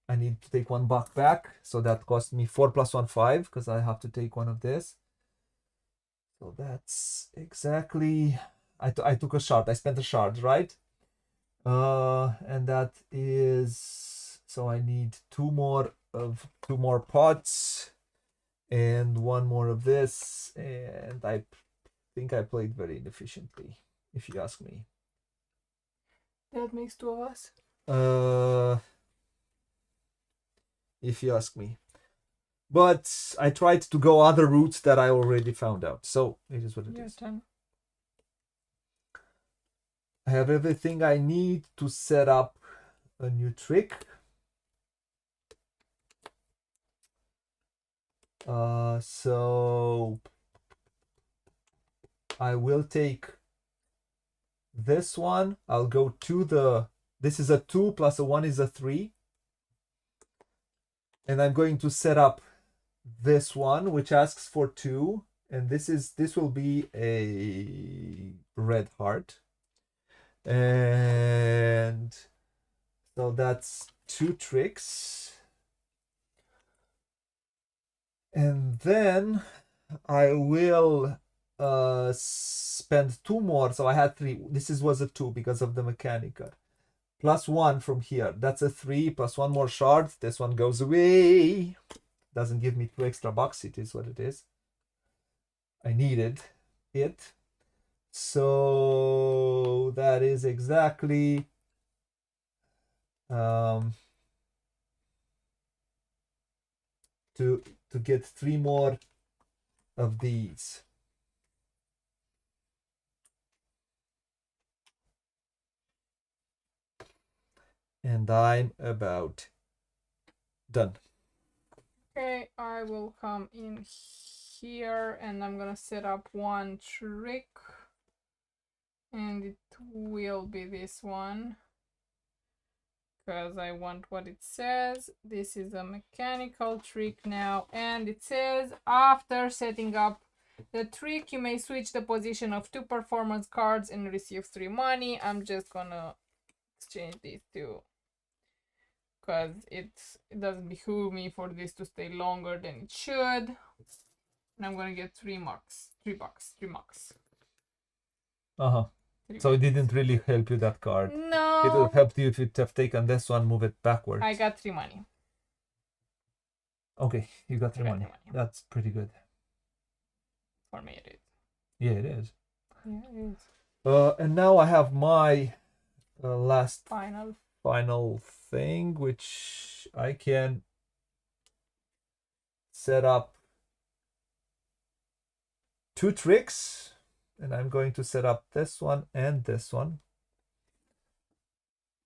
I need to take $1 back. So that cost me 4 plus 1, 5, because I have to take 1 of this. So that's exactly. I took a shard. I spent a shard, right? And that is. So I need 2 more pots, and 1 more of this. And I think I played very inefficiently, if you ask me. That makes two of us. If you ask me. But I tried to go other routes that I already found out. So it is what it is. Turn. I have everything I need to set up a new trick. So I will take this one. I'll go to the, this is a 2 plus a 1 is a 3. And I'm going to set up this one, which asks for 2. And this will be a red heart. And so that's 2 tricks. And then I will spend 2 more. So I had 3. This was a 2 because of the mechanical. Plus 1 from here. That's a 3 plus 1 more shard. This one goes away. Doesn't give me 2 extra bucks. It is what it is. I needed it. So that is exactly to get 3 more of these. And I'm about done. Okay, I will come in here and I'm gonna set up 1 trick. And it will be this one. Because I want what it says. This is a mechanical trick now. And it says, after setting up the trick, you may switch the position of 2 performance cards and receive 3 money. I'm just gonna exchange these 2. Because it doesn't behoove me for this to stay longer than it should. And I'm gonna get 3 marks. 3 bucks. 3 marks. Uh-huh. So it didn't really help you, that card. No. It would have helped you if you'd have taken this one, move it backwards. I got 3 money. Okay, you got 3 money. That's pretty good. For me it is. Yeah, it is. Yeah, it is. And now I have my last final thing, which I can set up 2 tricks. And I'm going to set up this one and this one.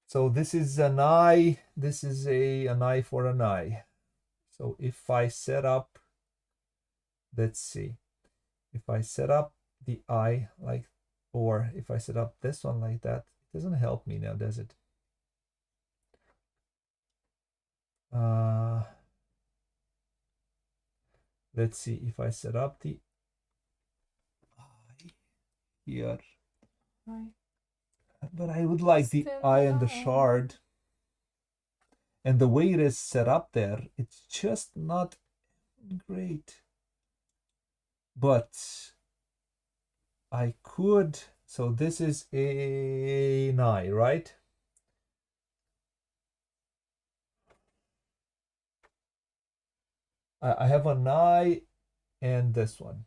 So this is an eye. This is an eye for an eye. So if I set up, let's see, if I set up the eye like, or if I set up this one like that, it doesn't help me now, does it? Let's see if I set up the eye here. But I would like the eye and the shard. And the way it is set up there, it's just not great. But I could, so this is an eye, right? I have an eye and this one.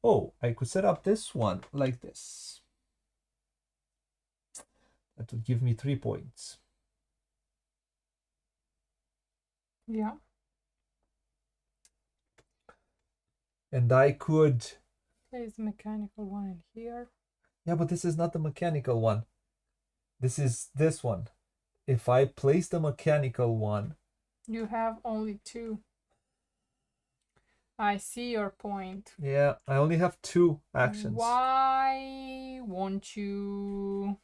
Oh, I could set up this one like this. That would give me 3 points. Yeah. And I could... There's a mechanical one in here. Yeah, but this is not the mechanical one. This is this one. If I place the mechanical one... You have only 2. I see your point. Yeah, I only have 2 actions. Why won't you...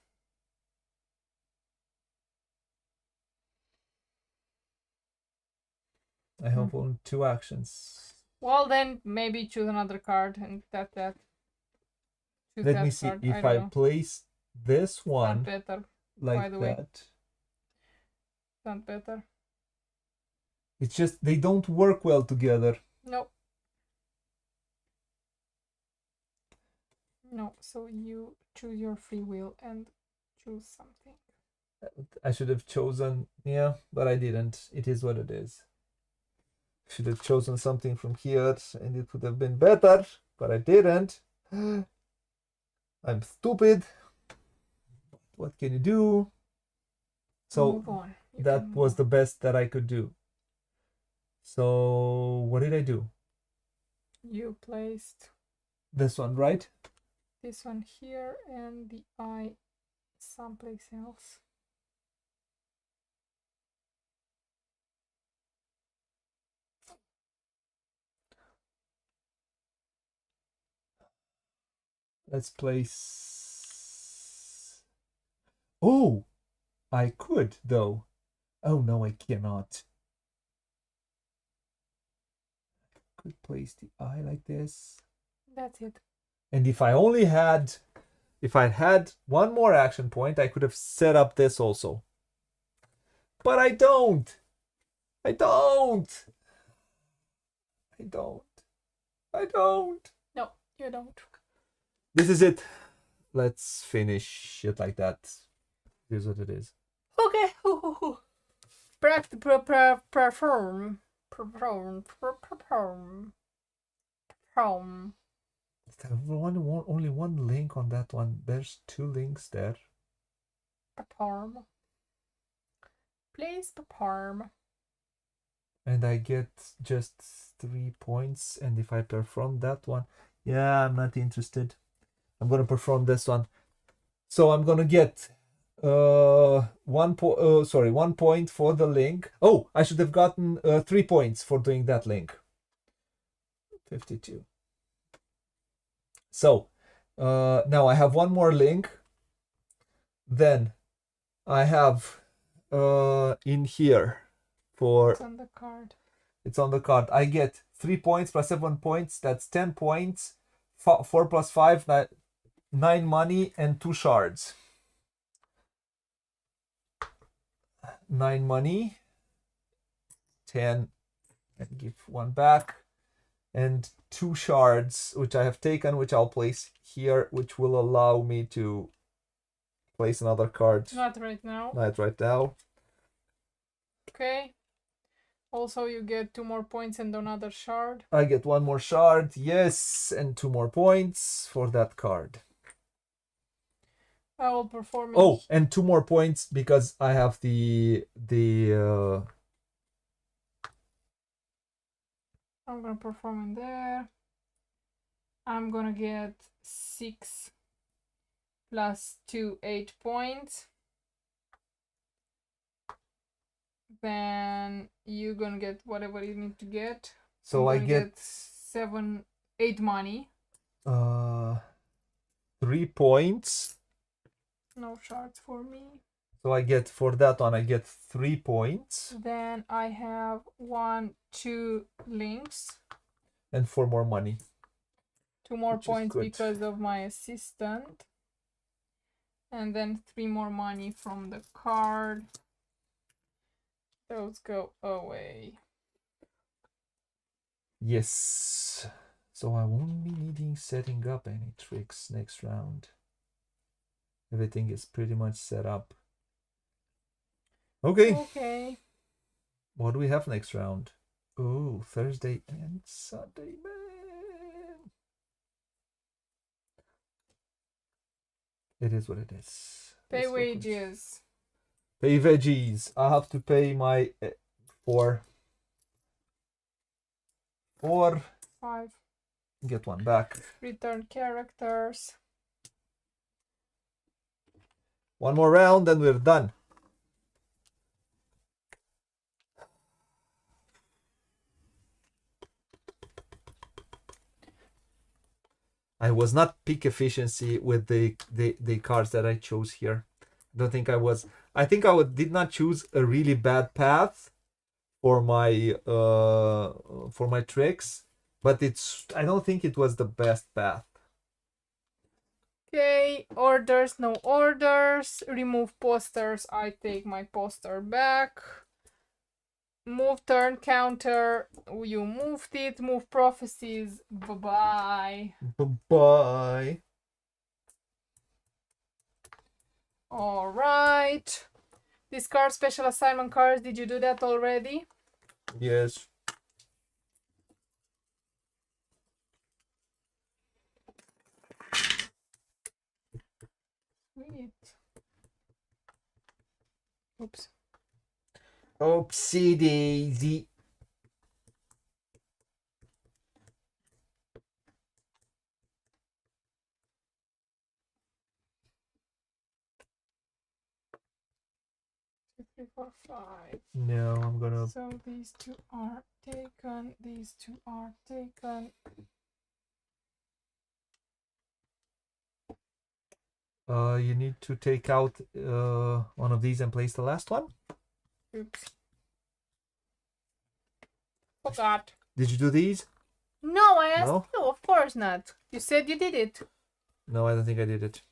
I have only 2 actions. Well, then maybe choose another card and that. Choose Let that me see. card. If I place this one better, like that. Not better. It's just they don't work well together. Nope. No, so you choose your free will and choose something. I should have chosen, yeah, but I didn't. It is what it is. Should have chosen something from here and it would have been better, but I didn't. I'm stupid. what can you do? So move on. You that can was move the best that I could do. So what did I do? on. You placed This one, right? this one here and the eye someplace else. Let's place. Oh, I could though. Oh no, I cannot. Could place the eye like this. That's it. And if I only had, if I had one more action point, I could have set up this also. But I don't. I don't. I don't. I don't. No, you don't. This is it. Let's finish it like that. Here's what it is. Okay. Perform. Only one link on that one. There's 2 links there. Perform. Please perform. And I get just 3 points. And if I perform that one, yeah, I'm not interested. I'm gonna perform this one. So I'm gonna get 1 point for the link. Oh, I should have gotten 3 points for doing that link. 52. So now I have one more link. Then I have in here for It's on the card. it's on the card. I get 3 points plus 7 points. That's 10 points. 4 plus 5, 9 money and 2 shards. 9 money, 10, and give 1 back, and 2 shards, which I have taken, which I'll place here, which will allow me to place another card. Not right now. Not right now. Okay. Also, you get 2 more points and another shard. I get 1 more shard, yes, and 2 more points for that card. I will perform. Oh, and 2 more points because I have the I'm gonna perform in there. I'm gonna get 6 plus 2, 8 points. Then you're gonna get whatever you need to get. So I get 8 money. 3 points. No shards for me. So I get, for that one, I get 3 points. Then I have 1, 2 links. And 4 more money. 2 more points because of my assistant. And then 3 more money from the card. Those go away. Yes. So I won't be needing setting up any tricks next round. Everything is pretty much set up. Okay. Okay. What do we have next round? Oh, Thursday and Sunday, man. It is what it is. Pay wages. Pay veggies. I have to pay my 4. 5. Get 1 back. Return characters. 1 more round and we're done. I was not peak efficiency with the cards that I chose here. I don't think I was. I think I did not choose a really bad path for my tricks, but I don't think it was the best path. Okay, orders, no orders. Remove posters. I take my poster back. Move turn counter. You moved it. Move prophecies. Bye-bye. Bye. Alright. Discard special assignment cards. Did you do that already? Yes. Sweet. Oops. Oopsie daisy. Two, three, four, five. No, I'm gonna. So these two are taken. These two are taken. You need to take out one of these and place the last one. Oops. Forgot. Did you do these? No, I asked No? you. Of course not. You said you did it. No, I don't think I did it.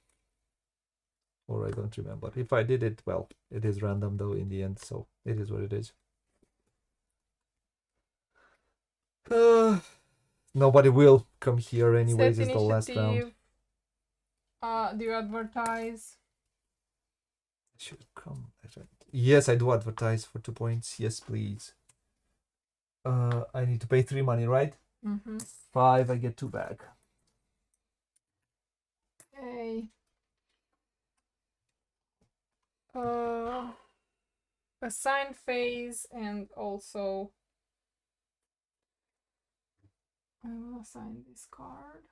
Or I don't remember. If I did it, well, it is random though in the end, so it is what it is. Nobody will come here anyways. Set It's the last round. initiative. Do you advertise? Should come. Yes, I do advertise for 2 points. Yes, please. I need to pay 3 money, right? Mm-hmm. 5, I get 2 back. Okay. Assign phase, and also I will assign this card.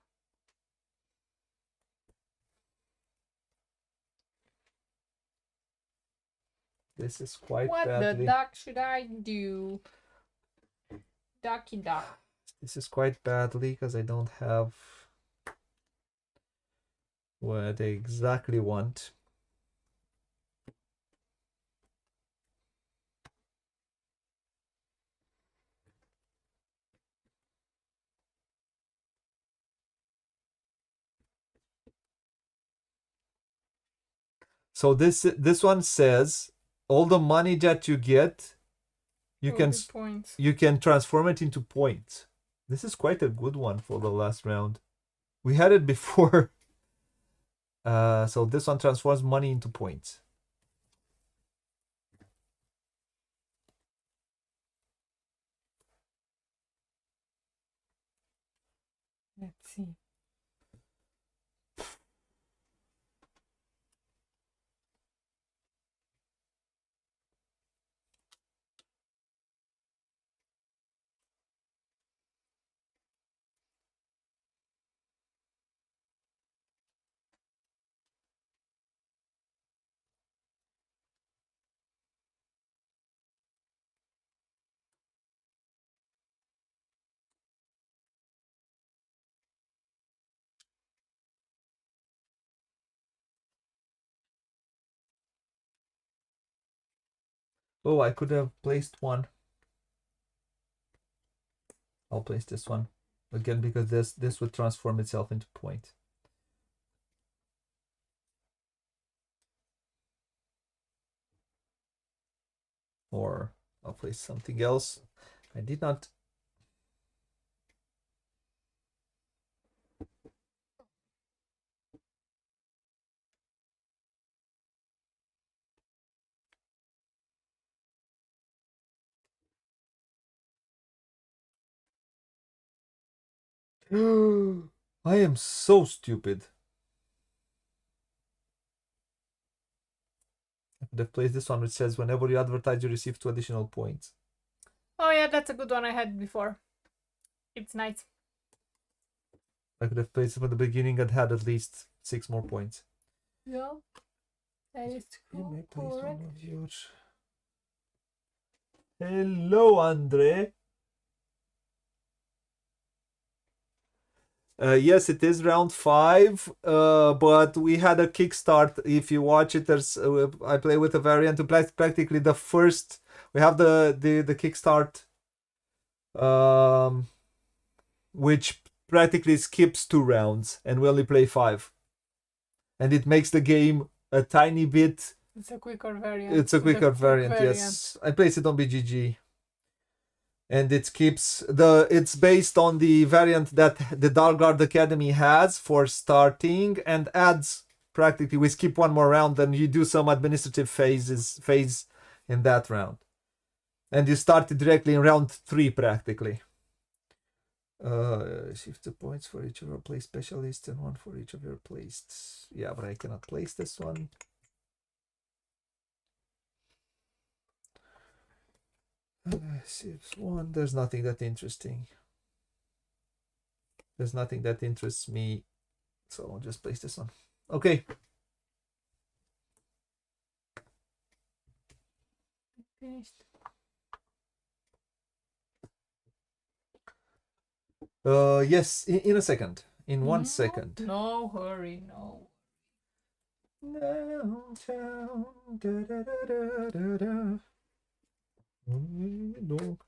This is quite What badly. the duck should I do? Ducky duck. This is quite badly because I don't have what I exactly want. So this one says all the money that you get, you can transform it into points. This is quite a good one for the last round. We had it before. So this one transforms money into points. Let's see. Oh, I could have placed one. I'll place this one again because this would transform itself into point. Or I'll place something else. I did not. I am so stupid. I could have placed this one which says whenever you advertise you receive 2 additional points. Oh yeah, that's a good one I had before. It's nice. I could have placed it from the beginning and had at least 6 more points. Yeah. That is correct. Hello, Andre. Yes, it is round 5, but we had a kickstart. If you watch it, there's I play with a variant to play practically the first. We have the kickstart, which practically skips 2 rounds, and we only play 5, and it makes the game a tiny bit. It's a quicker variant. Variant. Yes, I place it on BGG. And it keeps it's based on the variant that the Dalgard Academy has for starting, and adds practically we skip 1 more round and you do some administrative phase in that round, and you start it directly in round 3 practically. Shift 2 points for each of your placed specialists and 1 for each of your placed. Yeah, but I cannot place this one. 6-1. There's nothing that interesting. There's nothing that interests me, so I'll just place this on. Okay. Finished. Yes, in a second. In 1 second. No hurry, no. Downtown, da, da, da, da, da, da. No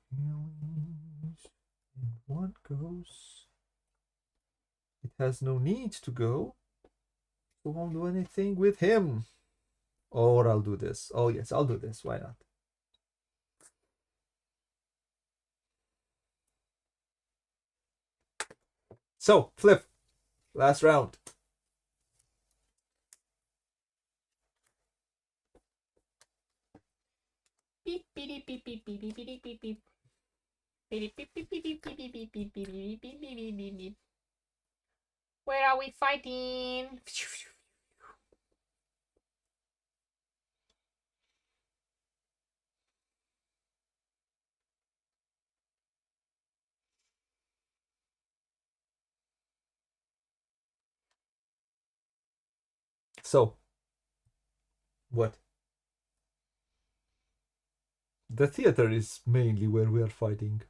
feelings, and one goes. It has no need to go, so won't do anything with him. Or I'll do this. Oh yes, I'll do this. Why not? So, flip. Last round. Beep, beep, beep, beep, beep, beep, beep, beep, beep. Beep, beep, beep, beep, beep, beep, beep, beep, beep, beep, beep, beep, beep, beep, beep. Where are we fighting? So, what? The theater is mainly where we are fighting.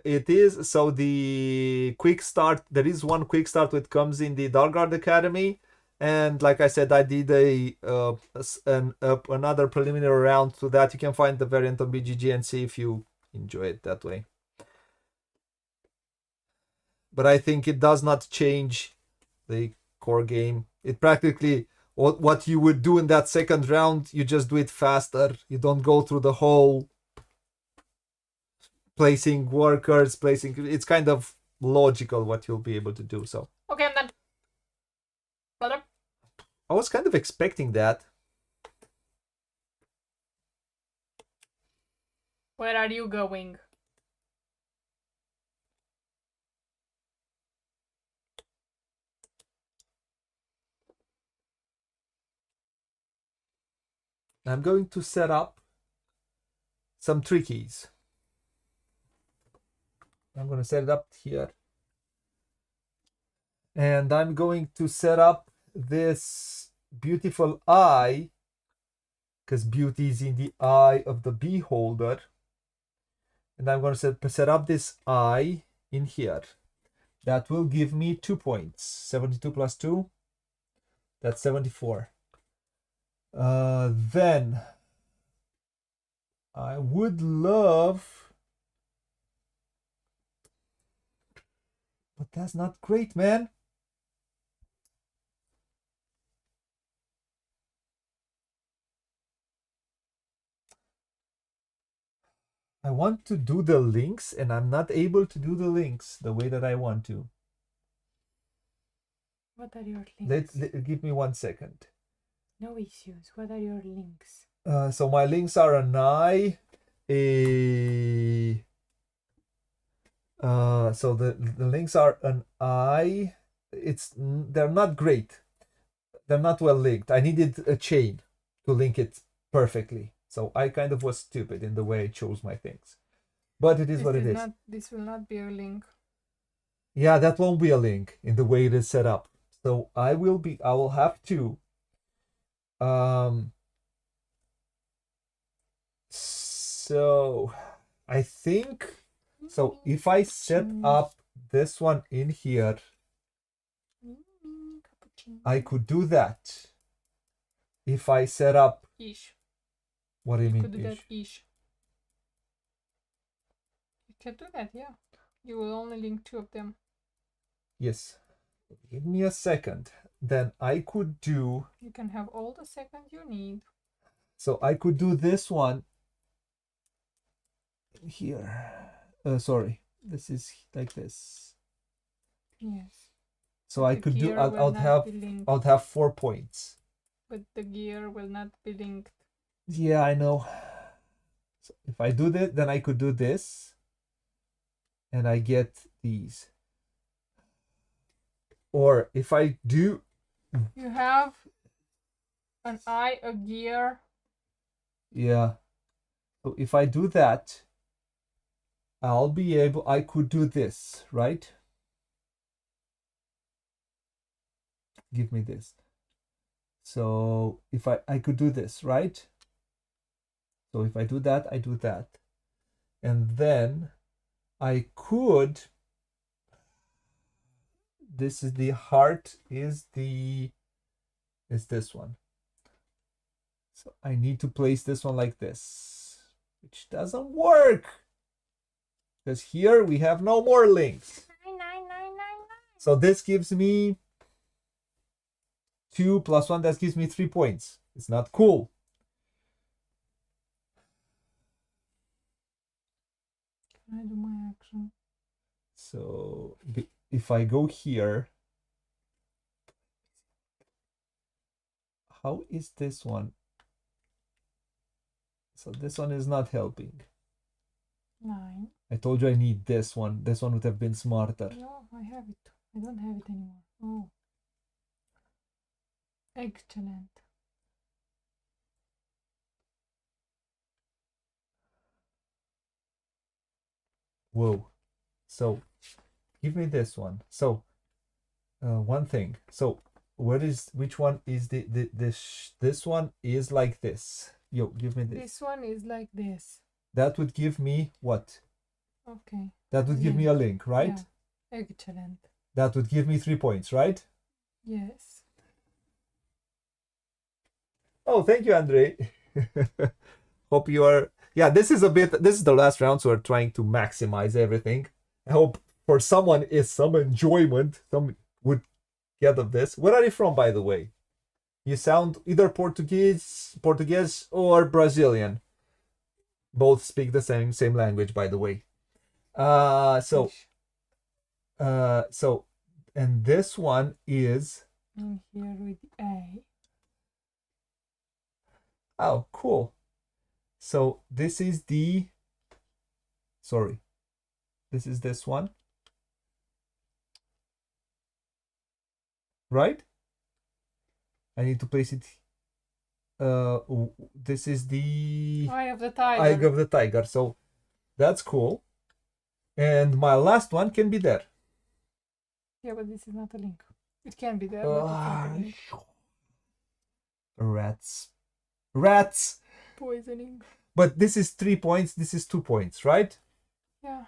It is so the quick start. There is one quick start which comes in the Dalgard Academy, and like I said, I did another preliminary round to that. You can find the variant on BGG and see if you enjoy it that way. But I think it does not change the core game. It practically what you would do in that second round, you just do it faster. You don't go through the whole placing workers, placing. It's kind of logical what you'll be able to do. So Okay, I'm done. Brother. I was kind of expecting that. Where are you going? I'm going to set up some trickies. I'm going to set it up here. And I'm going to set up this beautiful eye, because beauty is in the eye of the beholder. And I'm going to set up this eye in here. That will give me 2 points. 72 plus 2. That's 74. Then I would love, but that's not great, man. I want to do the links, and I'm not able to do the links the way that I want to. What are your links? Give me 1 second. No issues. What are your links? So my links are an eye, so the links are an eye. They're not great. They're not well linked. I needed a chain to link it perfectly. So I kind of was stupid in the way I chose my things. But it is what it is. This will not be a link. Yeah, that won't be a link in the way it is set up. So I will have to so I think so if I set up this one in here, I could do that. If I set up ish. What do you mean? Could do that ish. You can do that, yeah. You will only link 2 of them. Yes. Give me a second. Then I could do. You can have all the seconds you need. So I could do this one here. Sorry, this is like this. Yes. So but I could do. I'll have 4 points. But the gear will not be linked. Yeah, I know. So if I do that, then I could do this. and I get these. Or if I do... You have an eye, a gear. Yeah. So if I do that, I'll be able... I could do this, right? Give me this. So if I could do this, right? So if I do that, I do that. And then I could... This is the heart, is this one. So I need to place this one like this, which doesn't work. Because here we have no more links. So this gives me 2 plus 1, that gives me 3 points. It's not cool. Can I do my action? So if I go here, how is this one? So this one is not helping. 9. I told you I need this one. This one would have been smarter. No, I have it. I don't have it anymore. Oh. Excellent. Whoa. So give me this one. So one thing. So which one is this one is like this. Yo, give me this. This one is like this. That would give me what? Okay. That would give me a link, right? Yeah. Excellent. That would give me 3 points, right? Yes. Oh, thank you, Andre. Hope you are... Yeah, this is the last round, so we're trying to maximize everything. I hope for someone is some enjoyment, some would get of this. Where are you from, by the way? You sound either Portuguese or Brazilian. Both speak the same language, by the way. So, and this one is... And here with A. Oh, cool. So this is the... Sorry. This is this one. Right? I need to place it... this is the... Eye of the tiger. Eye of the tiger. So that's cool. And my last one can be there. Yeah, but this is not a link. It can be there, but it's not a link. Rats. Poisoning. But this is 3 points. This is 2 points, right? Yeah.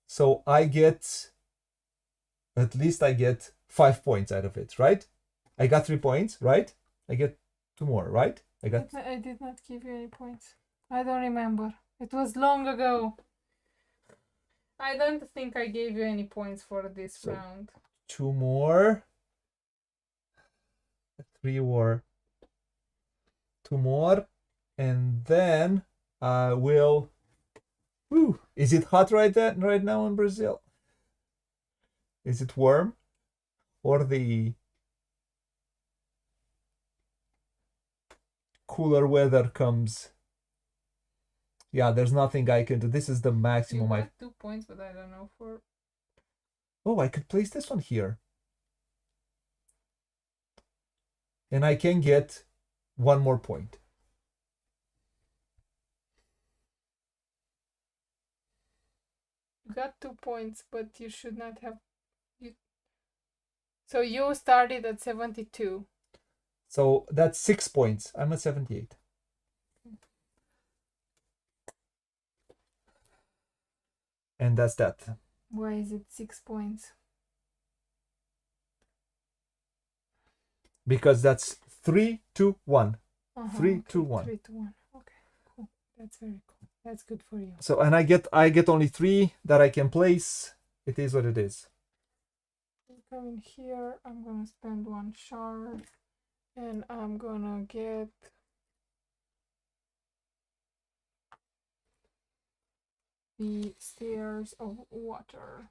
So I get... At least I get 5 points out of it, right? I got 3 points, right? I get 2 more, right? I did not give you any points. I don't remember. It was long ago. I don't think I gave you any points for this round. 2 more. 3 more. 2 more. And then I will... Woo! Is it hot right now in Brazil? Is it warm? Or the cooler weather comes? Yeah, there's nothing I can do. This is the maximum. You got 2 points, but I don't know for... Oh, I could place this one here. And I can get 1 more point. You got 2 points, but you should not have... So you started at 72. So that's 6 points. I'm at 78. And that's that. Why is it 6 points? Because that's 3, 2, 1. 3, okay. 2, 1. 3 to 1. Okay, cool. That's very cool. That's good for you. So, and I get only 3 that I can place. It is what it is. Come in here. I'm gonna spend 1 shard, and I'm gonna get the stairs of water.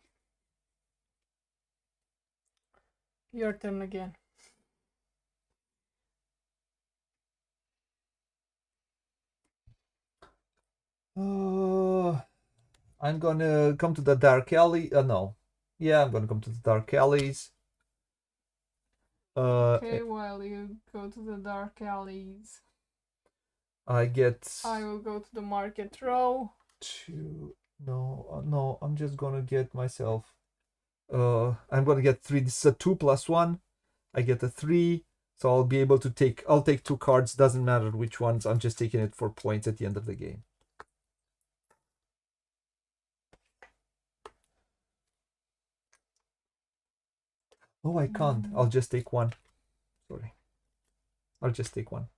Your turn again. I'm gonna come to the dark alley. No. Yeah, I'm gonna come to the dark alleys. Okay, while you go to the dark alleys, I will go to the market row. No, I'm just gonna get myself. I'm gonna get 3. This is a 2 plus 1. I get a 3, so I'll be able to take. I'll take 2 cards. Doesn't matter which ones. I'm just taking it for points at the end of the game. Oh, I can't. I'll just take 1. Sorry. I'll just take 1.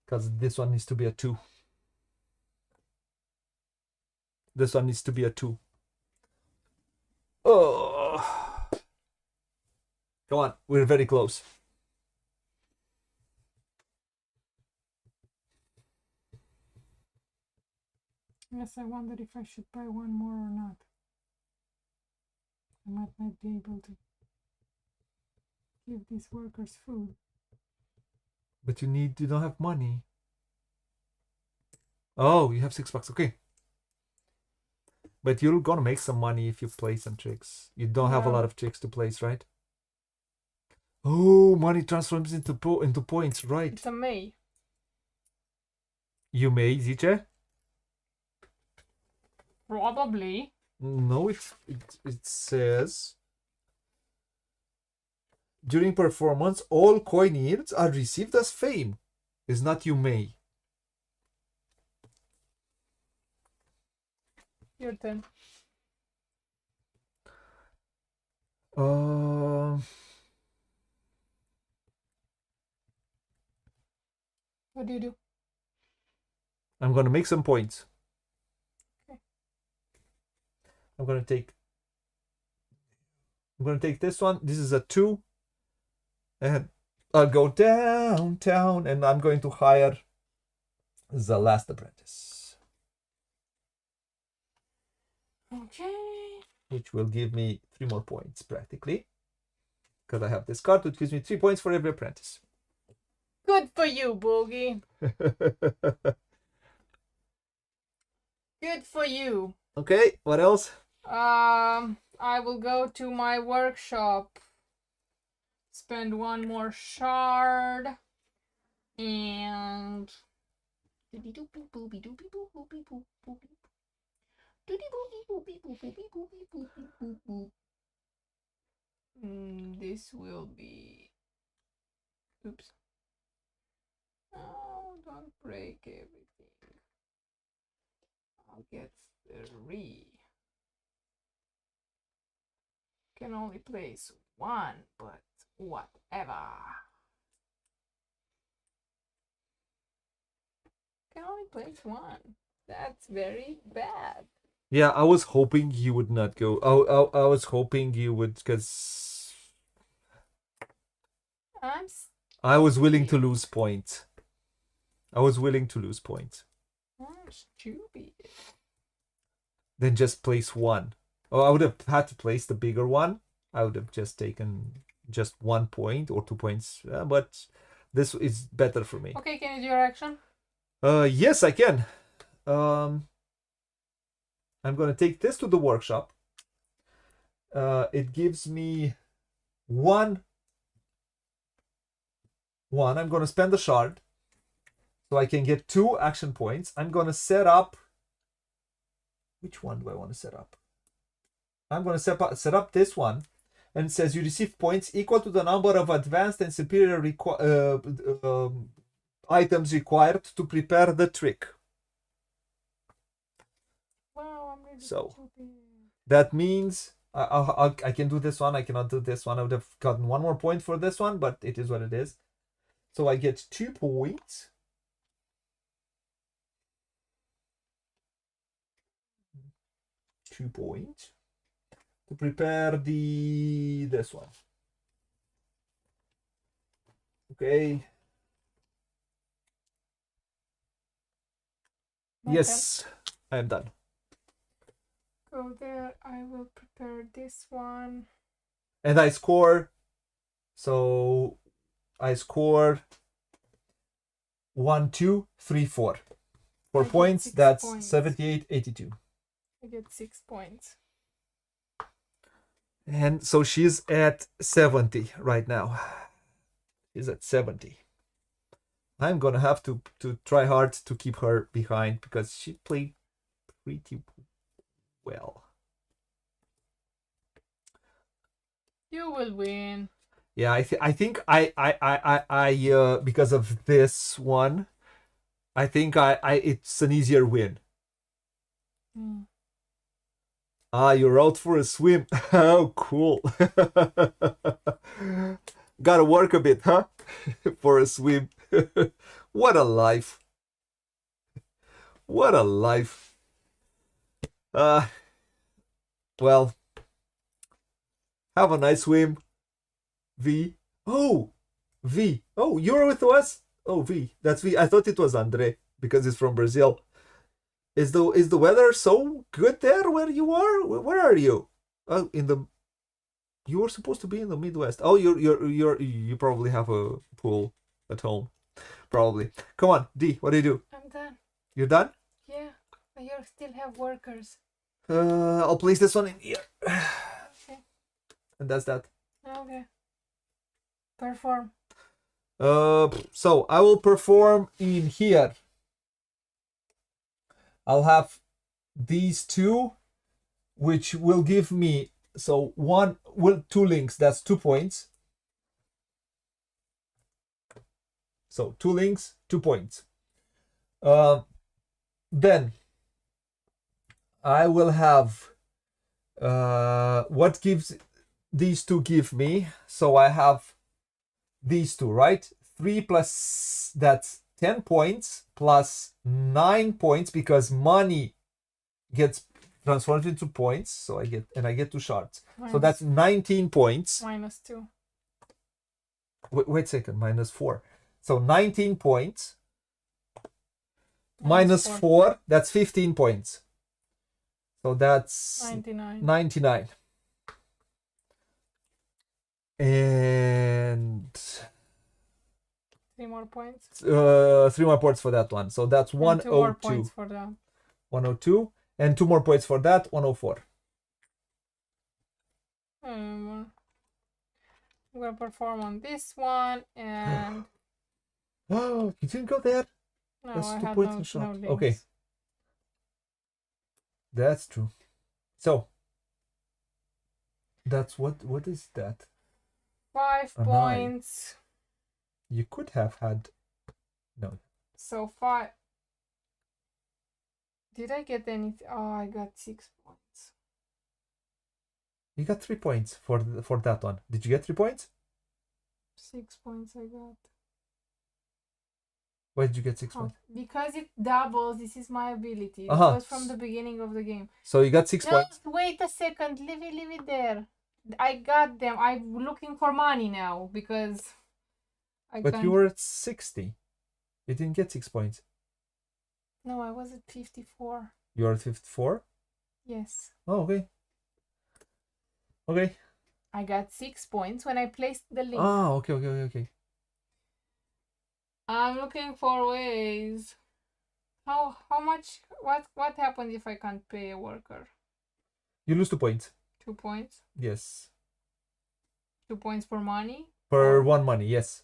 Because this one needs to be a 2. This one needs to be a 2. Oh. Come on. We're very close. Yes, I wonder if I should buy one more or not. I might not be able to give these workers food. But you don't have money. Oh, you have $6. Okay. But you're gonna make some money if you play some tricks. You don't have a lot of tricks to place, right? Oh, money transforms into points, right? It's a May. You may, Ziche? Probably. No, it says during performance, all coin yields are received as fame. It's not you may. Your turn. What do you do? I'm gonna make some points. Okay. I'm gonna take this one. This is a 2. And I'll go downtown and I'm going to hire the last apprentice. Okay. Which will give me 3 more points practically. Because I have this card, which gives me 3 points for every apprentice. Good for you, Booghy. Good for you. Okay, what else? I will go to my workshop. Spend 1 more shard. And this will be. Oops. Oh, don't break everything. I'll get 3. Can only place 1, but whatever. Can only place 1. That's very bad. Yeah, I was hoping you would not go. I was hoping you would, because I was willing to lose points. I'm stupid. Then just place 1. Oh, I would have had to place the bigger one. I would have just taken just 1 point or 2 points. But this is better for me. Okay, can you do your action? Yes, I can. I'm gonna take this to the workshop. It gives me 1. I'm gonna spend a shard, so I can get 2 action points. I'm gonna set up. Which one do I want to set up? I'm gonna set up this one, and it says you receive points equal to the number of advanced and superior items required to prepare the trick. Wow, I'm really so stupid. That means I can do this one. I cannot do this one. I would have gotten 1 more point for this one, but it is what it is. So I get 2 points. To prepare this one. Okay. Yes, I am done. Go there. I will prepare this one. And I score. So I scored 1, 2, 3, 4. For I get points, 6 that's points. 78, 82. I get 6 points. And so she's at 70 right now. She's at 70. I'm gonna have to try hard to keep her behind because she played pretty well. You will win. Yeah, I think I because of this one, I think I it's an easier win. Mm. Ah, you're out for a swim. Oh, cool. Gotta work a bit, huh? For a swim. What a life. What a life. Well, have a nice swim, V. Oh, V. Oh, you're with us? Oh, V. That's V. I thought it was Andre because it's from Brazil. Is the weather so good there where you are? Where are you? Oh, you were supposed to be in the Midwest. Oh, you probably have a pool at home. Probably. Come on, D. What do you do? I'm done. You're done? Yeah, but you still have workers. I'll place this one in here. Okay. And that's that. Okay. Perform. So I will perform in here. I'll have these two, which will give me two links. That's 2 points. So 2 links, 2 points. Then I will have what gives these two give me. So I have these two, right? 3 plus, that's 10 points plus 9 points because money gets transformed into points. So I get 2 shards. So that's 19 points. -2. Wait a second, -4. So 19 points. Minus 4, that's 15 points. So that's 99. And 3 more points. 3 more points for that one. So that's 102. 2 more points for that. 102. And 2 more points for that, 104. I'm gonna perform on this one and Oh, you didn't go there? no, That's I 2 had points no and shot. links. Okay. That's true. So that's what is that? 5 A 9. points. You could have had no. So 5. Did I get anything? Oh, I got 6 points. You got 3 points for that one. Did you get 3 points? 6 points I got. Why did you get 6 points? Because it doubles. This is my ability. It Uh-huh. was from the beginning of the game. So you got 6 points. Just wait a second. Leave it there. I got them. I'm looking for money now because But you were at 60. You didn't get 6 points. No, I was at 54. You are at 54? Yes. Oh, okay. Okay. I got 6 points when I placed the link. Ah, okay. I'm looking for ways. How much? What happens if I can't pay a worker? You lose 2 points. 2 points. Yes. 2 points for money. Per 1 money, yes.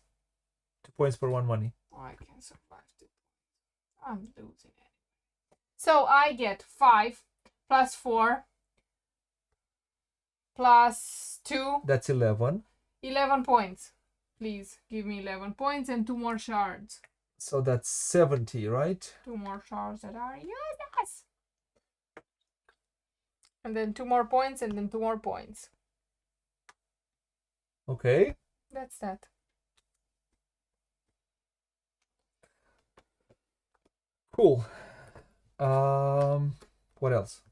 2 points per 1 money. Oh, I can survive 2 points. I'm losing it. So I get 5 plus 4 plus 2. That's 11. 11 points. Please give me 11 points and 2 more shards. So that's 70, right? 2 more shards that are useless. And then 2 more points and then 2 more points. Okay. That's that. Cool. What else?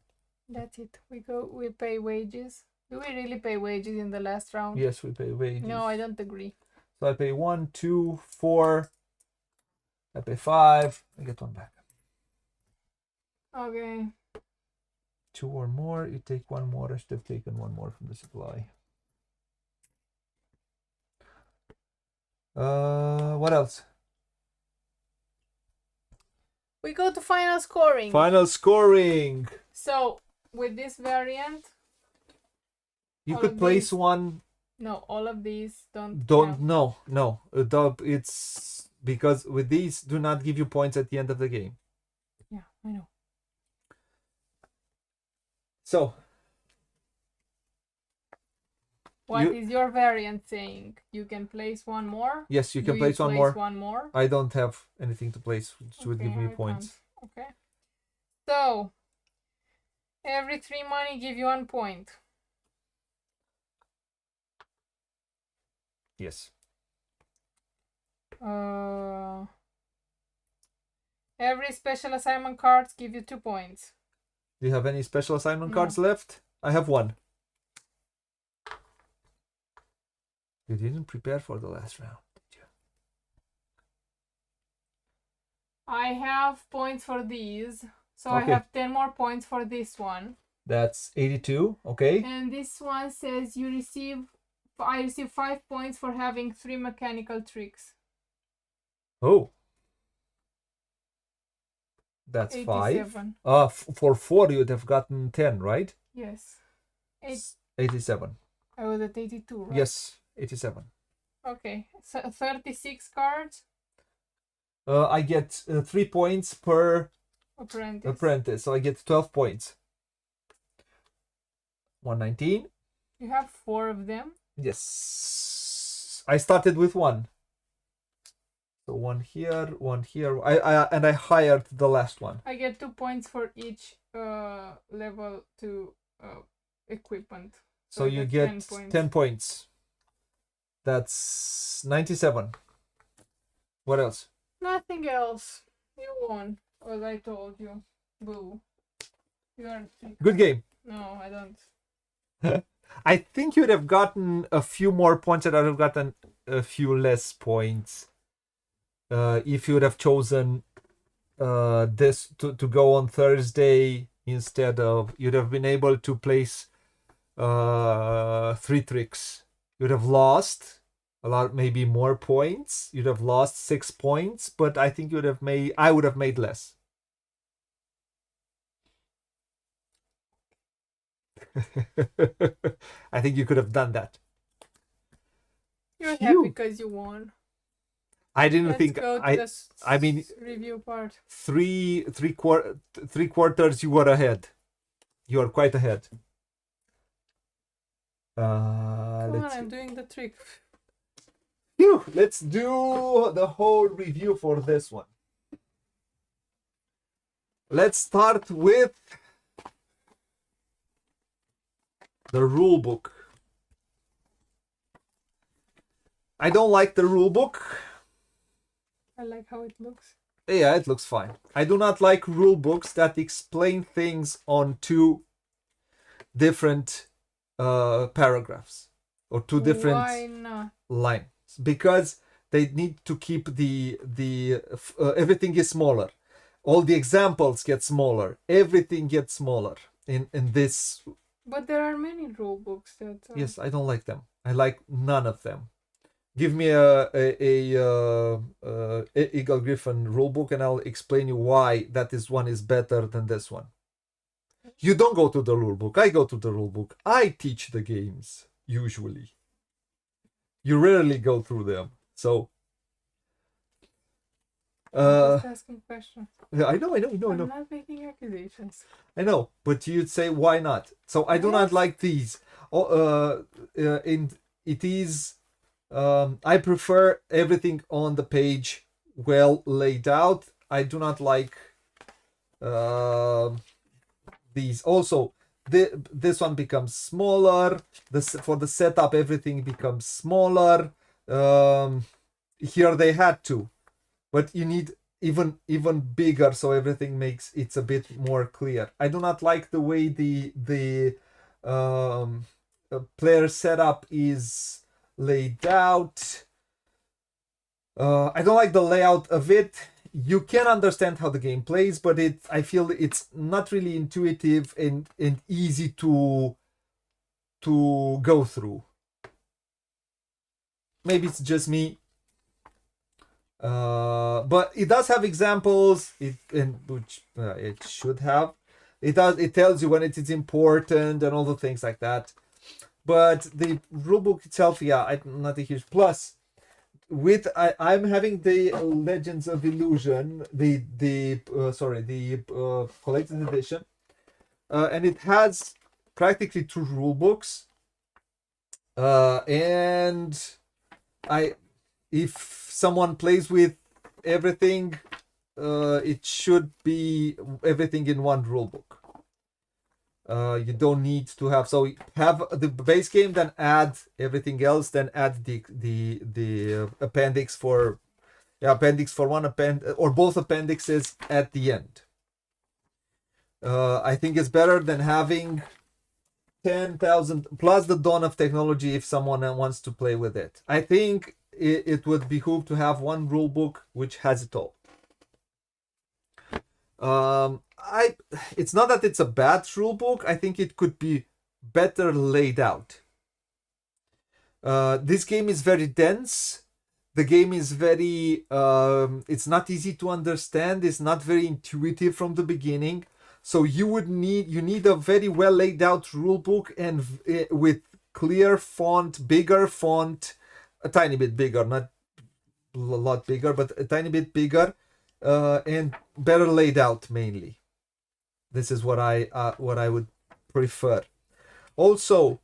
That's it. We pay wages. Do we really pay wages in the last round? Yes, we pay wages. No, I don't agree. So I pay 1, 2, 4. I pay 5. I get 1 back. Okay. 2 or more. You take 1 more. I should have taken 1 more from the supply. What else? We go to final scoring. Final scoring. So with this variant, You all could of place these- one. no, all of these don't count. No. It's because with these do not give you points at the end of the game. Yeah, I know. So What is your variant saying? You can place one more? yes, you Do can place one more. one more? I don't have anything to place, which would give Okay, me I points. can't. Okay. So every 3 money give you 1 point. Yes. Every special assignment cards give you 2 points. Do you have any special assignment No. cards left? I have one. You didn't prepare for the last round, did you? I have points for these. So Okay. I have 10 more points for this one. That's 82, okay? And this one says I receive 5 points for having 3 mechanical tricks. Oh. That's 87. 5. For 4 you'd have gotten 10, right? Yes. 87. I was at 82, right? Yes, 87. Okay. So 36 cards. I get 3 points per Apprentice. so I get 12 points. 119. You have 4 of them. Yes. I started with 1. So one here, one here. I hired the last one. I get 2 points for each level 2 equipment. So you that's get 10 points. 10 points. That's 97. What else? Nothing else. You won, as I told you. Boo. You are Good game. No, I don't. I think you'd have gotten a few more points and I'd have gotten a few less points. If you would have chosen this to go on Thursday instead of, you'd have been able to place 3 tricks. You'd have lost a lot, maybe more points. You'd have lost 6 points, but I think I would have made less. I think you could have done that. You're Phew. happy because you won. I didn't Let's think go to I mean review part. three quarters you were ahead. You are quite ahead. Come on, Let's I'm doing the trick. Phew, let's do the whole review for this one. Let's start with the rule book. I don't like the rule book. I like how it looks. Yeah, it looks fine. I do not like rule books that explain things on 2 different paragraphs or 2 different Why not? lines, because they need to keep the everything is smaller. All the examples get smaller. Everything gets smaller in this. But there are many rule books that. Yes, I don't like them. I like none of them. Give me a Eagle Griffin rulebook and I'll explain you why that one is better than this one. You don't go to the rulebook. I go to the rulebook. I teach the games, usually. You rarely go through them. So I'm just asking questions. I know. I'm not making accusations. I know, but you'd say why not? So I do not like these. It is I prefer everything on the page well laid out. I do not like these. Also, this one becomes smaller. For the setup, everything becomes smaller. Here they had to, but you need even bigger, so everything makes it's a bit more clear. I do not like the way the player setup is laid out. I don't like the layout of it. You can understand how the game plays, but I feel it's not really intuitive and easy to go through. Maybe it's just me. But it does have examples, which it should have. It tells you when it is important and all the things like that. But the rulebook itself, yeah, I'm not a huge plus. I'm having the Legends of Illusion, the collector's edition, and it has practically 2 rule books. And if someone plays with everything, it should be everything in one rule book. You don't need to have the base game, then add everything else, then add the appendix for one or both appendixes at the end. I think it's better than having 10,000 plus the dawn of technology if someone wants to play with it. I think it would behoove to have one rule book which has it all. It's not that it's a bad rule book. I think it could be better laid out. This game is very dense. The game is very it's not easy to understand. It's not very intuitive from the beginning. So you need a very well laid out rule book and with clear font, bigger font, a tiny bit bigger, not a lot bigger, but a tiny bit bigger, and better laid out mainly. This is what I would prefer. Also,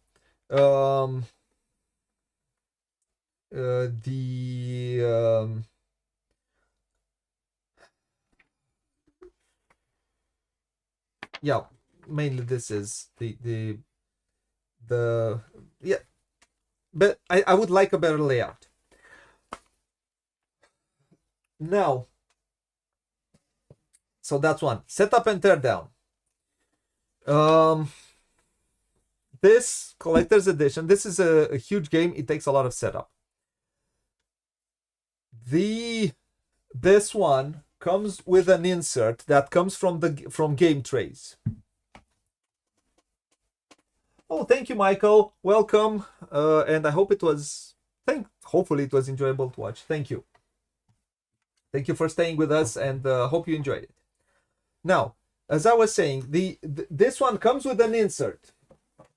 yeah, mainly this is the yeah, but I would like a better layout. Now, so that's one. Setup and tear down. This collector's edition, this is a huge game. It takes a lot of setup. This one comes with an insert that comes from Game Trays. Oh, thank you, Michael. Welcome, and I hope hopefully it was enjoyable to watch. Thank you. Thank you for staying with us, and hope you enjoyed it. Now, as I was saying, this one comes with an insert.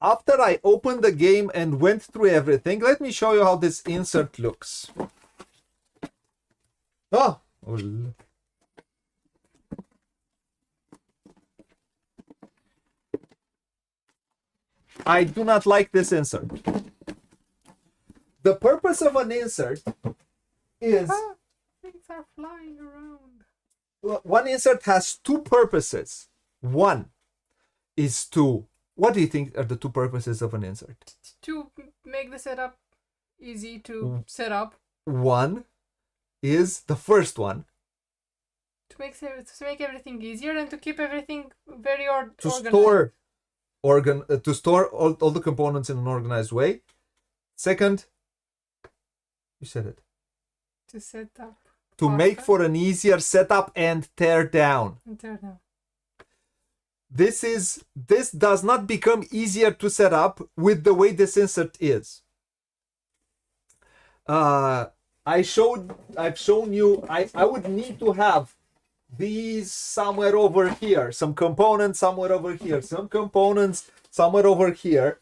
After I opened the game and went through everything, let me show you how this insert looks. Oh! I do not like this insert. The purpose of an insert is... things are flying around. One insert has 2 purposes. One is to... What do you think are the 2 purposes of an insert? To make the setup easy to set up. One is the first one. To make everything easier and to keep everything very organized. To store all the components in an organized way. Second, you said it. To set up. To make for an easier setup and tear down. This does not become easier to set up with the way this insert is. I've shown you. I would need to have these somewhere over here, some components somewhere over here, some components somewhere over here.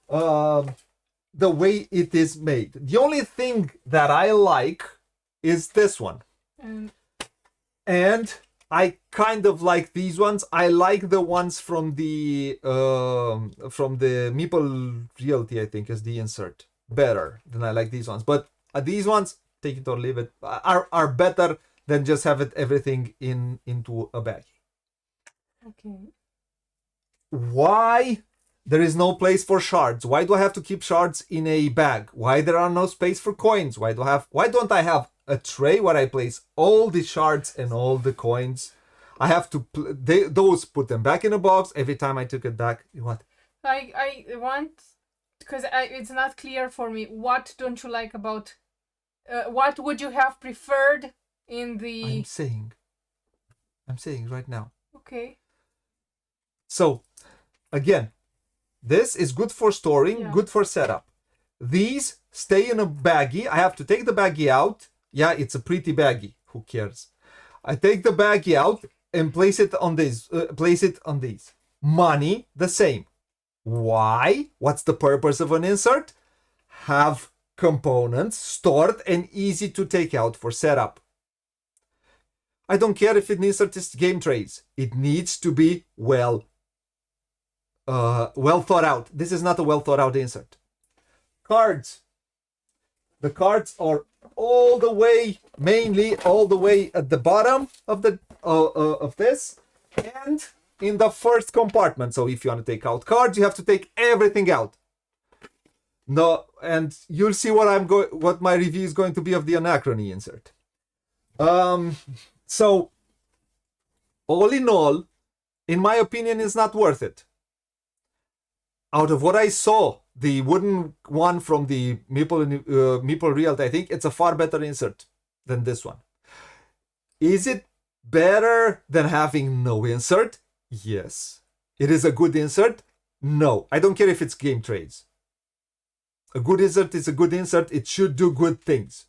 The way it is made. The only thing that I like is this one. And I kind of like these ones. I like the ones from the Meeple Realty, I think, is the insert better than I like these ones. But these ones, take it or leave it, are better than just have everything into a bag. Okay. Why there is no place for shards? Why do I have to keep shards in a bag? Why there are no space for coins? Why don't I have a tray where I place all the shards and all the coins? I have to put them back in a box every time I took it back. What? I want, because it's not clear for me. What don't you like about? What would you have preferred in the? I'm saying right now. Okay. So, again, this is good for storing, good for setup. These stay in a baggie. I have to take the baggie out, Yeah, it's a pretty baggie. Who cares? I take the baggie out and place it on this. Place it on these. Money, the same. Why? What's the purpose of an insert? Have components stored and easy to take out for setup. I don't care if an insert is game trays. It needs to be well thought out. This is not a well thought out insert. Cards. The cards are mainly all the way at the bottom of the of this, and in the first compartment. So if you want to take out cards, you have to take everything out. No, and you'll see what my review is going to be of the Anachrony insert. So all in all, in my opinion, it's not worth it. Out of what I saw, the wooden one from the Meeple Realty, I think it's a far better insert than this one. Is it better than having no insert? Yes. It is a good insert? No. I don't care if it's game trades. A good insert is a good insert. It should do good things.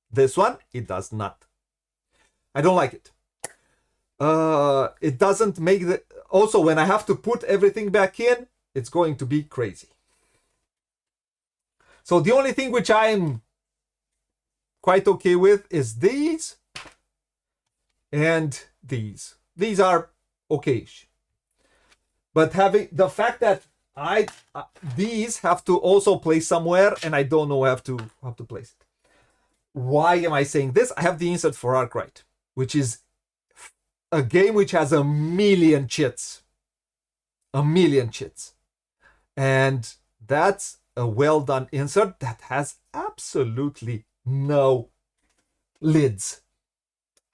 This one, it does not. I don't like it. It doesn't make the... Also, when I have to put everything back in, it's going to be crazy. So the only thing which I'm quite okay with is these and these. These are okay-ish. But having the fact that these have to also place somewhere, and I don't know how to place it. Why am I saying this? I have the insert for Arkwright, which is a game which has a million cheats. A million cheats. And that's a well-done insert that has absolutely no lids.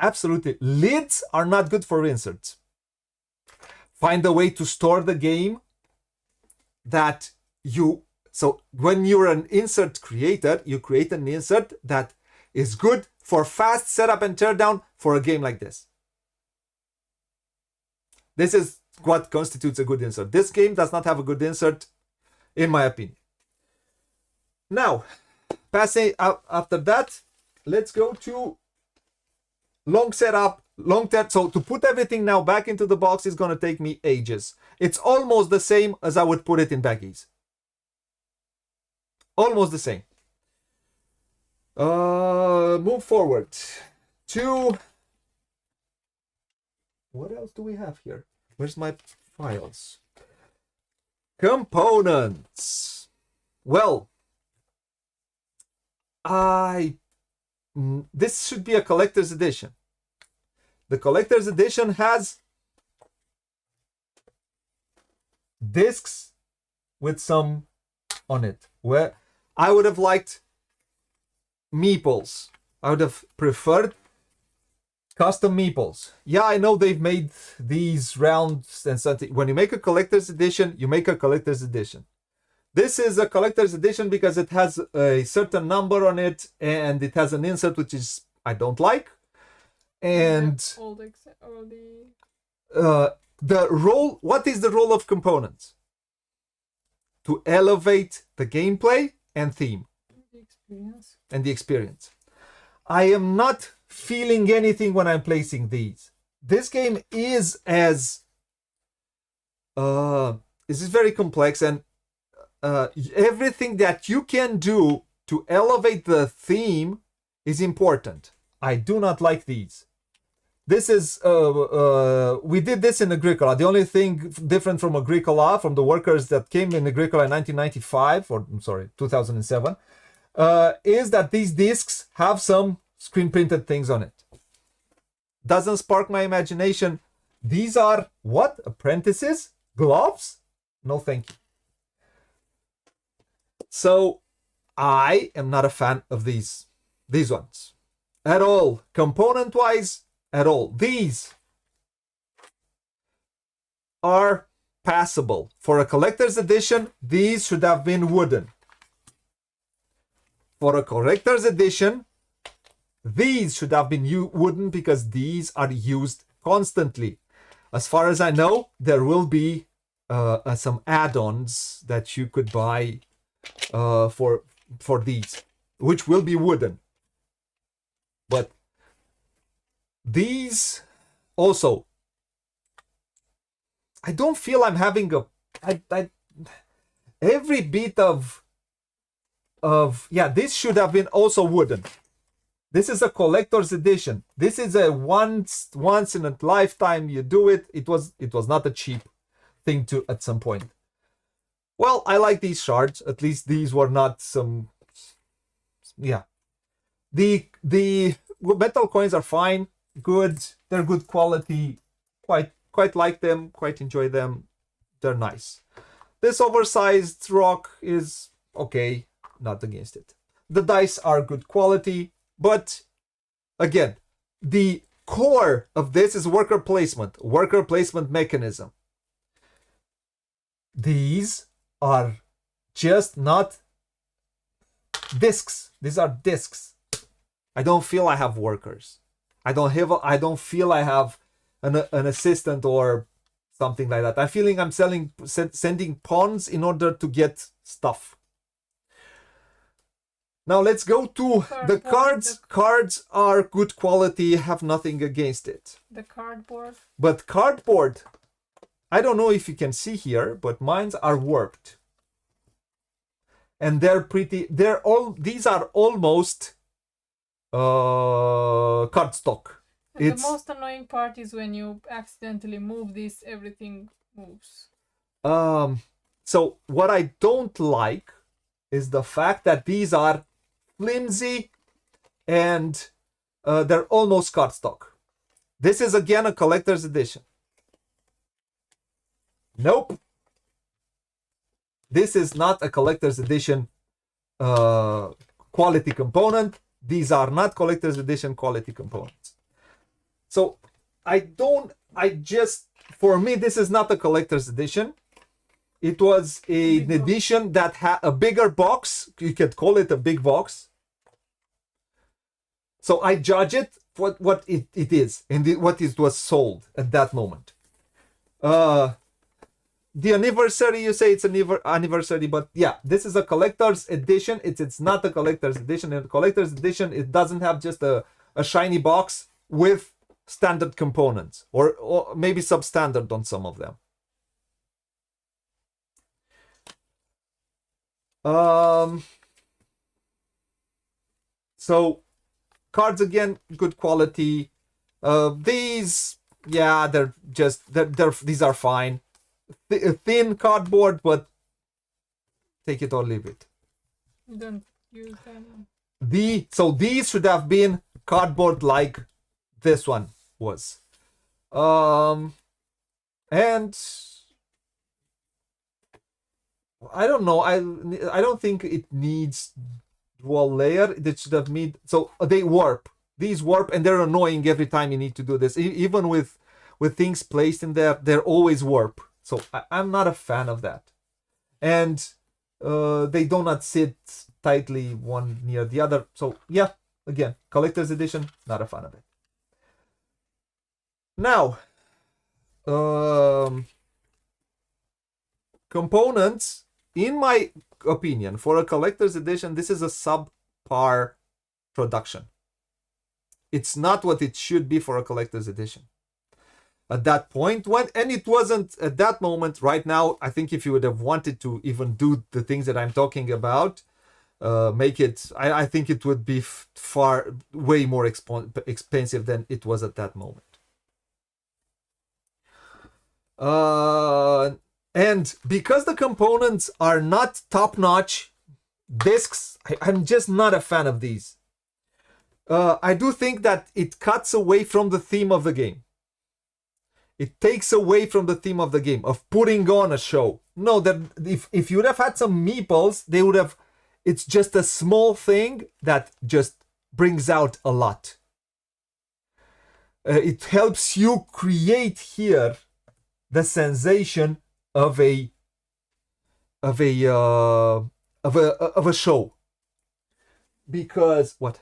Absolutely. Lids are not good for inserts. Find a way to store the game that you... So when you're an insert creator, you create an insert that is good for fast setup and teardown for a game like this. This is what constitutes a good insert. This game does not have a good insert, in my opinion. Now, passing after that, let's go to long setup, long term. So to put everything now back into the box is going to take me ages. It's almost the same as I would put it in baggies. Almost the same. Move forward to... What else do we have here? Where's my files? Components. Well, this should be a collector's edition. The collector's edition has discs with some on it. Where I would have liked meeples. I would have preferred custom meeples. Yeah, I know they've made these rounds and something. When you make a collector's edition, you make a collector's edition. This is a collector's edition because it has a certain number on it and it has an insert which is I don't like. And the role, what is the role of components? To elevate the gameplay and theme. And the experience. I am not feeling anything when I'm placing these. This game is this is very complex, and everything that you can do to elevate the theme is important. I do not like these. This is we did this in Agricola. The only thing different from Agricola, from the workers that came in Agricola in 1995, or I'm sorry, 2007, is that these discs have some screen printed things on it. Doesn't spark my imagination. These are what? Apprentices? Gloves? No thank you. So I am not a fan of these ones at all. Component wise, at all. These are passable. For a collector's edition, these should have been wooden. For a collector's edition, these should have been wooden because these are used constantly. As far as I know, there will be some add-ons that you could buy for these, which will be wooden. But these also, I don't feel I'm having every bit of yeah, this should have been also wooden. This is a collector's edition. This is a once in a lifetime you do it. It was not a cheap thing to at some point. Well, I like these shards. At least these were not some, yeah. The metal coins are fine, good. They're good quality. Quite like them. Quite enjoy them. They're nice. This oversized rock is okay. Not against it. The dice are good quality, but again, the core of this is worker placement mechanism. These are just not discs. These are discs. I don't feel I have workers. I don't feel I have an assistant or something like that. I'm feeling I'm sending pawns in order to get stuff. Now let's go to the cards. Cards are good quality, have nothing against it. The cardboard. But cardboard, I don't know if you can see here, but mine are warped. And these are almost cardstock. The most annoying part is when you accidentally move this, everything moves. So what I don't like is the fact that these are flimsy and they're almost cardstock. This is again a collector's edition. Nope. This is not a collector's edition quality component. These are not collector's edition quality components. So for me, this is not a collector's edition. It was an edition that had a bigger box. You could call it a big box. So I judge it for what it is and what it was sold at that moment. The anniversary, you say it's an anniversary, but yeah, this is a collector's edition. It's not a collector's edition. In a collector's edition, it doesn't have just a shiny box with standard components or maybe substandard on some of them. So cards again, good quality. These, yeah, these are fine. Thin cardboard, but take it or leave it. Don't use them. So these should have been cardboard like this one was. And I don't know. I don't think it needs dual layer. It should have made, so they warp. These warp and they're annoying every time you need to do this. Even with things placed in there, they're always warp. So I'm not a fan of that. And they do not sit tightly one near the other. So yeah, again, collector's edition, not a fan of it. Now, components, in my opinion, for a collector's edition, this is a subpar production. It's not what it should be for a collector's edition. At that point, and it wasn't at that moment. Right now, I think if you would have wanted to even do the things that I'm talking about, make it, I think it would be way more expensive than it was at that moment. And because the components are not top-notch discs, I'm just not a fan of these. I do think that it cuts away from the theme of the game. It takes away from the theme of the game, of putting on a show. No, that if you would have had some meeples, they would have, it's just a small thing that just brings out a lot. It helps you create here the sensation of a show. Because what?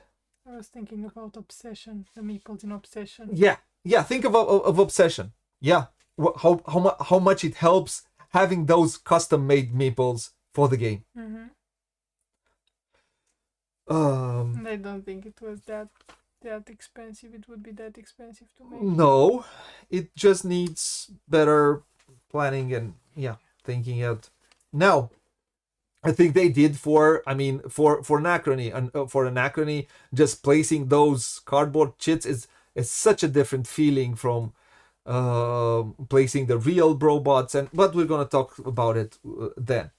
I was thinking about Obsession, the meeples in Obsession. Yeah. Think of Obsession. Yeah, how much it helps having those custom-made meeples for the game. Mm-hmm. I don't think it was that that expensive. It would be that expensive to make. No, it just needs better planning and thinking out. Now, I think they did for Anachrony, and for Anachrony, just placing those cardboard chits is such a different feeling from placing the real robots, but we're gonna talk about it then.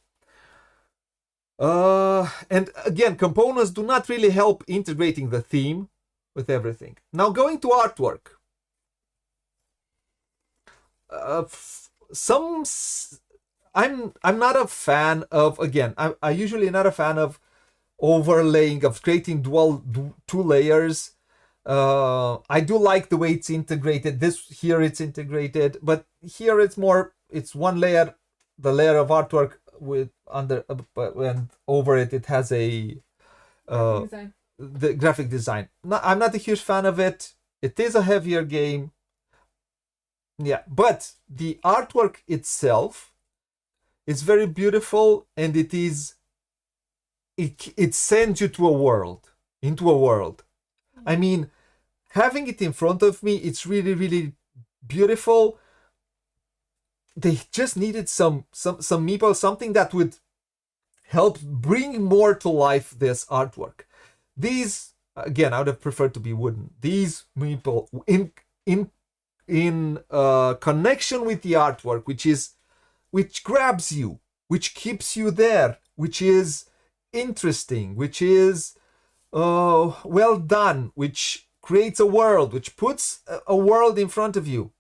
And again, components do not really help integrating the theme with everything. Now, going to artwork. I'm not a fan of, again, I usually not a fan of overlaying, of creating two layers. I do like the way it's integrated. Here it's integrated, but here it's one layer, the layer of artwork with under, and over it has a Design. the graphic design. I'm not a huge fan of it. It is a heavier game. Yeah, but the artwork itself is very beautiful, and it sends you to into a world. I mean, having it in front of me, it's really, really beautiful. They just needed some meeple, something that would help bring more to life this artwork. These, again, I would have preferred to be wooden. These meeple in connection with the artwork, which grabs you, which keeps you there, which is interesting, which is well done, which creates a world, which puts a world in front of you.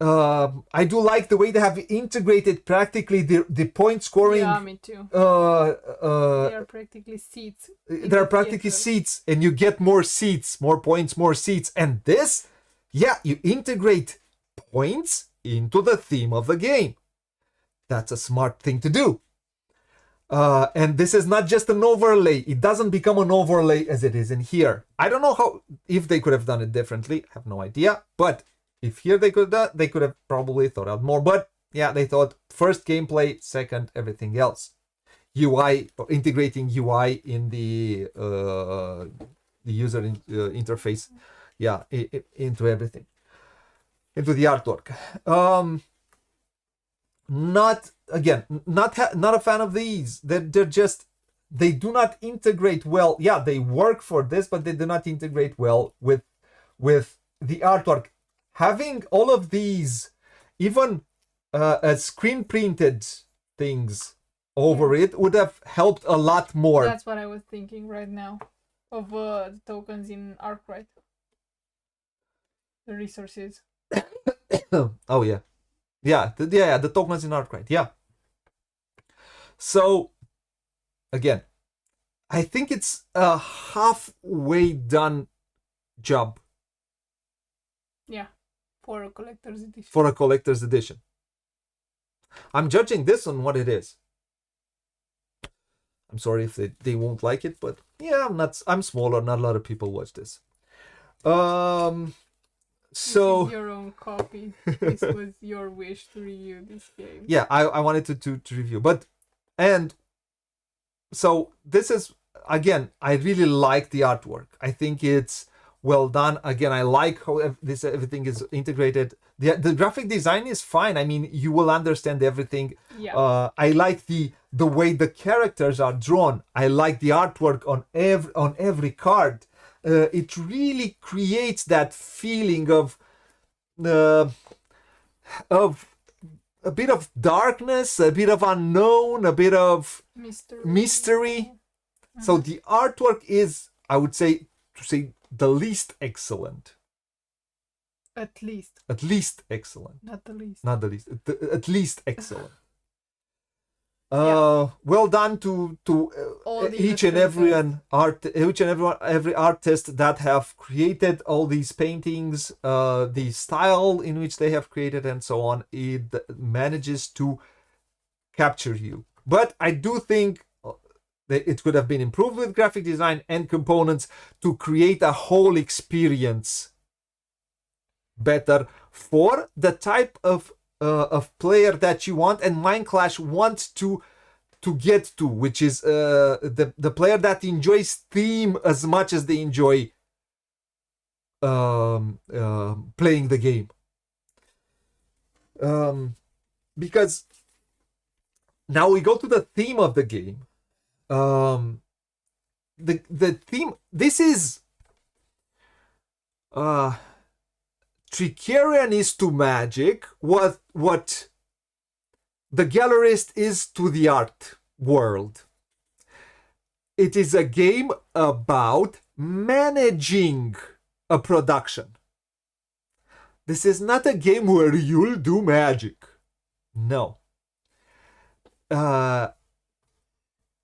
I do like the way they have integrated practically the point scoring. Yeah, me too. They are practically seats. There are practically seats, and you get more seats, more points, more seats. And this, you integrate points into the theme of the game. That's a smart thing to do. And this is not just an overlay. It doesn't become an overlay as it is in here. I don't know if they could have done it differently. I have no idea. But if here they could have probably thought out more. But they thought first gameplay, second everything else. UI, or integrating UI in the user interface. Into everything. Into the artwork. Not a fan of these. They do not integrate well. They work for this, but they do not integrate well with the artwork. Having all of these, even as screen printed things over it, would have helped a lot more. That's what I was thinking right now of the tokens in Arkwright. The resources. Oh yeah. The tokens in Arkwright. So, again, I think it's a halfway done job. Yeah, for a collector's edition. For a collector's edition. I'm judging this on what it is. I'm sorry if they won't like it, but I'm smaller. Not a lot of people watch this. So this is your own copy. This was your wish to review this game. Yeah, I wanted to review, and so this is, again, I really like the artwork. I think it's well done. Again, I like how everything is integrated. The graphic design is fine. I mean, you will understand everything. I like the way the characters are drawn. I like the artwork on every card. It really creates that feeling of a bit of darkness, a bit of unknown, a bit of mystery. Mm-hmm. So the artwork is, I would say, the least excellent. At least excellent. Not the least. Not the least. At least excellent. Well done to each and every artist that have created all these paintings, the style in which they have created, and so on. It manages to capture you. But I do think that it could have been improved with graphic design and components to create a whole experience better for the type of player that you want, and Mind Clash wants to to get to, which is the player that enjoys theme as much as they enjoy playing the game. Because now we go to the theme of the game. The theme, this is Trickerion is to Magic what the Gallerist is to the art world. It is a game about managing a production. This is not a game where you'll do magic. No.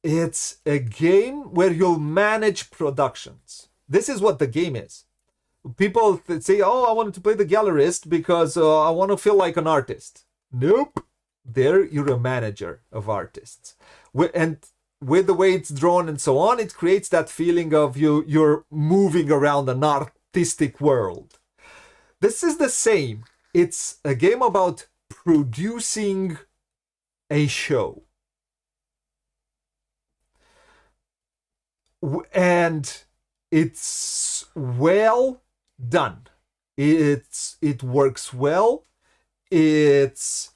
It's a game where you'll manage productions. This is what the game is. People say, oh, I wanted to play the Gallerist because I want to feel like an artist. Nope. There you're a manager of artists. And with the way it's drawn and so on, it creates that feeling of you're moving around an artistic world. This is the same. It's a game about producing a show. And it's well done. It works well. It's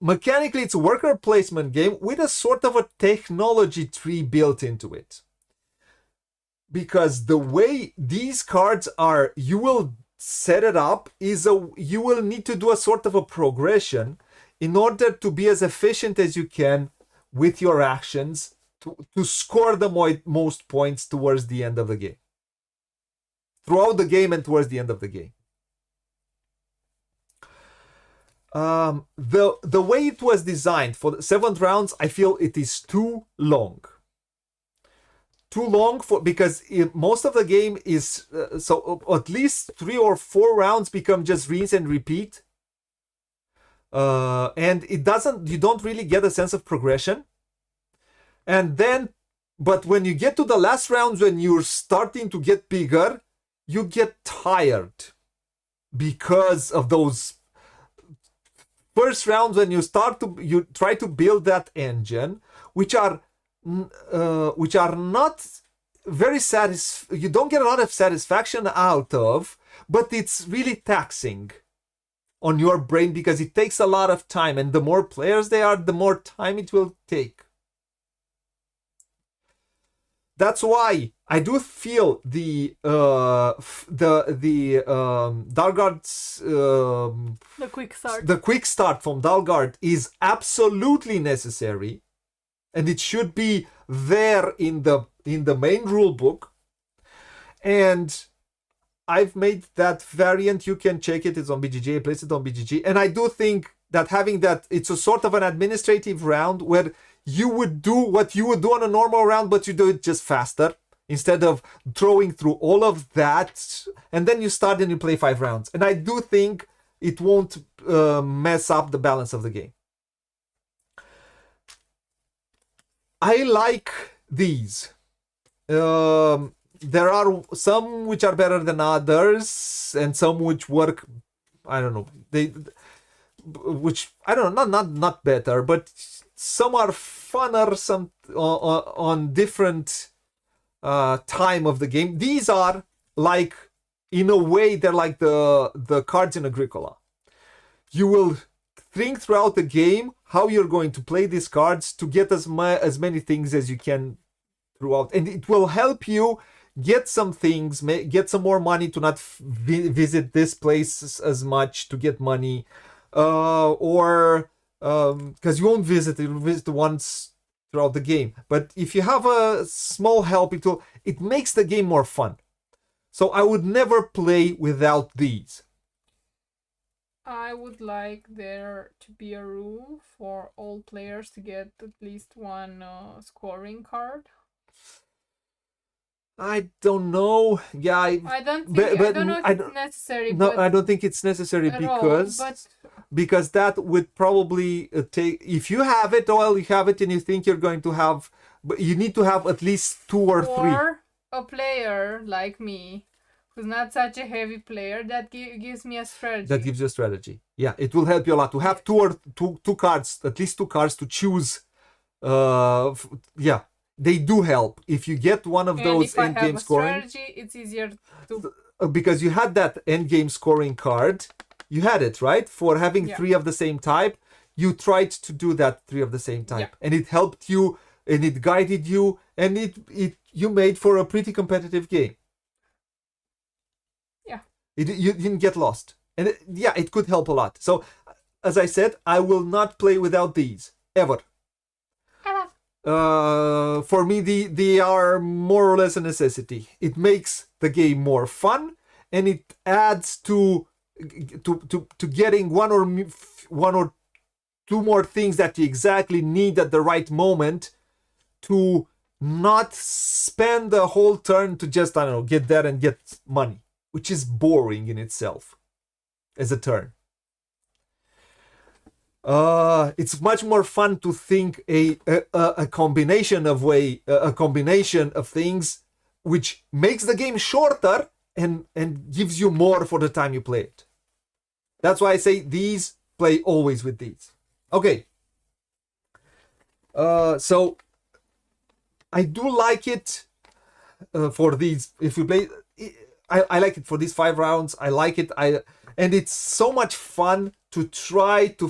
mechanically, it's a worker placement game with a sort of a technology tree built into it. Because the way these cards are, you will set it up, you will need to do a sort of a progression in order to be as efficient as you can with your actions to score the most points towards the end of the game. Throughout the game and towards the end of the game. The way it was designed for the 7th rounds, I feel it is too long. Too long because most of the game is so at least 3 or 4 rounds become just rinse and repeat, and you don't really get a sense of progression. And then, but when you get to the last rounds, when you're starting to get bigger, you get tired because of those first rounds when you try to build that engine, which are not very you don't get a lot of satisfaction out of, but it's really taxing on your brain because it takes a lot of time, and the more players there are, the more time it will take. That's why I do feel the Dalgard's the quick start from Dalgard is absolutely necessary, and it should be there in the main rule book. And I've made that variant. You can check it. It's on BGG. I placed it on BGG, and I do think that having that, it's a sort of an administrative round where you would do what you would do on a normal round, but you do it just faster instead of throwing through all of that, and then you start and you play 5 rounds. And I do think it won't mess up the balance of the game. I like these. There are some which are better than others, and some which work. I don't know. Which I don't know, not better, but some are funner. Some on different time of the game. These are like, in a way, they're like the cards in Agricola. You will think throughout the game how you're going to play these cards to get as many things as you can throughout, and it will help you get some things, get some more money to not visit this place as much to get money, or because you won't visit it, you'll visit once throughout the game. But if you have a small help, it makes the game more fun. So I would never play without these. I would like there to be a rule for all players to get at least one scoring card. I don't know. Yeah, I don't know if it's necessary. No, I don't think it's necessary because that would probably take. If you have it, well, you have it, and you think you're going to have, but you need to have at least 2 or 3. Or a player like me Because not such a heavy player, that gives me a strategy. That gives you a strategy. Yeah, it will help you a lot to have two cards, at least two cards to choose. Yeah, they do help. If you get one of those end game scoring, strategy, it's easier to because you had that end game scoring card. You had it, right? For having three of the same type, you tried to do that three of the same type, and it helped you, and it guided you, and you made for a pretty competitive game. Yeah. You didn't get lost, and it could help a lot. So, as I said, I will not play without these ever. For me, they are more or less a necessity. It makes the game more fun, and it adds to getting one or two more things that you exactly need at the right moment to not spend the whole turn to just, I don't know, get there and get money, which is boring in itself as a turn. It's much more fun to think a combination of things which makes the game shorter and gives you more for the time you play it. That's why I say these, play always with these. Okay. So I do like it for these. If you play, I like it for these 5 rounds. I like it. And it's so much fun to try to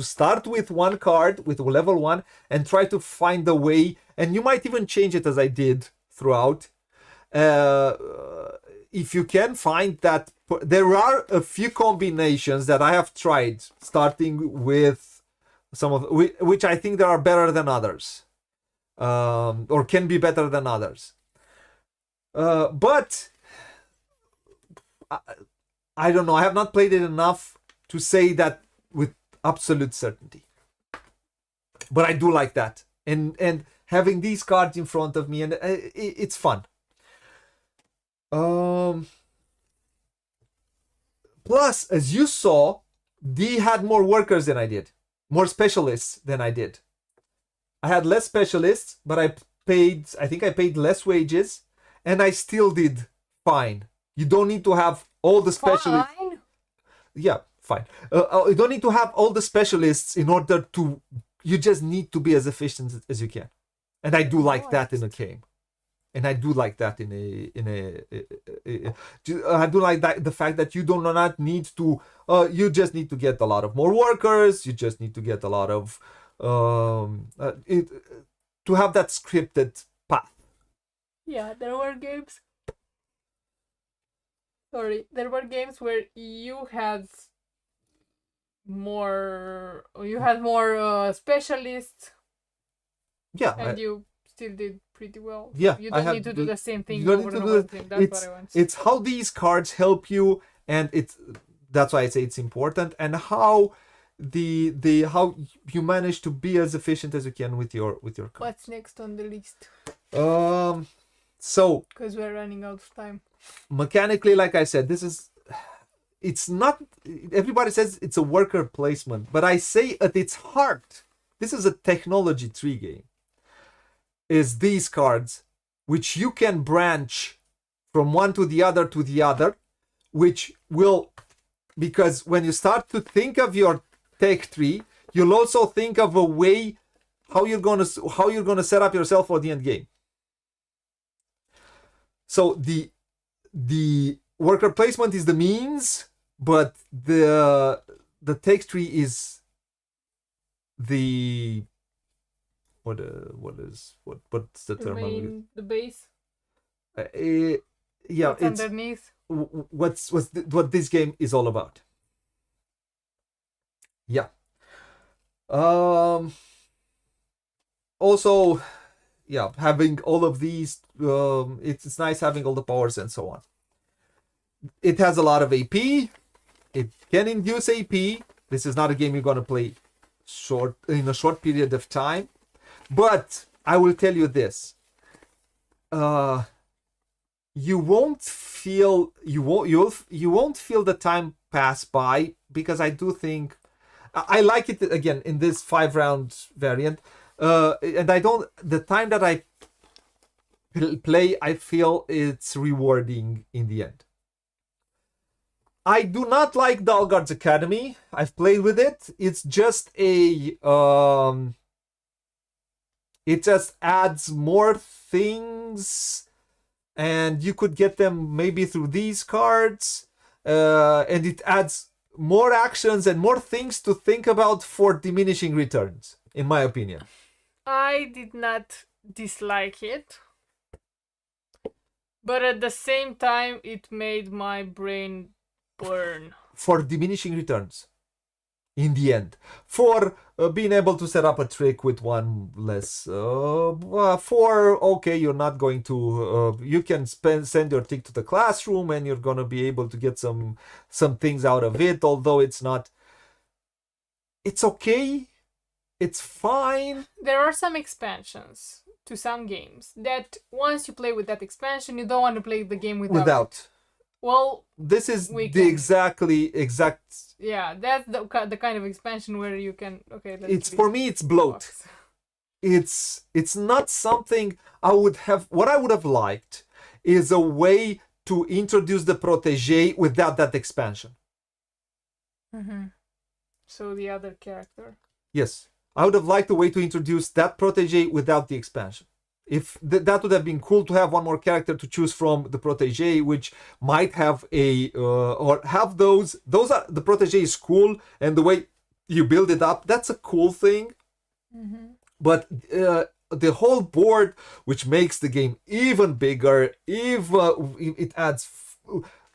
start with one card with level 1 and try to find the way. And you might even change it as I did throughout. If you can find that, there are a few combinations that I have tried, starting with some of which I think there are better than others, or can be better than others. But I don't know. I have not played it enough to say that with absolute certainty. But I do like that, and having these cards in front of me, and it's fun. Plus, as you saw, D had more workers than I did, more specialists than I did. I had less specialists, but I think I paid less wages, and I still did fine. You don't need to have all the specialists. Fine? Yeah, fine. You don't need to have all the specialists in order to. You just need to be as efficient as you can, and I do like that in a game. And I do like that I do like that, the fact that you do not need to. You just need to get a lot of more workers. You just need to get a lot of to have that scripted path. Yeah, there were games. Sorry, there were games where you had more specialists. Yeah, and you still did pretty well. Yeah, you don't need to do the same thing over and over again. That's what I want. It's how these cards help you, and that's why I say it's important, and how how you manage to be as efficient as you can with your cards. What's next on the list? So because we're running out of time. Mechanically, like I said, it's not. Everybody says it's a worker placement, but I say at its heart, this is a technology tree game. Is these cards, which you can branch from one to the other, which will, because when you start to think of your tech tree, you'll also think of a way how you're gonna set up yourself for the end game. So the worker placement is the means, but the tech tree is the what's the term? The base. Yeah, it's underneath. What this game is all about. Yeah. Also, yeah, having all of these, it's nice having all the powers and so on. It has a lot of AP. It can induce AP. This is not a game you're gonna play in a short period of time. But I will tell you this: you won't feel the time pass by, because I do think I like it again in this 5-round variant, and the time that I play, I feel it's rewarding in the end. I do not like Dalgard's Academy. I've played with it. It's just a it just adds more things, and you could get them maybe through these cards, and it adds more actions and more things to think about for diminishing returns, in my opinion. I did not dislike it, but at the same time, it made my brain burn. For diminishing returns, in the end, for being able to set up a trick with one less, for okay, you're not going to you can send your tick to the classroom and you're gonna be able to get some things out of it, although it's okay, it's fine. There are some expansions to some games that once you play with that expansion, you don't want to play the game without. It. Well, this is the exact. Yeah, that's the kind of expansion where you can. Okay, it's for me. It's bloat. It's not something I would have. What I would have liked is a way to introduce the protege without that expansion. Mm-hmm. So the other character. Yes, I would have liked a way to introduce that protege without the expansion. If that would have been cool to have one more character to choose from the protege, which might have a or have those are the protege is cool, and the way you build it up, that's a cool thing. Mm-hmm. But the whole board, which makes the game even bigger, it adds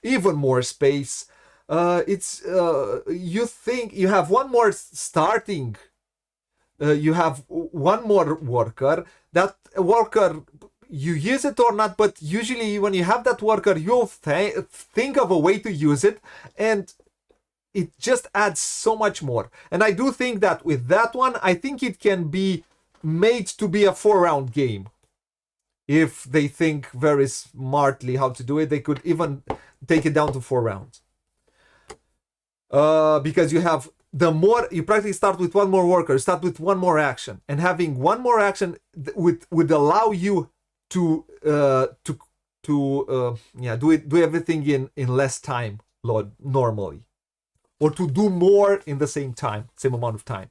even more space. It's you think you have one more starting. You have one more worker. That worker, you use it or not, but usually when you have that worker, you'll think of a way to use it, and it just adds so much more. And I do think that with that one, I think it can be made to be a 4-round game. If they think very smartly how to do it, they could even take it down to 4 rounds. Because you have you practically start with one more worker, start with one more action, and having one more action would allow you to do everything in less time normally, or to do more in the same amount of time.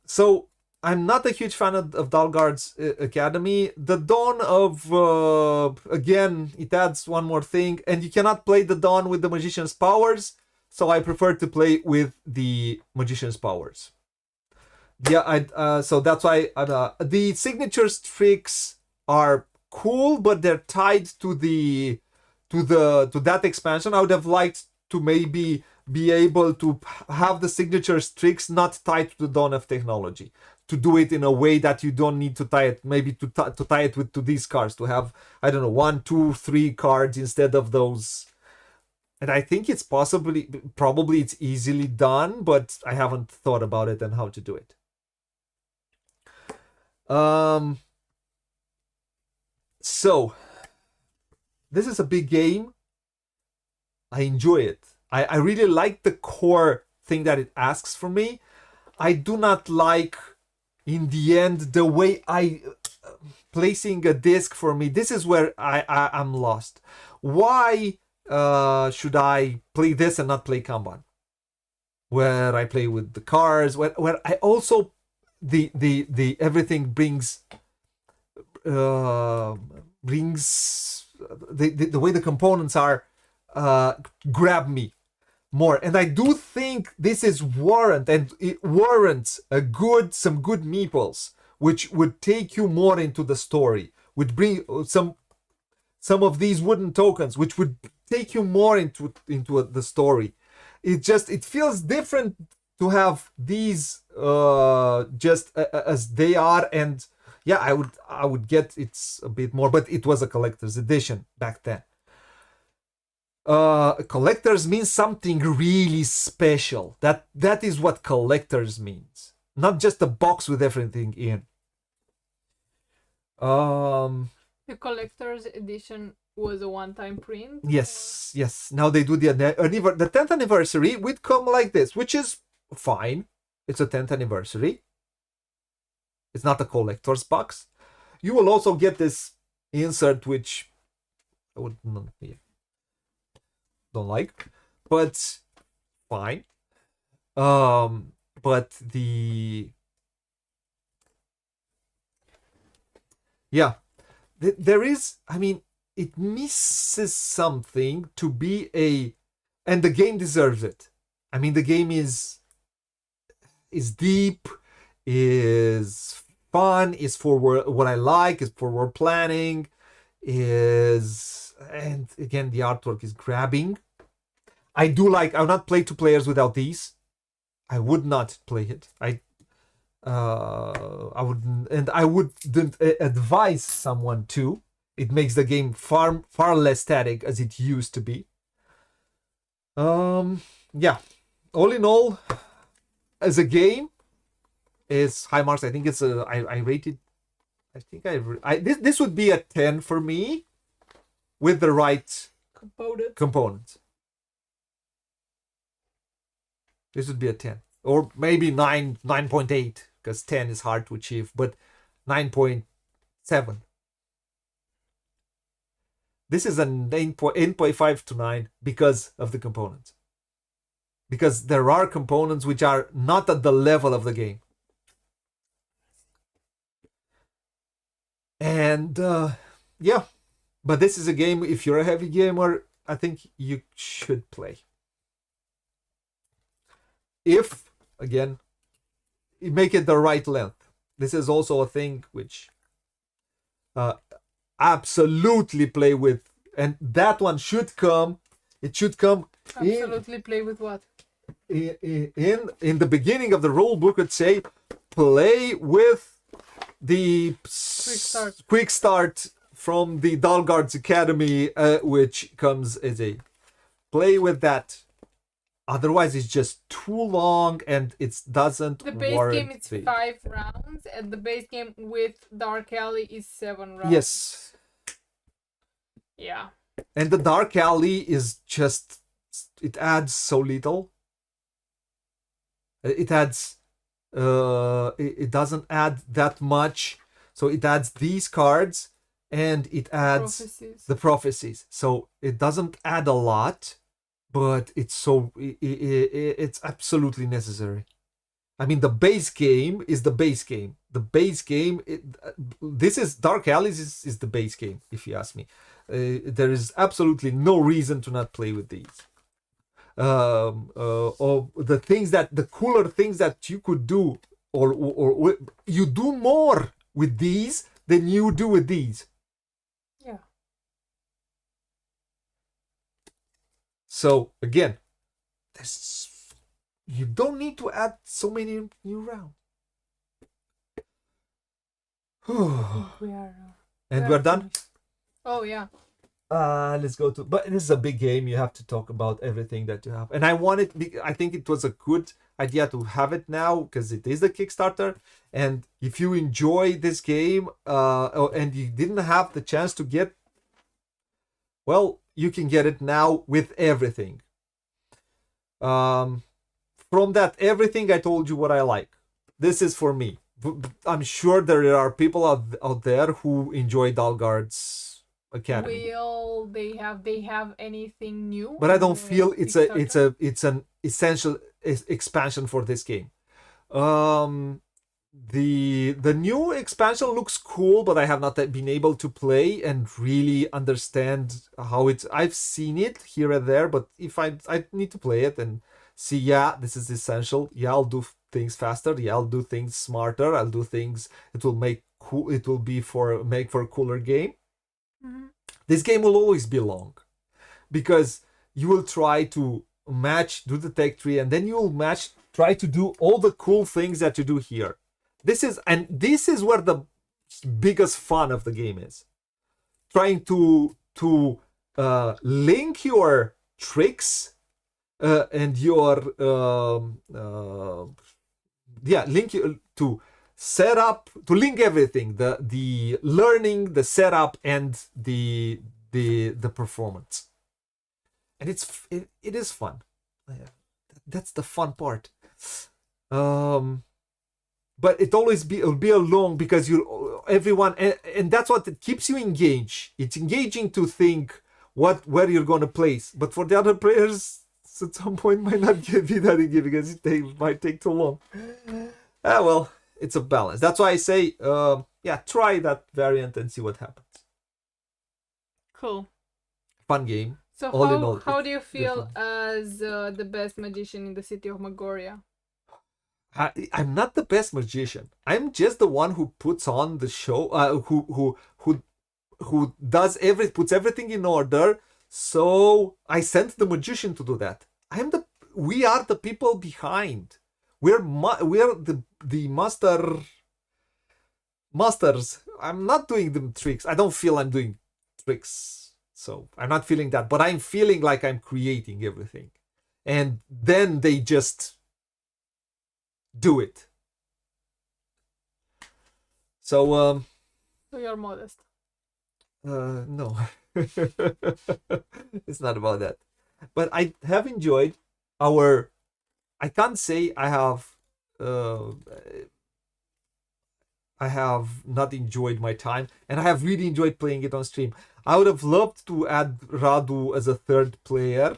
So I'm not a huge fan of Dalgard's Academy. The Dawn of again, it adds one more thing, and you cannot play the Dawn with the Magician's powers. So I prefer to play with the Magician's powers. Yeah, so that's why the signatures tricks are cool, but they're tied to that expansion. I would have liked to maybe be able to have the signatures tricks not tied to the Dawn of Technology, to do it in a way that you don't need to tie it, maybe to tie it to these cards, to have, I don't know, 1, 2, 3 cards instead of those. And I think it's probably it's easily done, but I haven't thought about it and how to do it. So this is a big game. I enjoy it. I really like the core thing that it asks from me. I do not like, in the end, the way placing a disc for me. This is where I'm lost. Why should I play this and not play Kanban? Where I play with the cars, where I also the everything brings the way the components are grab me more. And I do think this is it warrants some good meeples, which would take you more into the story, would bring some of these wooden tokens, which would take you more into the story. It feels different to have these just as they are. And yeah, I would get it's a bit more, but it was a collector's edition back then. Collectors means something really special. That is what collectors means, not just a box with everything in. The collector's edition was a one-time print. Yes. Now they do the 10th anniversary would come like this, which is fine. It's a 10th anniversary. It's not a collector's box. You will also get this insert, which I would not be. don't like, but fine. But there is, I mean, it misses something to be and the game deserves it. I mean, the game is deep, is fun, is for what I like, is for world planning, and again, the artwork is grabbing. I'll not play 2 players without these. I would not play it. I wouldn't, and I wouldn't advise someone to. It makes the game far less static as it used to be. Yeah. All in all, as a game, is high marks. I think it's I rated. I think this would be a 10 for me, with the right components. This would be a 10, or maybe 9.8, because 10 is hard to achieve, but 9.7. This is a 8.5 to 9 because of the components. Because there are components which are not at the level of the game. And yeah, but this is a game, if you're a heavy gamer, I think you should play. If, again, you make it the right length. This is also a thing which absolutely play with, and that one should come. It should come. Absolutely play with what? In the beginning of the rule book, it say play with the quick start from the Dalgard's Academy, which comes as a play with that. Otherwise, it's just too long, and it doesn't. The base game is 5 rounds, and the base game with Dark Alley is 7 rounds. Yes. Yeah. And the Dark Alley is just, it adds so little. It adds, it doesn't add that much. So it adds these cards, and it adds the prophecies. So it doesn't add a lot, but it's absolutely necessary. I mean, the base game is the base game. The base game, this is Dark Alleys is the base game, if you ask me. There is absolutely no reason to not play with these. Or the cooler things that you could do, or you do more with these than you do with these. Yeah. So again, you don't need to add so many new rounds. We're done. Finished. Oh yeah. Let's go to. But this is a big game. You have to talk about everything that you have, and I think it was a good idea to have it now because it is the Kickstarter. And if you enjoy this game, and you didn't have the chance to get, well, you can get it now with everything. From that everything, I told you what I like. This is for me. I'm sure there are people out there who enjoy Dalgard's Academy. Will they have anything new? But I don't feel it's an essential expansion for this game. The new expansion looks cool, but I have not been able to play and really understand how it's. I've seen it here and there, but if I need to play it and see, yeah, this is essential. Yeah, I'll do things faster. Yeah, I'll do things smarter. I'll do things. It will make cool. It will be make for a cooler game. Mm-hmm. This game will always be long, because you will try to do the tech tree, and then you will try to do all the cool things that you do here. This is where the biggest fun of the game is. Trying to link your tricks and your link to set up, to link everything, the learning, the setup, and the performance. And it is fun. That's the fun part. But it'll be long, because everyone, and that's what it keeps you engaged. It's engaging to think, where you're gonna place. But for the other players, at some point might not be that easy because it might take too long. Well, it's a balance. That's why I say, try that variant and see what happens. Cool. Fun game. So All in all, how do you feel different. as the best magician in the city of Magoria? I'm not the best magician. I'm just the one who puts on the show. Who puts everything in order. So I sent the magician to do that. We are the people behind. We're the masters. I'm not doing the tricks. I don't feel I'm doing tricks. So I'm not feeling that, but I'm feeling like I'm creating everything. And then they just do it. So So you're modest. No. It's not about that. But I have enjoyed I can't say I have not enjoyed my time, and I have really enjoyed playing it on stream. I would have loved to add Radu as a third player.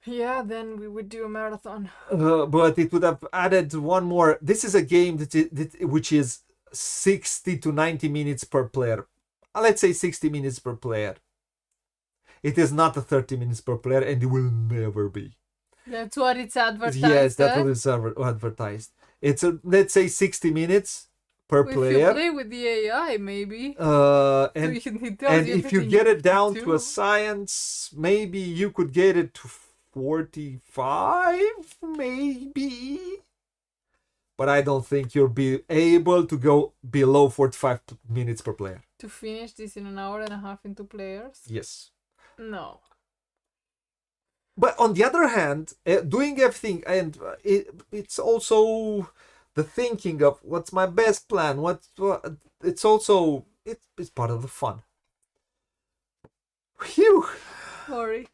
Yeah, then we would do a marathon. But it would have added one more. This is a game which is 60 to 90 minutes per player. Let's say 60 minutes per player. It is not a 30 minutes per player, and it will never be. That's what it's advertised. Yes, that's what it's advertised. It's let's say 60 minutes per player. If you play with the AI, maybe. And if you get it down to a science, maybe you could get it to 45, maybe. But I don't think you'll be able to go below 45 minutes per player. To finish this in an hour and a half in 2 players? Yes. No. But on the other hand, doing everything, and it's also the thinking of what's my best plan. It's also it's part of the fun. Phew. Sorry,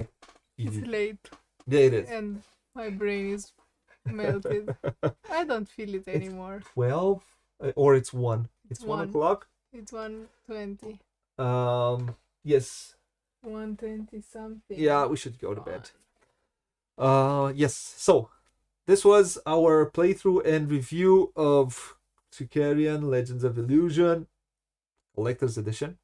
it's late. Yeah, it is. And my brain is melted. I don't feel it anymore. It's 12, or it's 1. It's 1 o'clock. It's 1:20. Yes. 1:20 something. Yeah, we should go to bed. Yes. So, this was our playthrough and review of Trickerion Legends of Illusion Collector's Edition.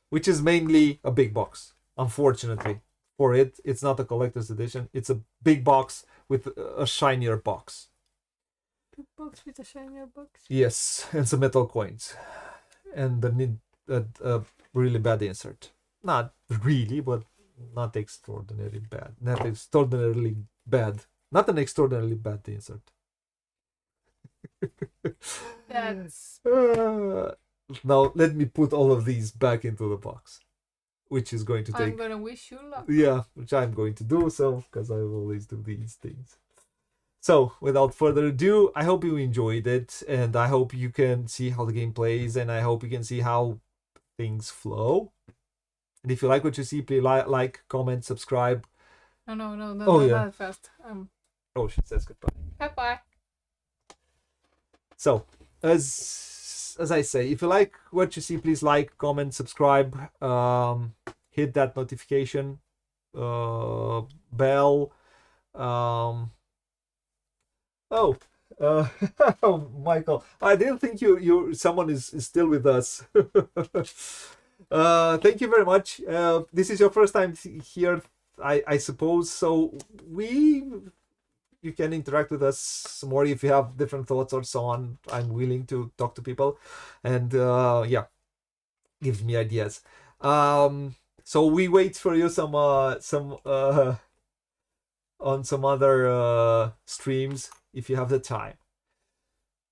Which is mainly a big box. Unfortunately, for it's not a collector's edition. It's a big box with a shinier box. Big box with a shinier box. Yes, and some metal coins, and a really bad insert. Not really, but not extraordinarily bad. Not extraordinarily bad. Not an extraordinarily bad insert. That's. Now let me put all of these back into the box, which is going to take. I'm gonna wish you luck. Yeah, which I'm going to do so because I always do these things. So, without further ado, I hope you enjoyed it, and I hope you can see how the game plays, and I hope you can see how things flow. And if you like what you see, please like, comment, subscribe. No, Yeah. Fast. Oh, she says goodbye. Bye. So, as I say, if you like what you see, please like, comment, subscribe, hit that notification bell. Michael, I didn't think someone is still with us. Thank you very much. This is your first time here, I suppose. So you can interact with us some more if you have different thoughts or so on. I'm willing to talk to people, and gives me ideas. So we wait for you some on some other streams if you have the time.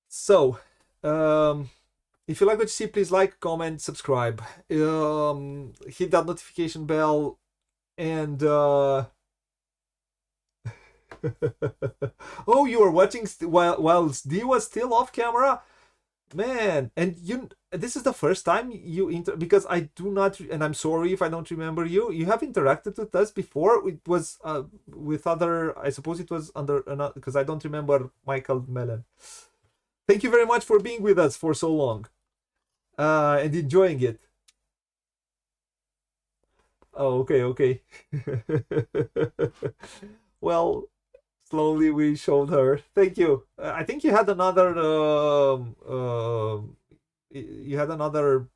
So, if you like what you see, please like, comment, subscribe, hit that notification bell, and oh, you were watching while D was still off camera, man. And this is the first time because I do not, and I'm sorry if I don't remember you. You have interacted with us before. It was with other. I suppose it was under another, because I don't remember Michael Mellon. Thank you very much for being with us for so long, and enjoying it. Oh, okay. Well, slowly we showed her. Thank you. I think you had another you had another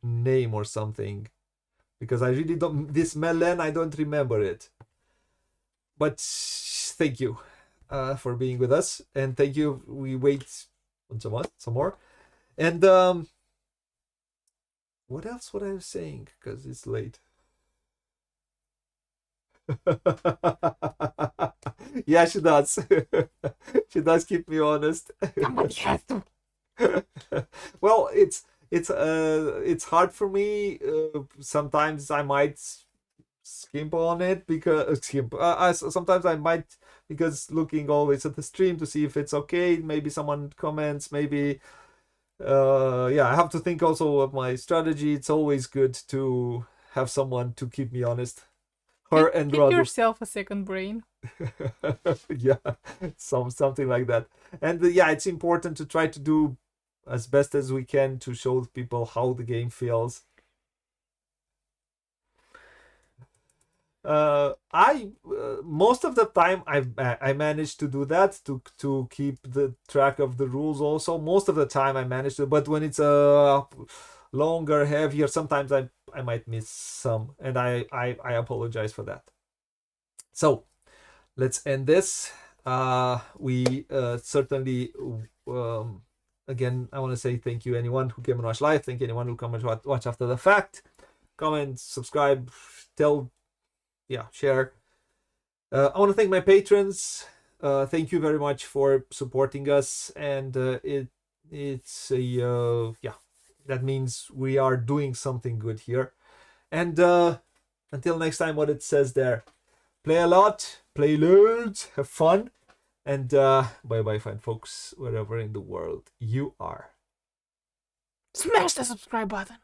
name or something, because I really don't, this Melen, I don't remember it. But thank you for being with us, and thank you. We wait some more, and what else? What I was saying, because it's late. Yeah, she does. She does keep me honest. Somebody has to. Well, it's hard for me. Sometimes I might skimp on it, because sometimes I might, because looking always at the stream to see if it's okay. Maybe someone comments. Maybe yeah, I have to think also of my strategy. It's always good to have someone to keep me honest. Her and Get Radu. yourself a second brain. Yeah, something like that. And yeah, it's important to try to do as best as we can to show people how the game feels. I most of the time I manage to do that, to keep the track of the rules. Also, most of the time I manage to, but when it's longer, heavier, sometimes I might miss some, and I apologize for that. So let's end this. We certainly again, I want to say thank you anyone who came and watched live. Thank you anyone who come and watch after the fact. Comment, subscribe, tell, yeah, share. I want to thank my patrons. Thank you very much for supporting us, and it's a yeah, that means we are doing something good here. And until next time, what it says there: play a lot, play loads, have fun, and bye bye, fine folks, wherever in the world you are. Smash the subscribe button.